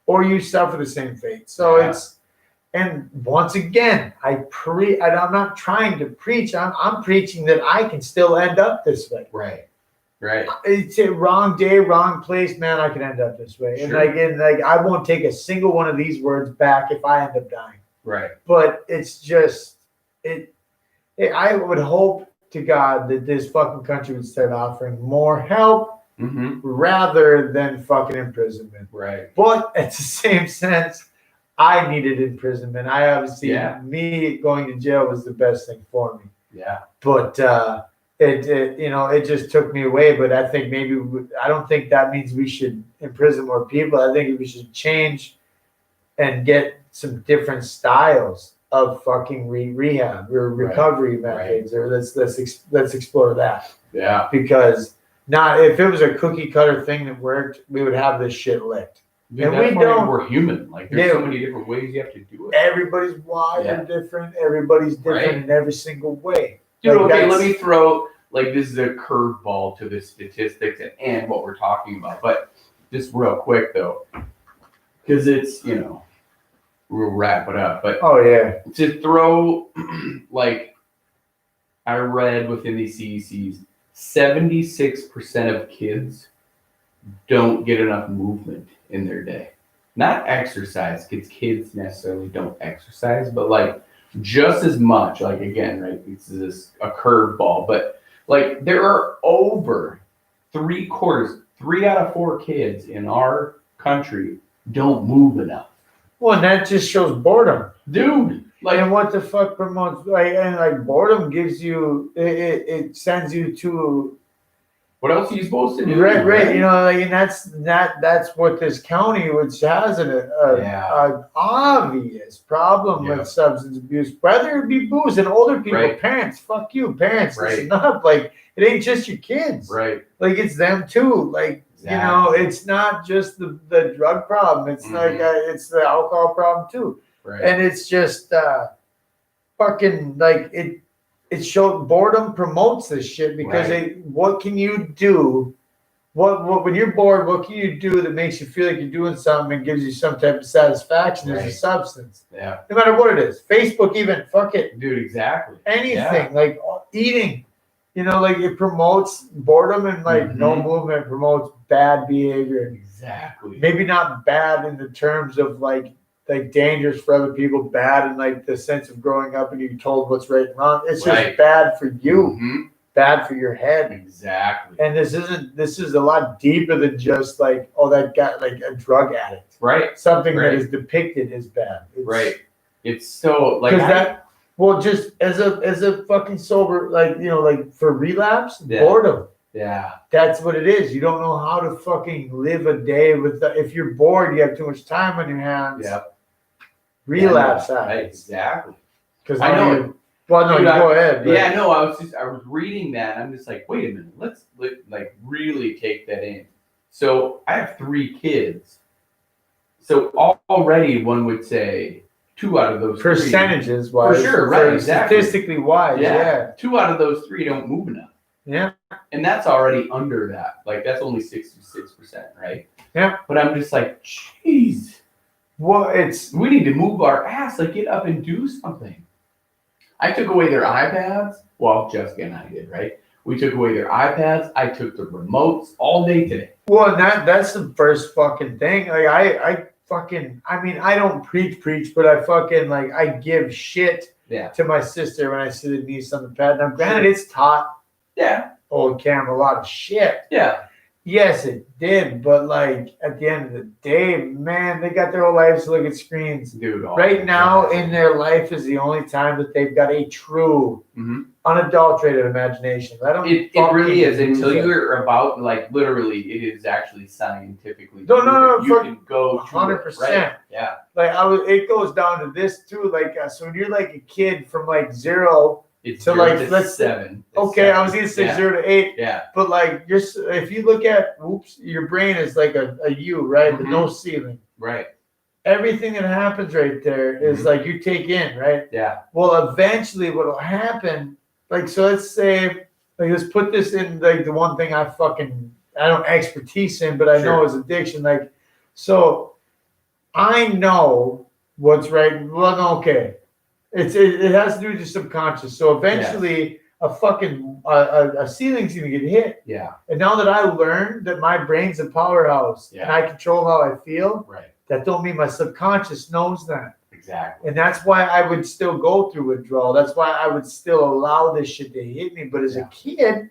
or you suffer the same fate. So and once again, I'm not trying to preach. I'm preaching that I can still end up this way. Right. It's a wrong day, wrong place, man. I can end up this way, and like I won't take a single one of these words back if I end up dying. Right. But it's just I would hope to God that this fucking country would start offering more help rather than fucking imprisonment. Right. But at the same sense, I needed imprisonment. I obviously me going to jail was the best thing for me. Yeah. But it just took me away. But I think I don't think that means we should imprison more people. I think we should change and get some different styles of fucking rehab or recovery methods. Or let's explore that. Yeah. Because if it was a cookie cutter thing that worked, we would have this shit licked. Dude, and we don't. We're human. Like there's so many different ways you have to do it. Everybody's wired different. Everybody's different in every single way. Dude, Like, okay, let that's- me throw, like, this is a curveball to the statistics and what we're talking about. But just real quick, though, because it's, we'll wrap it up. But Oh yeah. to throw, like, I read within these CECs, 76% of kids don't get enough movement in their day. Not exercise, because kids necessarily don't exercise, but like just as much, like again, right? This is a curveball, but like there are over 3 out of 4 kids in our country don't move enough. Well, and that just shows boredom. Dude, like, And what the fuck promotes like boredom gives you it sends you to what else are you supposed to do? right. And that's what this county, which has an obvious problem Yeah. with substance abuse, whether it be booze and older people, Right. parents, fuck you, parents, Right. listen up. Like it ain't just your kids, Right. like it's them too. Like Exactly. it's not just the drug problem. It's like it's the alcohol problem too. Right. And it's just fucking like it showed boredom promotes this shit because Right. what can you do? What when you're bored, what can you do that makes you feel like you're doing something and gives you some type of satisfaction as a Right. substance? Yeah. No matter what it is. Facebook even, fuck it. Dude, exactly. Anything. Like eating. Like it promotes boredom and like no Mhm. movement promotes bad behavior. Exactly. Maybe not bad in the terms of like dangerous for other people, bad in like the sense of growing up and you're told what's right and wrong. It's Right. just bad for you, Mhm. bad for your head. Exactly. And this is a lot deeper than just like, oh, that guy, like a drug addict. Right. Something that Right. is depicted as bad. Right. It's so like just as a fucking sober, like for relapse, Yeah. boredom. Yeah. That's what it is. You don't know how to fucking live a day if you're bored, you have too much time on your hands. Yep. Relapse Right. happens. Exactly. Because I know. Well, no, Dude, you go ahead. But Yeah, no, I was reading that and I'm just like, wait a minute, let's like really take that in. So I have 3 kids. So already one would say 2 out of those 3. percentages wise, sure, right, exactly. statistically wise, yeah. 2 out of those 3 don't move enough. Yeah. And that's already under that. Like that's only 66%, right? Yeah. But I'm just like, jeez. Well, We need to move our ass, like get up and do something. I took away their iPads. Well, Jessica and I did, right? We took away their iPads. I took the remotes all day today. well, that's the first fucking thing. Like I don't preach, but I give shit Yeah. to my sister when I sit and niece on the pad. Now, granted, it's taught Yeah. old Cam a lot of shit. Yeah. Yes, it did, but like at the end of the day, man, they got their whole lives to look at screens. Dude. Right now in their life is the only time that they've got a true, unadulterated imagination. Let them It fucking really is use until it. you're about like literally it is actually scientifically. No, proven. You fuck, can go 100%. Right? Yeah. Like it goes down to this too. Like so when you're like a kid from like 0 It's to 0 like to let's 7. It's okay, 7. I was gonna say Yeah. 0 to 8. Yeah. But like if you look at your brain is like a U, right? With no ceiling. Right. Everything that happens right there is like you take in, right? Yeah. Well, eventually what'll happen, like so let's say like let's put this in like the one thing I don't expertise in, but I know is addiction. Like so I know what's right. Well, no, okay. It has to do with your subconscious. So eventually a fucking a ceiling's gonna get hit. Yeah. And now that I learned that my brain's a powerhouse and I control how I feel, Right. that don't mean my subconscious knows that. Exactly. And that's why I would still go through withdrawal. That's why I would still allow this shit to hit me. But as a kid,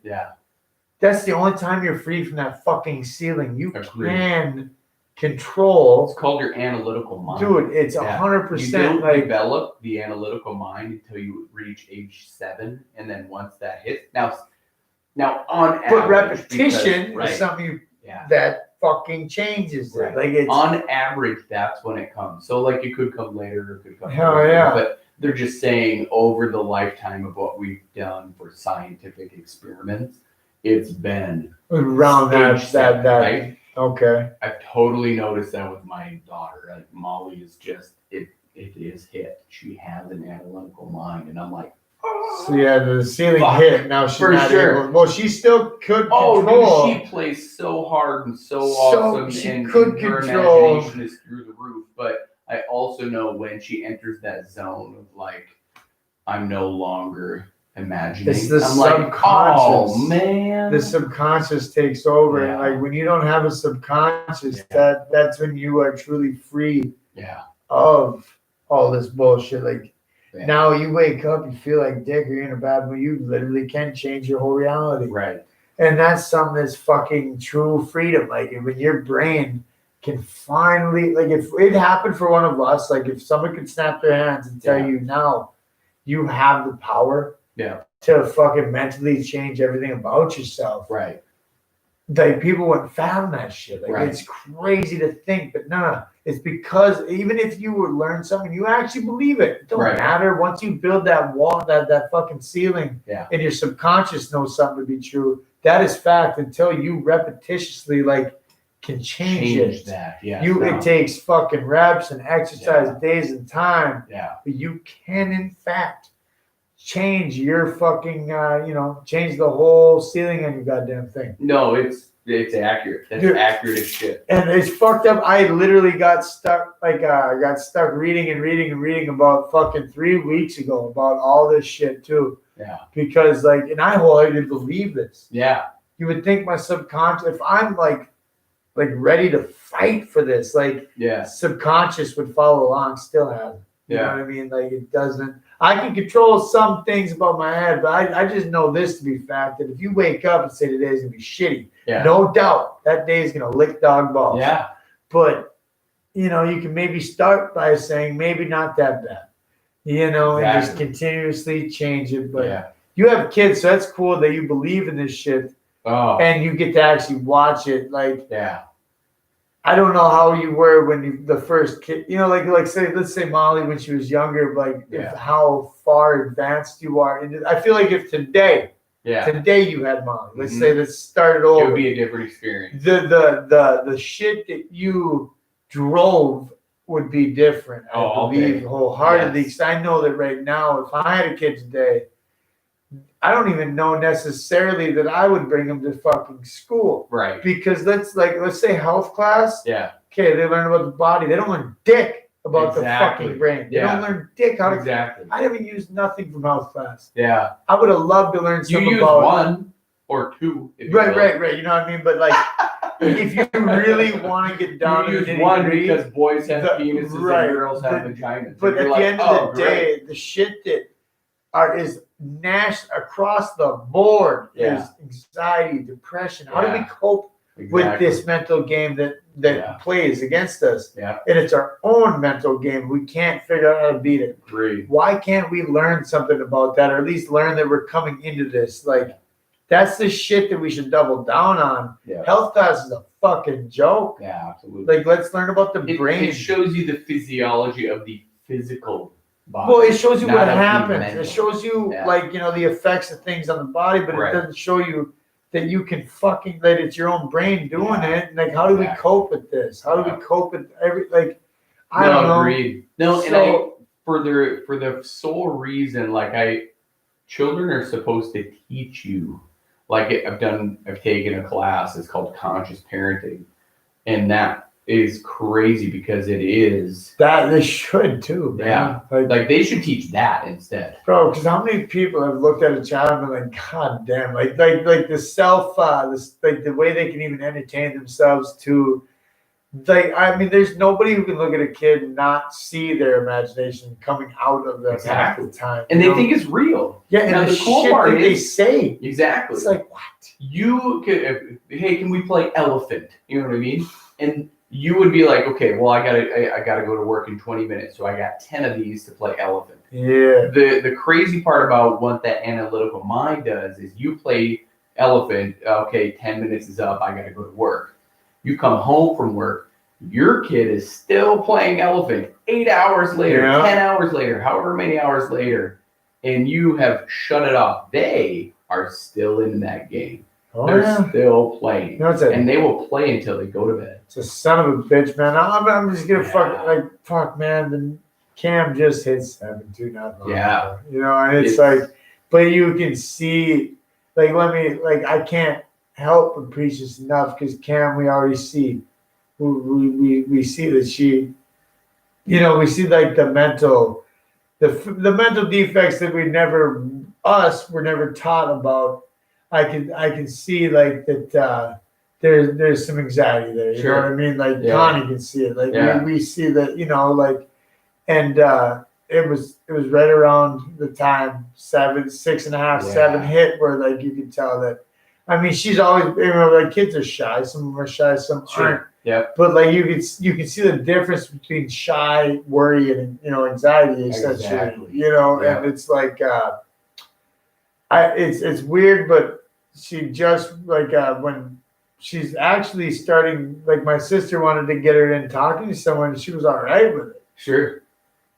that's the only time you're free from that fucking ceiling. You can control. It's called your analytical mind. Dude, it's 100% You don't like develop the analytical mind until you reach age 7, and then once that hits, now on average, but repetition because, is something yeah. that fucking changes it. Right. Like it's On average, that's when it comes. So like it could come later, or it could come Hell earlier, yeah. but they're just saying over the lifetime of what we've done for scientific experiments, it's been around stage 7, that right? okay. I've totally noticed that with my daughter. Like Molly is just it is hit. She has an analytical mind, and I'm like, So yeah, the ceiling Fuck. hit. Now she's For not sure. able. Well, she still could Oh, control. dude, she plays so hard and so So awesome, she and could her control. imagination is through the roof. But I also know when she enters that zone of like, I'm no longer imagining. It's the I'm like, oh subconscious. man. The subconscious takes over, and Yeah. like when you don't have a subconscious, Yeah. that's when you are truly free Yeah. of all this bullshit. Like Yeah. now you wake up, you feel like dick, or you're in a bad mood. You literally can change your whole reality, Right. and that's something that's fucking true freedom. Like when your brain can finally, like if it happened for one of us, like if someone could snap their hands and tell Yeah. you now you have the power Yeah. to fucking mentally change everything about yourself. Right. Like people wouldn't fathom that shit. Like Right. it's crazy to think, but no, it's because even if you would learn something, you actually believe it. It don't Right. matter. Once you build that wall, that fucking ceiling, Yeah. and your subconscious knows something to be true, that is fact until you repetitiously like can change it. that. Yeah. It takes fucking reps and exercise, Yeah. days and time, Yeah. but you can in fact change your fucking change the whole ceiling on your goddamn thing. No, it's accurate. That's Dude. accurate as shit. And it's fucked up. I literally got stuck reading about fucking 3 weeks ago about all this shit too. Yeah. Because like, and I wholeheartedly believe this. Yeah. You would think my subconscious, if I'm like ready to fight for this, like Yeah. subconscious would follow along, still hasn't. You know Yeah. what I mean? Like it doesn't. I can control some things about my head, but I just know this to be fact that if you wake up and say today's gonna be shitty, Yeah. no doubt that day's gonna lick dog balls. Yeah. But you can maybe start by saying maybe not that bad. And just Exactly. continuously change it. But Yeah. you have kids, so that's cool that you believe in this shit Oh. and you get to actually watch it. Like Yeah. I don't know how you were when the first kid, let's say Molly when she was younger, like Yeah. how far advanced you are. I feel like if today Yeah. you had Molly, let's Mhm. say let's start it It over. would be a different experience. The shit that you drove would be different. Oh, I believe okay. wholeheartedly. Yes. 'Cause I know that right now, if I had a kid today, I don't even know necessarily that I would bring them to fucking school. Right. Because let's say health class. Yeah. Okay, they learn about the body. They don't learn dick about Exactly. the fucking brain. They Yeah. don't learn dick how to. Exactly. I haven't used nothing from health class. Yeah. I would have loved to learn You something use about one or two. If you Right. will. You know what I mean? But like, if you really want to get down You to the use one nitty-gritty, because boys have the- penises right, and girls have the- vaginas. but And you're at like, the end oh, of the day, the shit that is across the board Yeah. is anxiety, depression. How do we Yeah. cope great. with Exactly. this mental game that Yeah. plays against us? Yeah. And it's our own mental game. We can't figure out how to beat it. Agreed. Why can't we learn something about that, or at least learn that we're coming into this? Like, that's the shit that we should double down on. Yeah. Health class is a fucking joke. Yeah, absolutely. Like, let's learn about the It brain. shows you the physiology of the physical body. Well, it shows you not what of the happens. mental. It shows you, Yeah. the effects of things on the body, but Right. it doesn't show you that you can that it's your own brain doing Yeah. it. Like, how do we Exactly. cope with this? How do Yeah. we cope with I don't know. Agreed. No, and So- for the sole reason, children are supposed to teach you. Like I've taken a class. It's called conscious parenting, and that is crazy because it is. That they should too, man. Yeah. Like they should teach that instead. Bro, because how many people have looked at a child and been like, God damn, like the self, the way they can even entertain themselves to, there's nobody who can look at a kid and not see their imagination coming out of them half Exactly. the time. And you they know? think it's real. yeah, and now the the cool shit part that they is- say, Exactly. it's like, what? You could, hey, can we play elephant? You know what I mean? And you would be like, okay, well, I gotta go to work in 20 minutes, so I got 10 of these to play elephant. Yeah. The crazy part about what that analytical mind does is you play elephant, okay, 10 minutes is up, I gotta go to work. You come home from work, your kid is still playing elephant 8 hours later, Yeah. 10 hours later, however many hours later, and you have shut it off. They are still in that game. Oh, They're yeah. still playing. You know, And they will play until they go to bed. it's a son of a bitch, man. I'm just gonna Yeah. fuck, man. Cam just hit 7-2 not long Yeah. ago, you know, and it's like, but you can see, like, I can't help appreciate this enough because Cam, we already see, we see that she, you know, we see like the mental defects that were never taught about. I can see like that there's some anxiety there. You know what I mean? Like Connie can see it. Like we see that, you know, like, and it was right around the time 6.5, 7 hit where like you could tell that. I mean, she's always, you know, like kids are shy. Some of them are shy, some aren't. Yeah. But like you can see the difference between shy, worry, and, you know, anxiety. Essentially, Exactly. you know, and it's like it's weird, but she just like when she's actually starting, like my sister wanted to get her in talking to someone, and she was all right with it. Sure.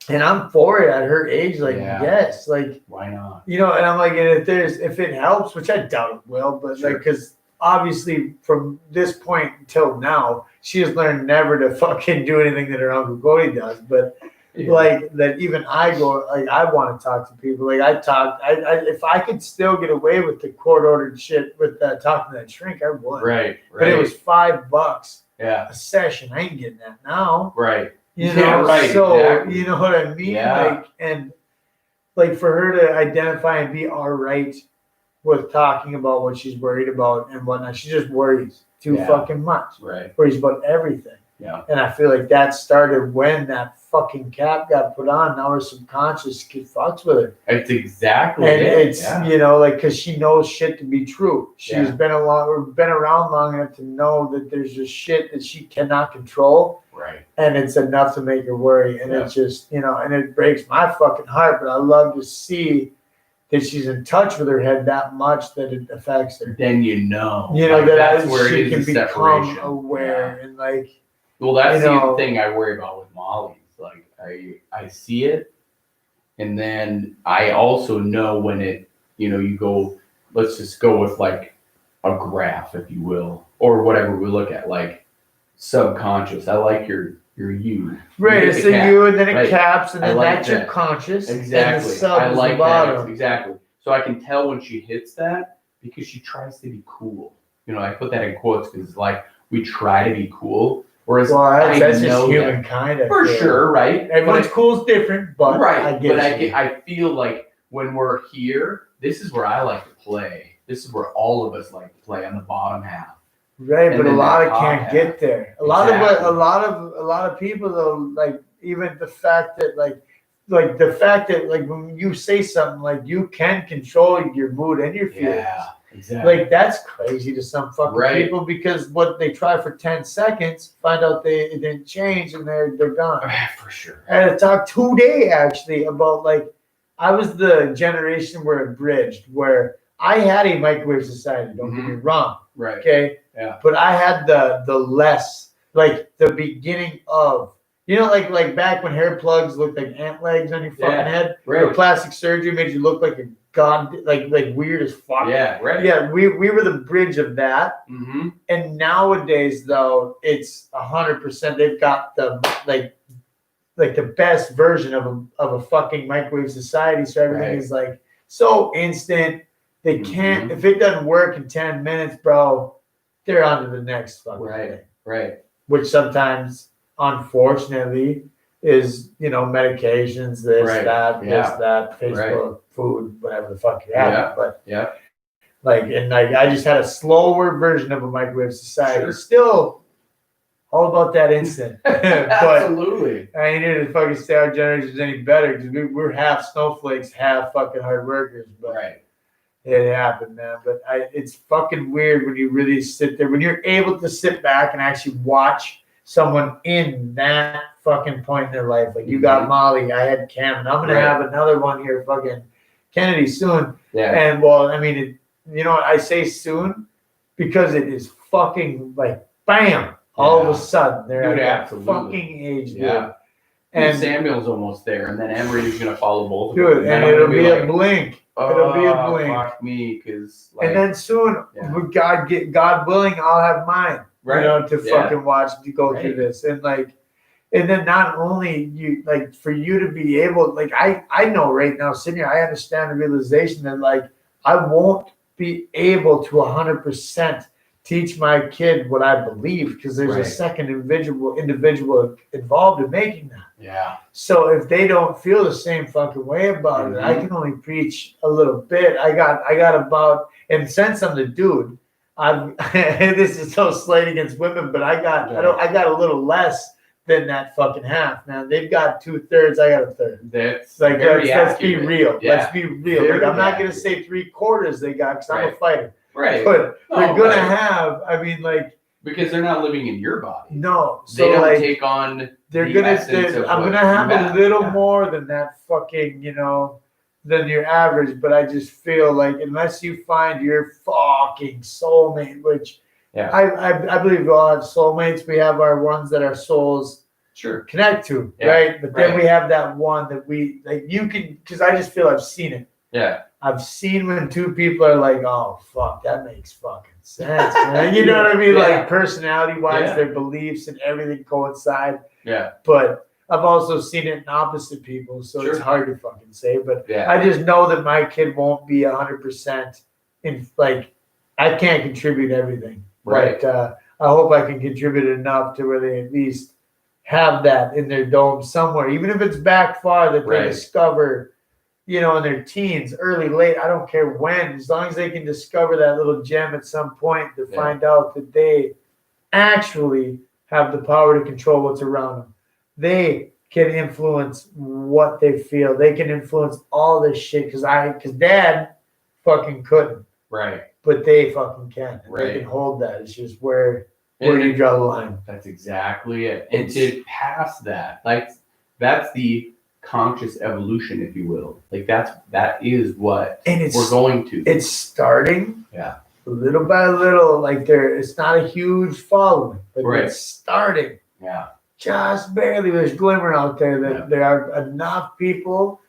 And I'm for it at her age, like yes, like why not? You know, and I'm like, and if it helps, which I doubt it will, but like, because obviously from this point until now, she has learned never to fucking do anything that her Uncle Cody does. But like that, even I go, like I want to talk to people. Like I if I could still get away with the court ordered shit with talking to that shrink, I would. Right. But it was $5 a session. I ain't getting that now. Right. You know, so exactly. you know what I mean? Yeah. Like, and like for her to identify and be all right with talking about what she's worried about and whatnot, she just worries too fucking much. Right. Worries about everything. Yeah. And I feel like that started when that fucking cap got put on. Now her subconscious fucks with her. It's exactly and it. It's you know, like, because she knows shit to be true. She's been around long enough to know that there's just shit that she cannot control. Right. And it's enough to make her worry. And it's just, you know, and it breaks my fucking heart. But I love to see that she's in touch with her head that much that it affects her. Then you know like that's where she it is can the become separation. aware and like. Well, that's the thing I worry about with Molly. Like I see it, and then I also know when it, you know, you go. Let's just go with like a graph, if you will, or whatever we look at, like subconscious. I like your you. Right, it's the you, and then it caps, and then like that's your conscious. Exactly. And the sub I like the bottom. that. Exactly. So I can tell when she hits that because she tries to be cool. You know, I put that in quotes because it's like we try to be cool. Whereas that's just humankind. For sure, right? Everyone's cool is different, but I feel like when we're here, this is where I like to play. This is where all of us like to play on the bottom half. Right, but a lot of can't get there. A lot of people though, like even the fact that like the fact that like when you say something like you can control your mood and your feelings. Yeah. Exactly. Like that's crazy to some fucking people because what they try for 10 seconds, find out it didn't change and they're gone. For sure. I had a talk today actually about like I was the generation where it bridged where I had a microwave society. Don't get me wrong. Right. Okay. Yeah. But I had the less like the beginning of. You know, like back when hair plugs looked like ant legs on your fucking head, or plastic surgery made you look like a god, like weird as fuck. Yeah, right. Yeah, we were the bridge of that. Mm-hmm. And nowadays, though, it's 100%. They've got the like the best version of a fucking microwave society. So everything is like so instant. They can't if it doesn't work in 10 minutes, bro. They're on to the next fucking thing. Right. Which sometimes. Unfortunately, is medications, this, that, Facebook, food, whatever the fuck you have. But I just had a slower version of a microwave society. Sure. Still all about that instant. But absolutely. I ain't here to fucking say our generation's any better because we're half snowflakes, half fucking hard workers. But it happened, man. But it's fucking weird when you really sit there, when you're able to sit back and actually watch someone in that fucking point in their life. Like you got Molly, I had Cam, and I'm going to have another one here, fucking Kennedy soon. Yeah. And well, I mean, I say soon because it is fucking like, bam, all of a sudden they're at that fucking age, dude. And Samuel's almost there, and then Emery's going to follow both of them. Dude, and it'll be a blink. It'll be a blink. Fuck me, because and then soon, with God willing, I'll have mine. To fucking watch to go through this. And like, And then not only you, like, for you to be able, like, I know right now, sitting here, I understand the realization that, like, I won't be able to 100% teach my kid what I believe because there's a second individual involved in making that. Yeah. So if they don't feel the same fucking way about it, I can only preach a little bit. I got about, and since I'm the dude, this is so slight against women, but I got a little less than that fucking half, man. They've got 2/3, I got a third. That's like let's be real. Yeah. Let's be real. Like, I'm not gonna say 3/4 they got because I'm a fighter. Right. But they're gonna have, I mean, like, because they're not living in your body. no. So They don't like, take on I'm of gonna have a little more than that fucking, than your average, but I just feel like unless you find your fucking soulmate, which I believe we all have soulmates. We have our ones that our souls connect to, right? But then we have that one that we, like, you can, because I just feel I've seen it. Yeah. I've seen when two people are like, oh, fuck, that makes fucking sense, man. You know what I mean? Like, personality-wise, their beliefs and everything coincide. Yeah. But I've also seen it in opposite people, so it's hard to fucking say. But I just know that my kid won't be 100% in, like, I can't contribute everything. Right. But I hope I can contribute enough to where they at least have that in their dome somewhere, even if it's back far, that they discover, in their teens, early, late, I don't care when, as long as they can discover that little gem at some point to find out that they actually have the power to control what's around them. They can influence what they feel. They can influence all this shit because dad fucking couldn't. Right. But they fucking can. And Right. they can hold that. It's just where you draw the line. That's exactly it. And to pass that, like, that's the conscious evolution, if you will. Like, that is what we're going to. It's starting. Yeah. Little by little, like, it's not a huge following, but it's starting. Yeah. Just barely. There's glimmer out there that there are enough people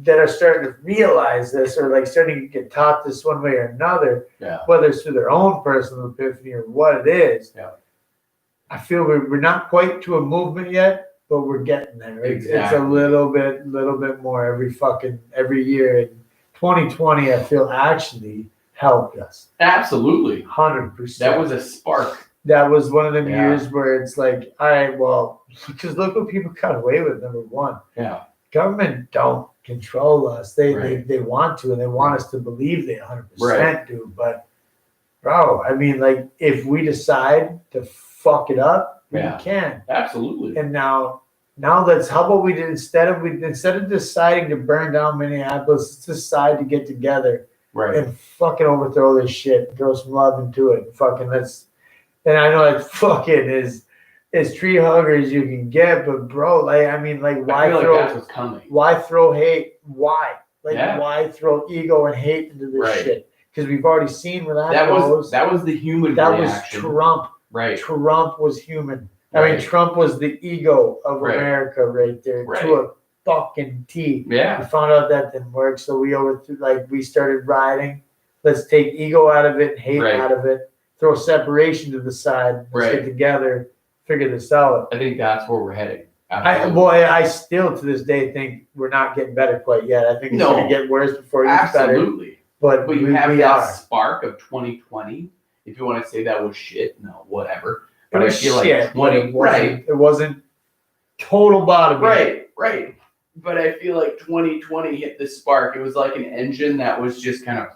that are starting to realize this, or like starting to get taught this one way or another, whether it's through their own personal epiphany or what it is. Yeah. I feel we're not quite to a movement yet, but we're getting there. Exactly. It's a little bit more every year. And 2020, I feel, actually helped us. Absolutely. 100%. That was a spark. That was one of them years where it's like, all right, well, because look what people got away with, number one. Yeah. Government don't control us. They want to, and they want us to believe they 100% do. But, bro, I mean, like, if we decide to fuck it up, we can. Absolutely. And now let's, how about we did, instead of deciding to burn down Minneapolis, let's decide to get together and fucking overthrow this shit and throw some love into it. And fucking and I know that fucking is tree hugger as you can get, but bro, like, I mean, like, why throw hate? Why? Like, why throw ego and hate into this shit? Because we've already seen where that goes. That was the human reaction. That was Trump. Right. Trump was human. I mean, Trump was the ego of America right there to a fucking T. Yeah. We found out that didn't work, so we started rioting. Let's take ego out of it, hate out of it, throw separation to the side, let's get together, figure this out. I think that's where we're heading. I still to this day think we're not getting better quite yet. I think it's going to get worse before it gets better. Absolutely. But you have that spark of 2020. If you want to say that was shit, no, whatever. But I feel like 20, it wasn't total bottom. Right. But I feel like 2020 hit the spark. It was like an engine that was just kind of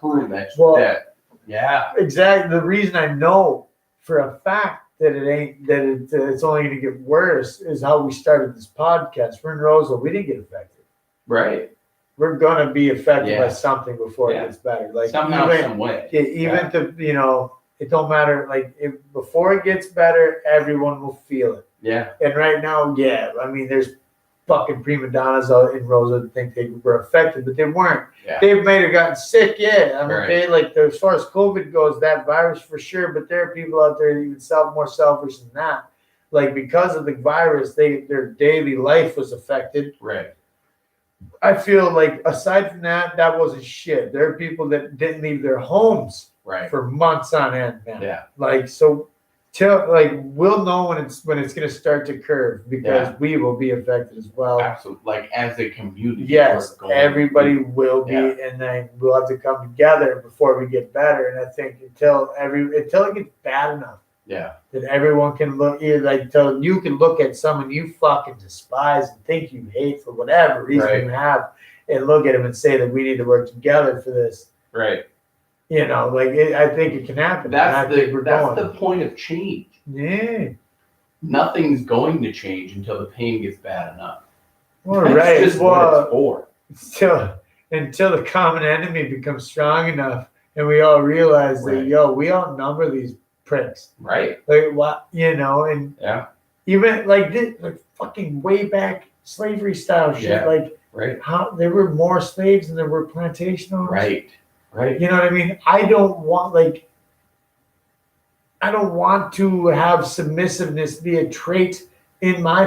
exactly. The reason I know for a fact that it's only going to get worse is how we started this podcast. We're in Roseville. We didn't get affected. Right. We're going to be affected by something before it gets better. Like, somehow, some way. It don't matter. Like, before it gets better, everyone will feel it. Yeah. And right now, I mean, there's fucking prima donnas out in Rosa that think they were affected, but they weren't. Yeah. They may have gotten sick, I mean, as far as COVID goes, that virus for sure, but there are people out there even more selfish than that. Like, because of the virus, their daily life was affected. Right. I feel like aside from that wasn't shit. There are people that didn't leave their homes for months on end, man. Yeah. Like, so we'll know when it's gonna start to curve because we will be affected as well. Absolutely. Like as a community. Yes, we're going everybody to- will be, Yeah. and then we'll have to come together before we get better. And I think until it gets bad enough Yeah. that everyone can look, until you can look at someone you fucking despise and think you hate for whatever reason you have, and look at them and say that we need to work together for this. Right. I think it can happen. That's going. the point of change. Yeah. Nothing's going to change until the pain gets bad enough. Well, That's right. just what it's for. Until the common enemy becomes strong enough, and we all realize that we outnumber these pricks. Right. Like what and even like this, like fucking way back slavery style shit. Yeah. Like Right. how there were more slaves than there were plantation owners. Right. Right. You know what I mean? I don't want to have submissiveness be a trait in my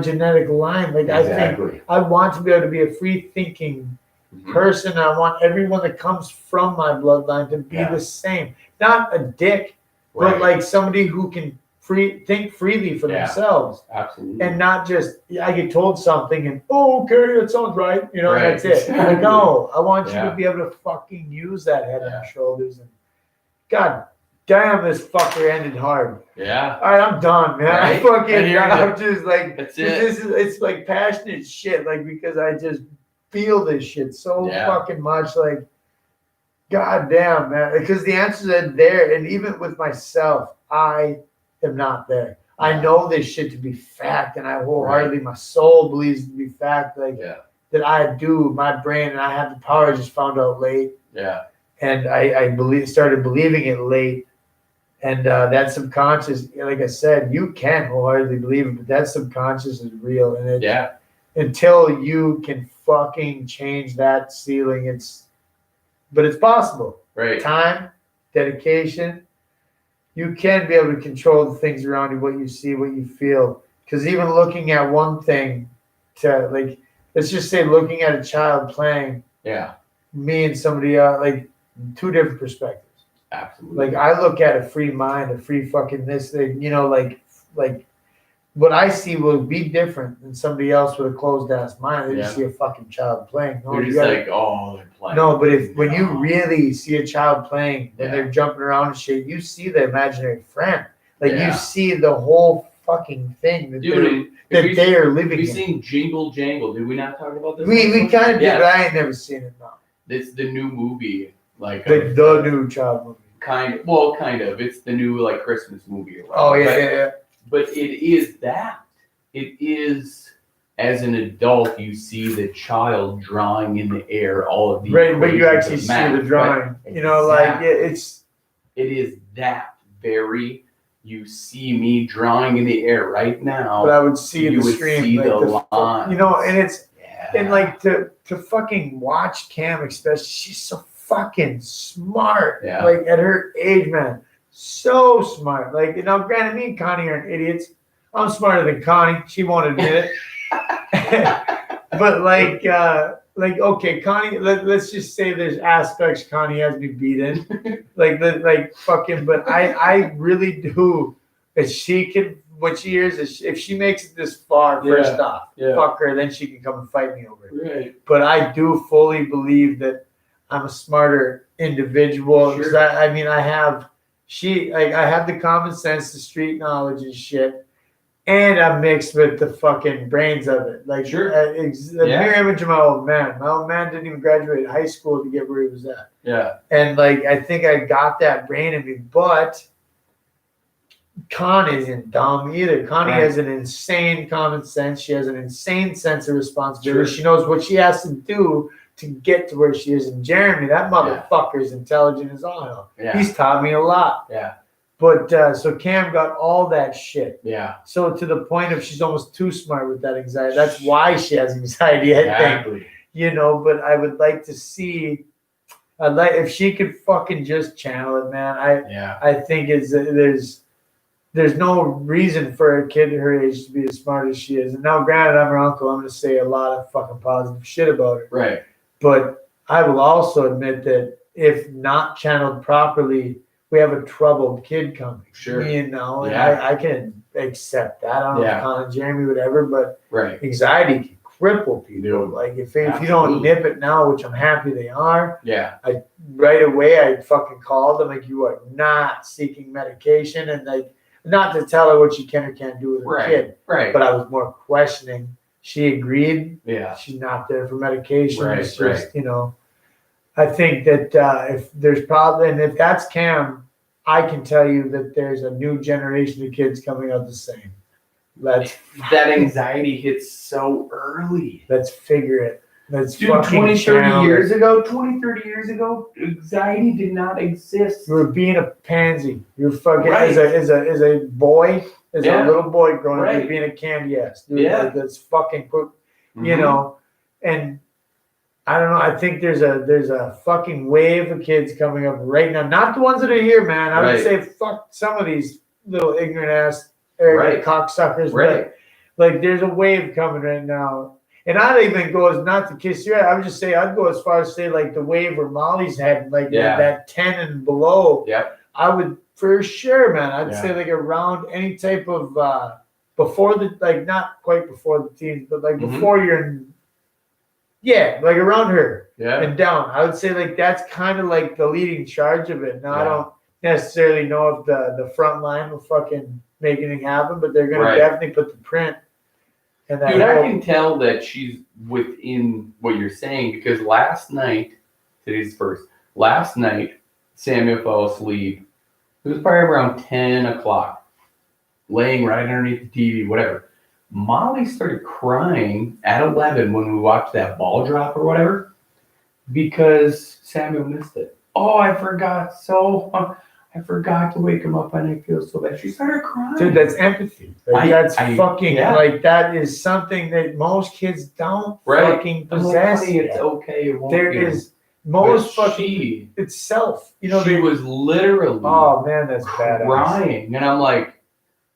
genetic line. Like Exactly. I think I want to be able to be a free thinking person. I want everyone that comes from my bloodline to be the same. Not a dick, but like somebody who can think freely for themselves. Absolutely. And not just I get told something and okay, that sounds right. That's it. Exactly. No, I want you to be able to fucking use that head on your shoulders. And God damn, this fucker ended hard. Yeah. All right, I'm done, man. Right? I'm just like That's it. It's like passionate shit, like because I just feel this shit so fucking much. Like, God damn, man. Because the answers are there, and even with myself, I am not there. I know this shit to be fact, and I wholeheartedly, my soul believes it to be fact. Like that, I do. My brain and I have the power. I just found out late. Yeah. And I started believing it late. And that subconscious, like I said, you can wholeheartedly believe it, but that subconscious is real. And until you can fucking change that ceiling, but it's possible. Right. Time, dedication. You can be able to control the things around you, what you see, what you feel. Because even looking at one thing let's just say looking at a child playing. Yeah. Me and somebody else, like two different perspectives. Absolutely. Like I look at a free mind, a free fucking this thing, like what I see will be different than somebody else with a closed ass mind. They just see a fucking child playing. No, they're just they're playing. No, but when you really see a child playing and they're jumping around and shit, you see the imaginary friend. Like you see the whole fucking thing that they are living in. We've seen Jingle Jangle. Did we not talk about this? We kind of did, but I ain't never seen it now. It's the new movie. The new child movie. Kind of. It's the new Christmas movie. But it is that. It is, as an adult, you see the child drawing in the air all of these. Right, but you actually see the drawing. Right? It is that very. You see me drawing in the air right now. But I would see the screen. See the line. And it's and to fucking watch Cam, especially, she's so fucking smart. Yeah. Like at her age, man. So smart. Like, granted, me and Connie aren't idiots. I'm smarter than Connie. She won't admit it. But okay, Connie, let's just say there's aspects Connie has me beat in. But I really do. If she can, what she hears is if she makes it this far, first off, fuck her, then she can come and fight me over it. Right. But I do fully believe that I'm a smarter individual. Because I have the common sense, the street knowledge and shit. And I'm mixed with the fucking brains of it. The mirror image of my old man. My old man didn't even graduate high school to get where he was at. Yeah. And I think I got that brain in me. But Con isn't dumb either. Connie has an insane common sense. She has an insane sense of responsibility. She knows what she has to do to get to where she is. And Jeremy, that motherfucker is intelligent as all hell. Yeah. He's taught me a lot. Yeah. But so Cam got all that shit. Yeah. So to the point of she's almost too smart with that anxiety. That's why she has anxiety, I think. But I would like to see, if she could fucking just channel it, man. I think there's no reason for a kid her age to be as smart as she is. And now, granted, I'm her uncle. I'm going to say a lot of fucking positive shit about her. Right. But I will also admit that if not channeled properly, we have a troubled kid coming. Sure. You know, and Yeah. I can accept that. I don't know if Colin, Jeremy, whatever, but Right. anxiety can cripple people. Dude, like if you don't nip it now, which I'm happy they are, Yeah. right away I fucking called them like, you are not seeking medication, and like not to tell her what she can or can't do with her kid. Right. But I was more questioning. She agreed. Yeah. She's not there for medication. Right, It's just, you know, I think that if there's probably, and if that's Cam, I can tell you that there's a new generation of kids coming out the same. That anxiety hits so early. Let's figure it. Let's Dude, 20, 30 years ago, 20, 30 years ago, anxiety did not exist. You were being a pansy. You're fucking Right. as a boy, as a Yeah. little boy growing up, Right. you're being a candy ass. Dude, Yeah. like, that's fucking you Mhm. know, and I don't know. I think there's a fucking wave of kids coming up right now. Not the ones that are here, man. I would Right. say fuck some of these little ignorant ass arrogant cocksuckers. Right. But like there's a wave coming right now. And I'd even go as not to kiss your ass. I would just say I'd go as far as say like the wave where Molly's had like that 10 and below. Yep. I would for sure, man. I'd Yeah. say like around any type of before the like not quite before the teens, but like Mhm. before you're in like around her Yeah. and down. I would say like that's kind of like the leading charge of it. Now I Yeah. don't necessarily know if the front line will fucking make anything happen, but they're gonna Right. definitely put the print. And Dude, I can tell that she's within what you're saying because last night, last night, Samuel fell asleep. It was probably around 10 o'clock, laying right underneath the TV, whatever. Molly started crying at 11 when we watched that ball drop or whatever because Samuel missed it. Oh, I forgot to wake him up and I feel so bad. She started crying. Dude, that's empathy. Like, that's fucking like that is something that most kids don't fucking possess. Like, it's okay. It won't there is most fucking itself. You know, she was literally oh man, that's badass. Crying, and I'm like,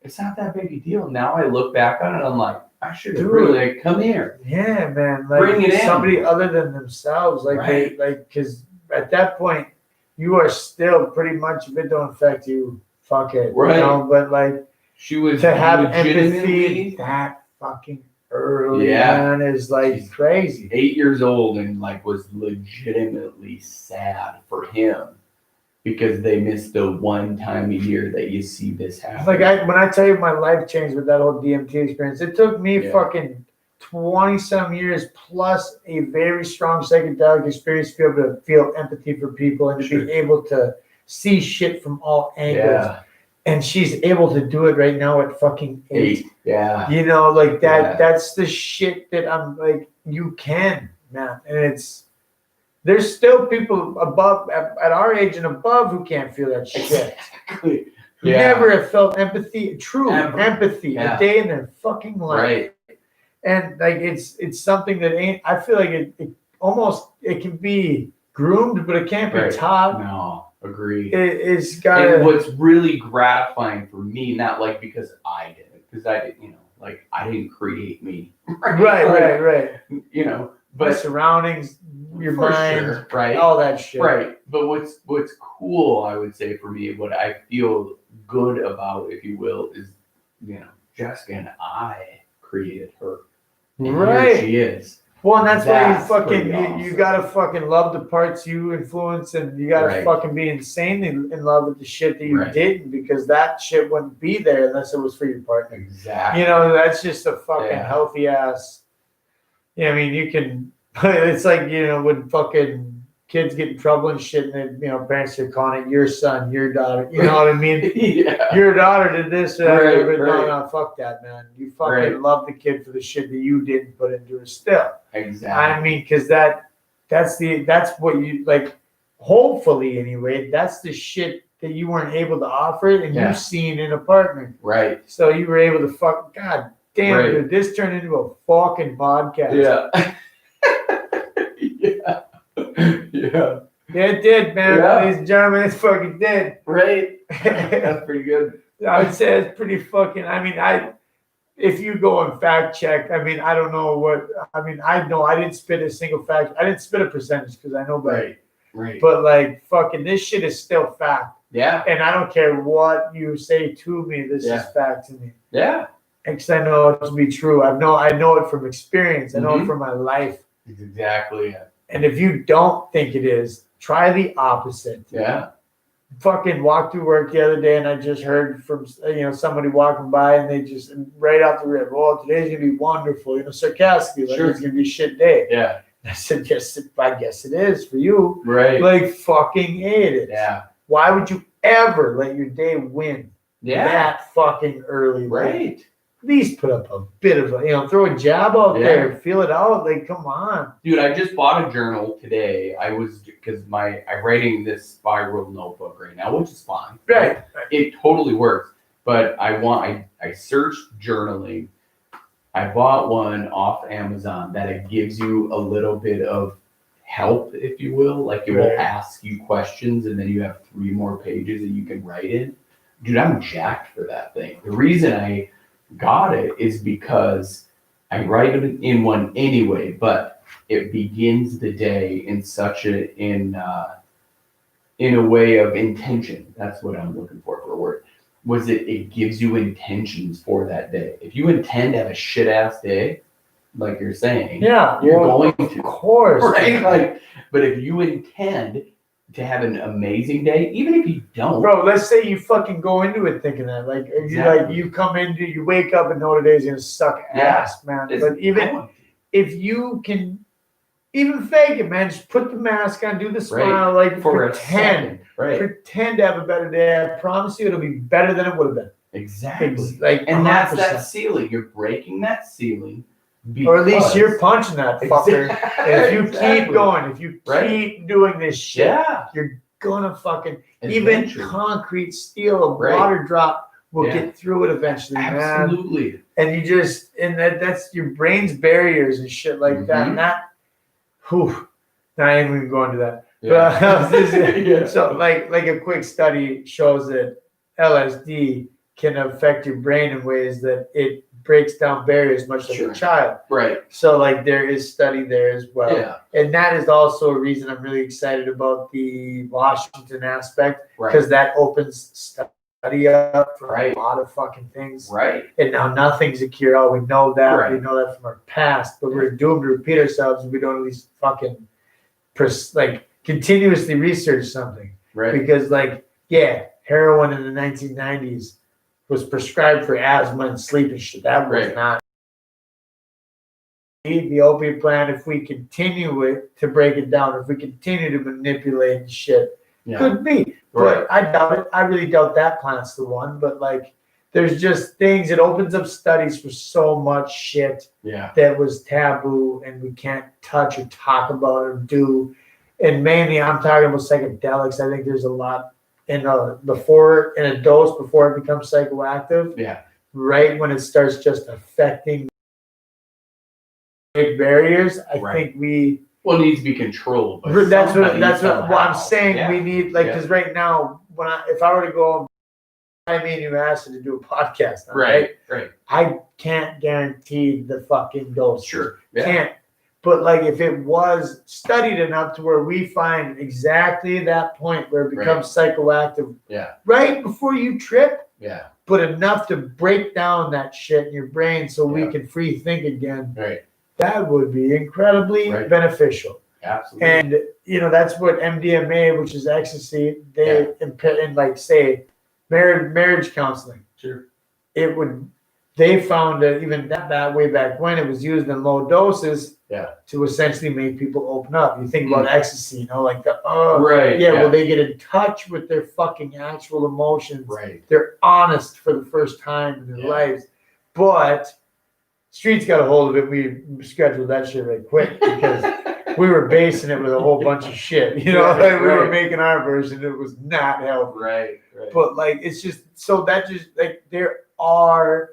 it's not that big a deal. Now I look back on it, I'm like, I should have really like, come here. Yeah, man. Like bring it in. Somebody other than themselves, like Right. because at that point you are still pretty much, if it don't affect you, fuck it. Right. You know, but like she was to have legitimately empathy that fucking early, man, is like she's crazy. 8 years old and like was legitimately sad for him because they missed the one time a year that you see this happen. Like when I tell you my life changed with that whole DMT experience, it took me fucking 20-some years plus a very strong psychedelic experience to be able to feel empathy for people and to be able to see shit from all angles. Yeah. And she's able to do it right now at fucking 8. Yeah. You know, like that. That's the shit that I'm like, you can, man. And there's still people above at our age and above who can't feel that shit. Exactly. Who never have felt empathy, true empathy, a day in their fucking life. Right. And like it's something that ain't. I feel like it can be groomed, but it can't be taught. No, agree. It's got. And what's really gratifying for me, not like because I did it, because I did, like I didn't create me. Right. You know, but surroundings, your mind, right, all that shit. Right. But what's cool, I would say for me, what I feel good about, if you will, is Jessica and I created her. And right. Here she is. Well, and that's why you fucking awesome. you gotta fucking love the parts you influence, and you gotta fucking be insanely in love with the shit that you didn't, because that shit wouldn't be there unless it was for your partner. Exactly. That's just a fucking healthy ass. I mean, you can. It's like when fucking kids get in trouble and shit, and then, parents are calling it your son, your daughter. You know what I mean? Your daughter did this, no, fuck that, man. You fucking love the kid for the shit that you didn't put into her still. Exactly. I mean, because that's what you like. Hopefully, anyway, that's the shit that you weren't able to offer, and you've seen in a partner. Right. So you were able to fuck. God damn, dude, this turned into a fucking podcast. Yeah. Yeah, it did, man. Ladies and gentlemen, it fucking did. Right. That's pretty good. I would say it's pretty fucking. I mean, if you go and fact check, I mean, I don't know what. I mean, I know I didn't spit a single fact. I didn't spit a percentage because I know better. Right. But like, fucking, this shit is still fact. Yeah. And I don't care what you say to me, this is fact to me. Yeah. Because I know it to be true. I know it from experience. I know it from my life. Exactly it. And if you don't think it is, try the opposite. Yeah. Fucking walked through work the other day, and I just heard from somebody walking by, and they just right off the rip, "Oh, today's gonna be wonderful," sarcastically, like it's gonna be a shit day. Yeah. And I said, "Yes, I guess it is for you." Right. Like fucking it is. Yeah. Why would you ever let your day win that fucking early? Right. At least put up a bit of a, throw a jab out there, feel it out. Like, come on. Dude, I just bought a journal today. Because I'm writing this spiral notebook right now, which is fine. Right. It totally works. But I searched journaling. I bought one off Amazon that it gives you a little bit of help, if you will. Like it will ask you questions, and then you have 3 more pages that you can write in. Dude, I'm jacked for that thing. The reason I got it is because I write it in one anyway, but it begins the day in a way of intention. That's what I'm looking for a word. It gives you intentions for that day. If you intend to have a shit ass day, like you're saying, you're going to, of course, right? But if you intend to have an amazing day, even if you don't, bro. Let's say you fucking go into it thinking that, you come into, you wake up and know today's gonna suck ass, man. But even if you can, even fake it, man. Just put the mask on, do the smile, for pretend, pretend to have a better day. I promise you, it'll be better than it would have been. Exactly. And that's that ceiling. You're breaking that ceiling. Or at least you're punching that fucker. If you keep going, if you keep doing this shit, you're gonna fucking even concrete, steel, a water drop will get through it eventually, Absolutely. man. And you just that's your brain's barriers and shit like that. And that, not even going to that. Yeah. So like a quick study shows that LSD can affect your brain in ways that it breaks down barriers much like a child. Right. So there is study there as well. Yeah. And that is also a reason I'm really excited about the Washington aspect, because that opens study up for a lot of fucking things. Right. And now nothing's a cure-all. We know that. Right. We know that from our past, but we're doomed to repeat ourselves if we don't at least fucking continuously research something. Right. Because heroin in the 1990s was prescribed for asthma and sleep and shit. That was not the opiate plan. If we continue it to break it down, if we continue to manipulate the shit, could be. But I doubt it. I really doubt that plant's the one. But there's just things. It opens up studies for so much shit that was taboo and we can't touch or talk about or do. And mainly, I'm talking about psychedelics. I think there's a lot. In a dose before it becomes psychoactive, right when it starts just affecting big barriers, I think it needs to be controlled. That's what I'm saying. We need because right now, if I were to go amino acid to do a podcast, right, I can't guarantee the fucking dose. Can't. But if it was studied enough to where we find exactly that point where it becomes psychoactive, right before you trip, but enough to break down that shit in your brain so we can free think again, that would be incredibly beneficial. Absolutely. And that's what MDMA, which is ecstasy, they and say marriage counseling. Sure. It would. They found that even that way back when it was used in low doses to essentially make people open up. You think about ecstasy, well, they get in touch with their fucking actual emotions. Right. They're honest for the first time in their lives. But Streets got a hold of it. We scheduled that shit right quick because we were basing it with a whole bunch of shit. We were making our version. It was not helpful. Right. But it's just so that just there are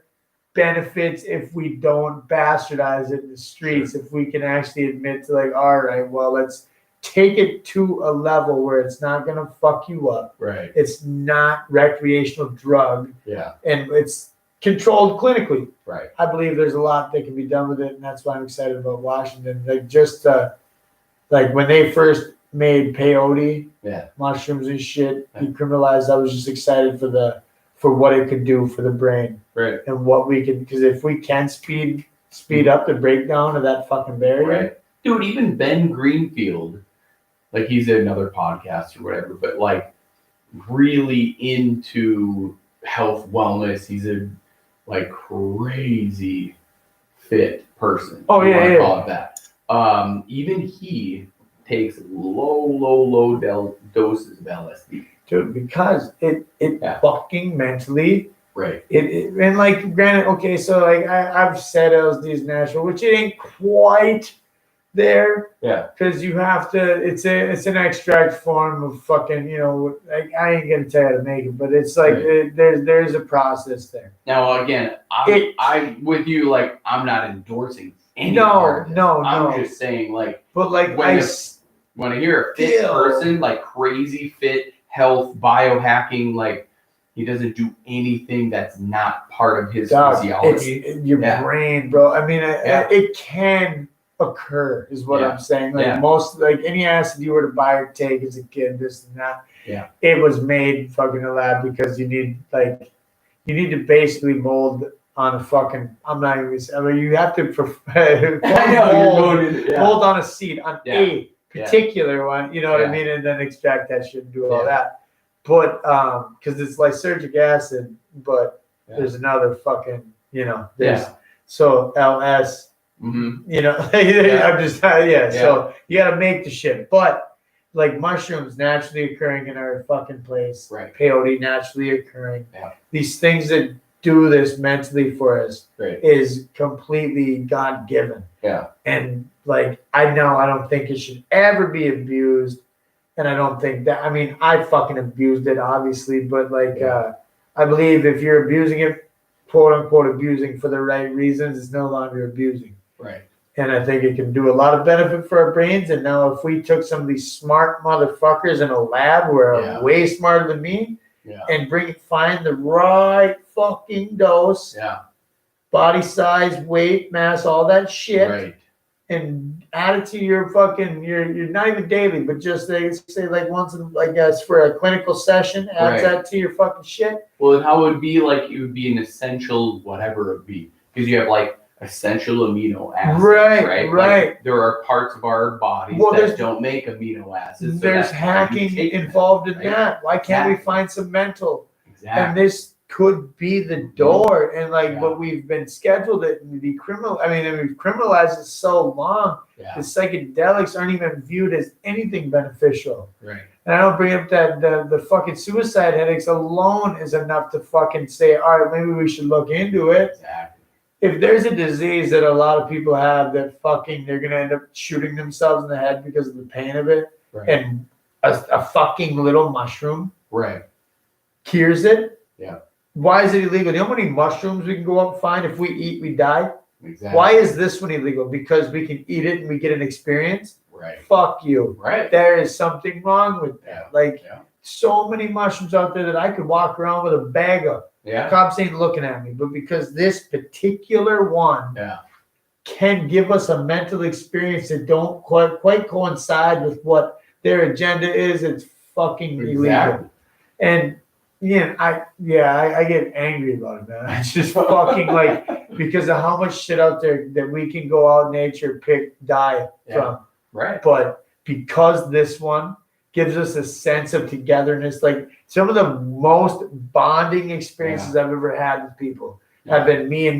benefits if we don't bastardize it in the streets. If we can actually admit to all right, well, let's take it to a level where it's not going to fuck you up. Right. It's not recreational drug. Yeah. And it's controlled clinically. Right. I believe there's a lot that can be done with it, and that's why I'm excited about Washington. When they first made peyote, Yeah. mushrooms and shit, decriminalized, I was just excited for what it could do for the brain. Right. And what we can, because if we can speed up the breakdown of that fucking barrier. Right. Dude, even Ben Greenfield, like he's another podcast or whatever, but like really into health wellness. He's a like crazy fit person. Oh, you yeah, wanna yeah. call it that. Even he takes low doses of LSD. Dude, because it fucking mentally, Right. And like, granted, okay, so like I've said LSD is natural, which it ain't quite there. Yeah. Because you have to, it's an extract form of fucking, you know, like, I ain't gonna tell you how to make it, but it's like there's a process there. Now again, I'm with you. Like I'm not endorsing any part of this. I'm just saying, like, but like when I hear a fit person, like crazy fit, health, biohacking, like he doesn't do anything that's not part of his physiology. It's your brain, bro. I mean, it can occur, is what I'm saying. Like most, like any acid you were to buy or take as a kid, this and that. Yeah. It was made fucking in a lab because you need to basically mold on a fucking. I'm not even. I mean, you have to mold on a seed on a particular one. You know what I mean, and then extract that shit and do all that. But because it's lysergic acid, but there's another fucking, you know, so LS, you know, I'm just so you gotta make the shit. But like mushrooms naturally occurring in our fucking place, peyote naturally occurring. These things that do this mentally for us is completely God given. And like I don't think it should ever be abused. And I don't think that, I mean, I fucking abused it, obviously, but like, I believe if you're abusing it, quote unquote, abusing for the right reasons, it's no longer abusing. Right. And I think it can do a lot of benefit for our brains. And now if we took some of these smart motherfuckers in a lab who are way smarter than me and find the right fucking dose, body size, weight, mass, all that shit, and add it to your fucking you're not even daily, but just they say like once in, I guess for a clinical session, add that to your fucking shit. Well, and how it would be like it would be an essential whatever it would be, because you have like essential amino acids, right? Like, there are parts of our bodies that don't make amino acids. So there's hacking involved in that. Why can't we find some mental? And this could be the door, and like, but we've been scheduled it and we've criminalized it so long. The psychedelics aren't even viewed as anything beneficial. Right. And I don't bring up that the fucking suicide headaches alone is enough to fucking say, all right, maybe we should look into it. Exactly. If there's a disease that a lot of people have that fucking they're gonna end up shooting themselves in the head because of the pain of it, and a fucking little mushroom cures it. Why is it illegal? You know how many mushrooms we can go out and find? If we eat, we die. Exactly. Why is this one illegal? Because we can eat it and we get an experience. Right. Fuck you. Right. There is something wrong with that. Like so many mushrooms out there that I could walk around with a bag of. Cops ain't looking at me, but because this particular one can give us a mental experience that don't quite coincide with what their agenda is, it's fucking illegal. And I get angry about it, man. It's just fucking like because of how much shit out there that we can go out in nature, die from. Right. But because this one gives us a sense of togetherness, like some of the most bonding experiences I've ever had with people have been me and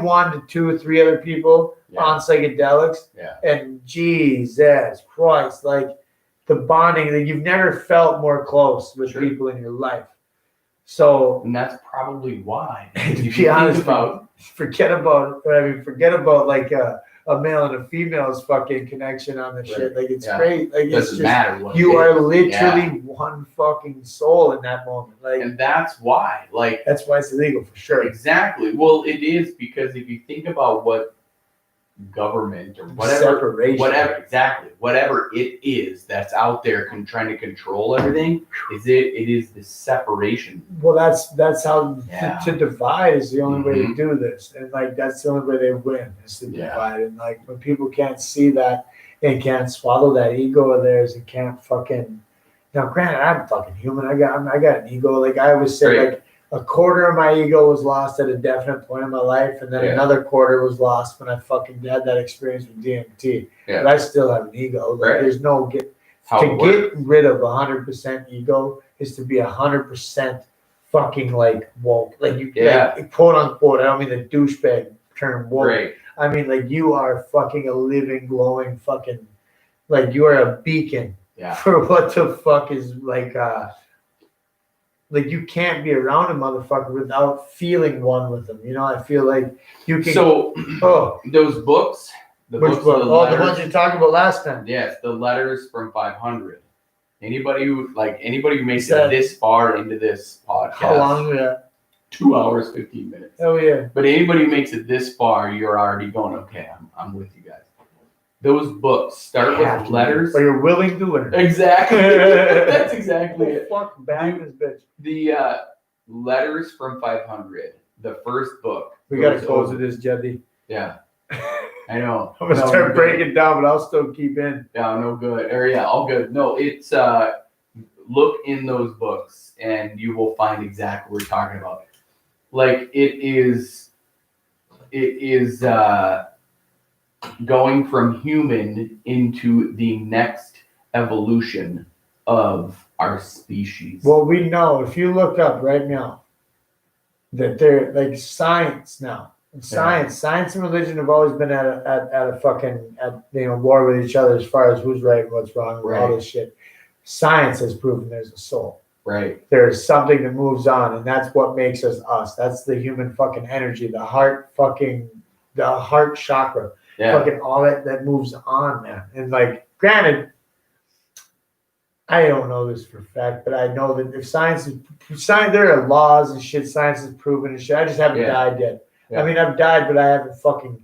one to two or three other people on psychedelics. And Jesus Christ, like the bonding that you've never felt more close with people in your life. So, and that's probably why. To be honest, forget about like a male and a female's fucking connection on the shit. Like it's great. Like doesn't matter what you are literally one fucking soul in that moment. Like, and that's why. Like that's why it's illegal for sure. Exactly. Well, it is because if you think about what government or whatever it is that's out there trying to control everything, it is the separation. Well, that's how to divide is the only way to do this, and like that's the only way they win is to divide. And like when people can't see that, and can't swallow that ego of theirs and can't fucking. Now, granted, I'm fucking human. I got an ego. Like I always say, Right. like a quarter of my ego was lost at a definite point in my life, and then another quarter was lost when I fucking had that experience with DMT. Yeah. But I still have an ego. Like, Right. there's no get rid of 100% ego is to be 100% fucking like woke. Like you, like, quote unquote. I don't mean the douchebag term woke. Right. I mean like you are fucking a living, glowing fucking. Like you are a beacon. Yeah. For what the fuck is like you can't be around a motherfucker without feeling one with them. You know, I feel like you can. So those books, the which books, book? the The letters, ones you talked about last time. yes, the letters from 500. Anybody who makes it this far into this podcast, How long are we at? 2 hours 15 minutes. Oh yeah. But anybody who makes it this far, you're already going, okay, I'm with you guys. Those books start with letters. Or you're willing to learn. Exactly. That's exactly it. Fuck back this bitch. The letters from 500, the first book. We gotta close with this, Jedi. Yeah. I know. I'm gonna start breaking down, but I'll still keep in. Yeah, no good. Or yeah, all good. No, it's look in those books and you will find exactly what we're talking about. Like it is going from human into the next evolution of our species. Well, we know if you look up right now that they're like science now. Science and religion have always been at a fucking war with each other as far as who's right and what's wrong and all this shit. Science has proven there's a soul. Right. There's something that moves on, and that's what makes us us. That's the human fucking energy, the heart chakra. Yeah. Fucking all that moves on, man. And like, granted, I don't know this for a fact, but I know that if science, there are laws and shit. Science is proven and shit. I just haven't died yet. Yeah. I mean, I've died, but I haven't fucking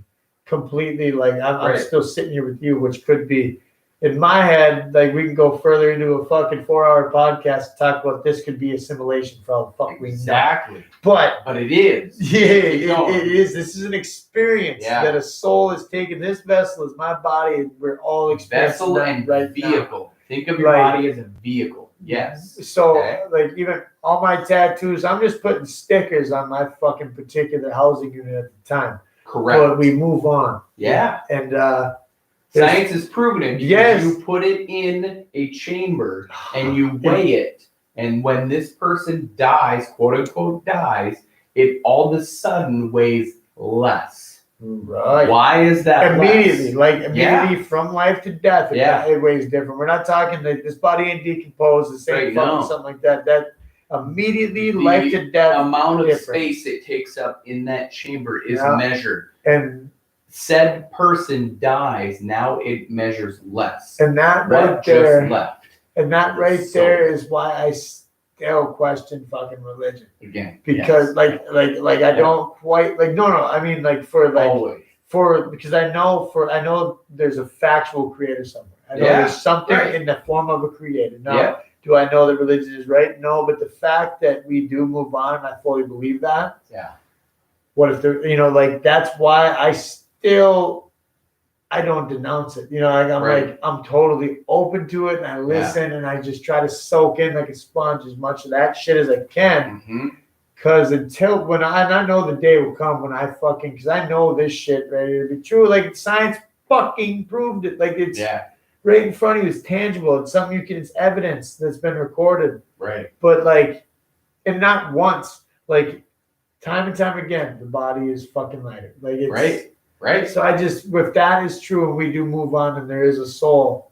completely I'm still sitting here with you, which could be in my head. Like we can go further into a fucking 4-hour podcast to talk about this could be assimilation for all the fuck we know. Exactly. But it is. Yeah, it is. This is an experience that a soul has taken. This vessel is my body, and we're all experiencing vessel and right vehicle. Now. Think of your body as a vehicle. Yes. So like even all my tattoos, I'm just putting stickers on my fucking particular housing unit at the time. Correct. But we move on. Yeah. And science has proven it. Yes. You put it in a chamber and you weigh it. And when this person dies, quote unquote dies, it all of a sudden weighs less. Right. Why is that? Immediately, less? From life to death, it weighs different. We're not talking that this body ain't decomposed, the same something like that. That immediately the life to death amount of space it takes up in that chamber is measured. And said person dies, now it measures less. And that right there, just left. And that right there is why I still question fucking religion again. Because like I don't quite I mean because I know there's a factual creator somewhere. I know there's something in the form of a creator. Now, do I know that religion is right? No, but the fact that we do move on, I fully believe that. Yeah. What if there that's why I don't denounce it. I'm totally open to it and I listen and I just try to soak in like a sponge as much of that shit as I can. Because until I know the day will come when because I know this shit ready to be true. Like science fucking proved it. Like it's right in front of you. It's tangible. It's something it's evidence that's been recorded. Right. But and not once, time and time again, the body is fucking lighter. It's Right. So if that is true and we do move on and there is a soul.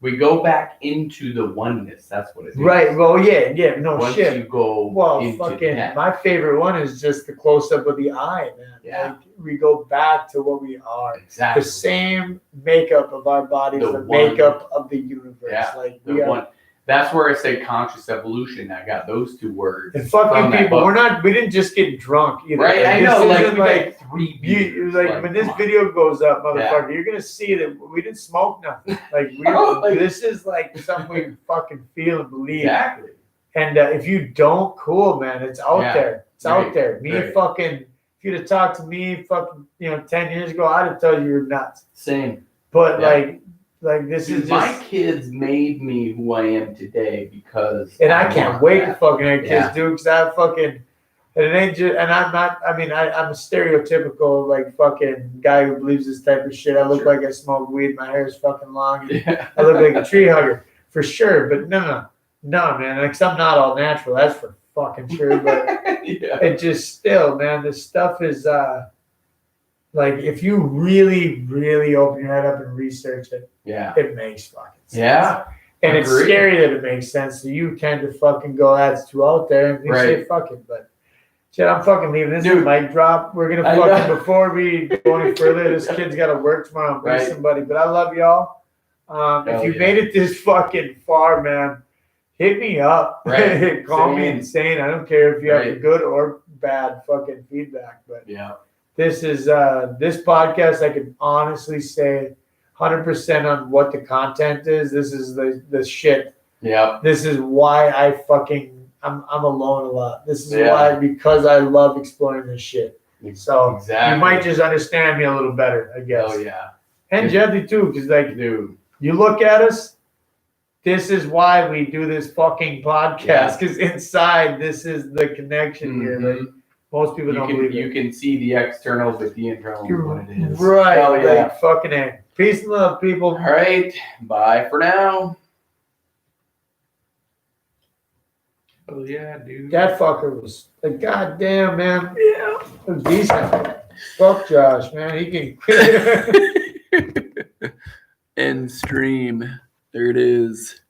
We go back into the oneness. That's what it is. Right. Well, yeah. No Once shit. You go my favorite one is just the close up of the eye, man. Yeah. We go back to what we are. Exactly. The same makeup of our bodies, the makeup of the universe. Yeah. That's where I say conscious evolution. I got those two words. And fucking people, we didn't just get drunk either. Right, I know. We 3 beers. When this video goes up, motherfucker, you're gonna see that we didn't smoke nothing. This is something we fucking feel and believe. Exactly. And if you don't, cool, man. It's out there. It's out there. If you'd have talked to me 10 years ago, I'd have told you you're nuts. Same. But Like this Dude, is my just, kids made me who I am today because. and I can't want wait to that. fucking have kids, Yeah. dude. Because I fucking, and it ain't just, and I'm not. I mean, I'm a stereotypical like fucking guy who believes this type of shit. I look Sure. like I smoke weed. My hair is fucking long. And Yeah. I look like a tree hugger for sure. But no, man. Like, 'cause I'm not all natural. That's for fucking sure. But Yeah. it just still, man. This stuff is like if you really, really open your head up and research it, Yeah. it makes fucking sense. Yeah. And it's Agreed. scary that it makes sense. So you tend to fucking go, that's too out there, and you say Right. fuck it. But shit, I'm fucking leaving. This is Dude. a mic drop. We're gonna I fucking know. before we go any further. This kid's got to work tomorrow and meet Right. somebody. But I love y'all. Hell If you yeah. made it this fucking far, man, hit me up. Right. Call me Same. insane. I don't care if you have Right. good or bad fucking feedback. But Yeah. this is this podcast. I can honestly say 100% on what the content is. This is the shit. Yeah. This is why I'm alone a lot. This is Yeah. why, because I love exploring this shit. So Exactly. you might just understand me a little better, I guess. Oh yeah. And Jed too, because like Dude. you look at us. This is why we do this fucking podcast. Yeah. Because inside, this is the connection here. Like, Mhm. most people don't believe You it. can see the external with the internal and what it is. Right. Hell yeah. Like, fucking A. Peace and love, people. All right. Bye for now. Oh yeah, dude. That fucker was a goddamn, man. Yeah. It was decent. Fuck Josh, man. He can. End stream. There it is.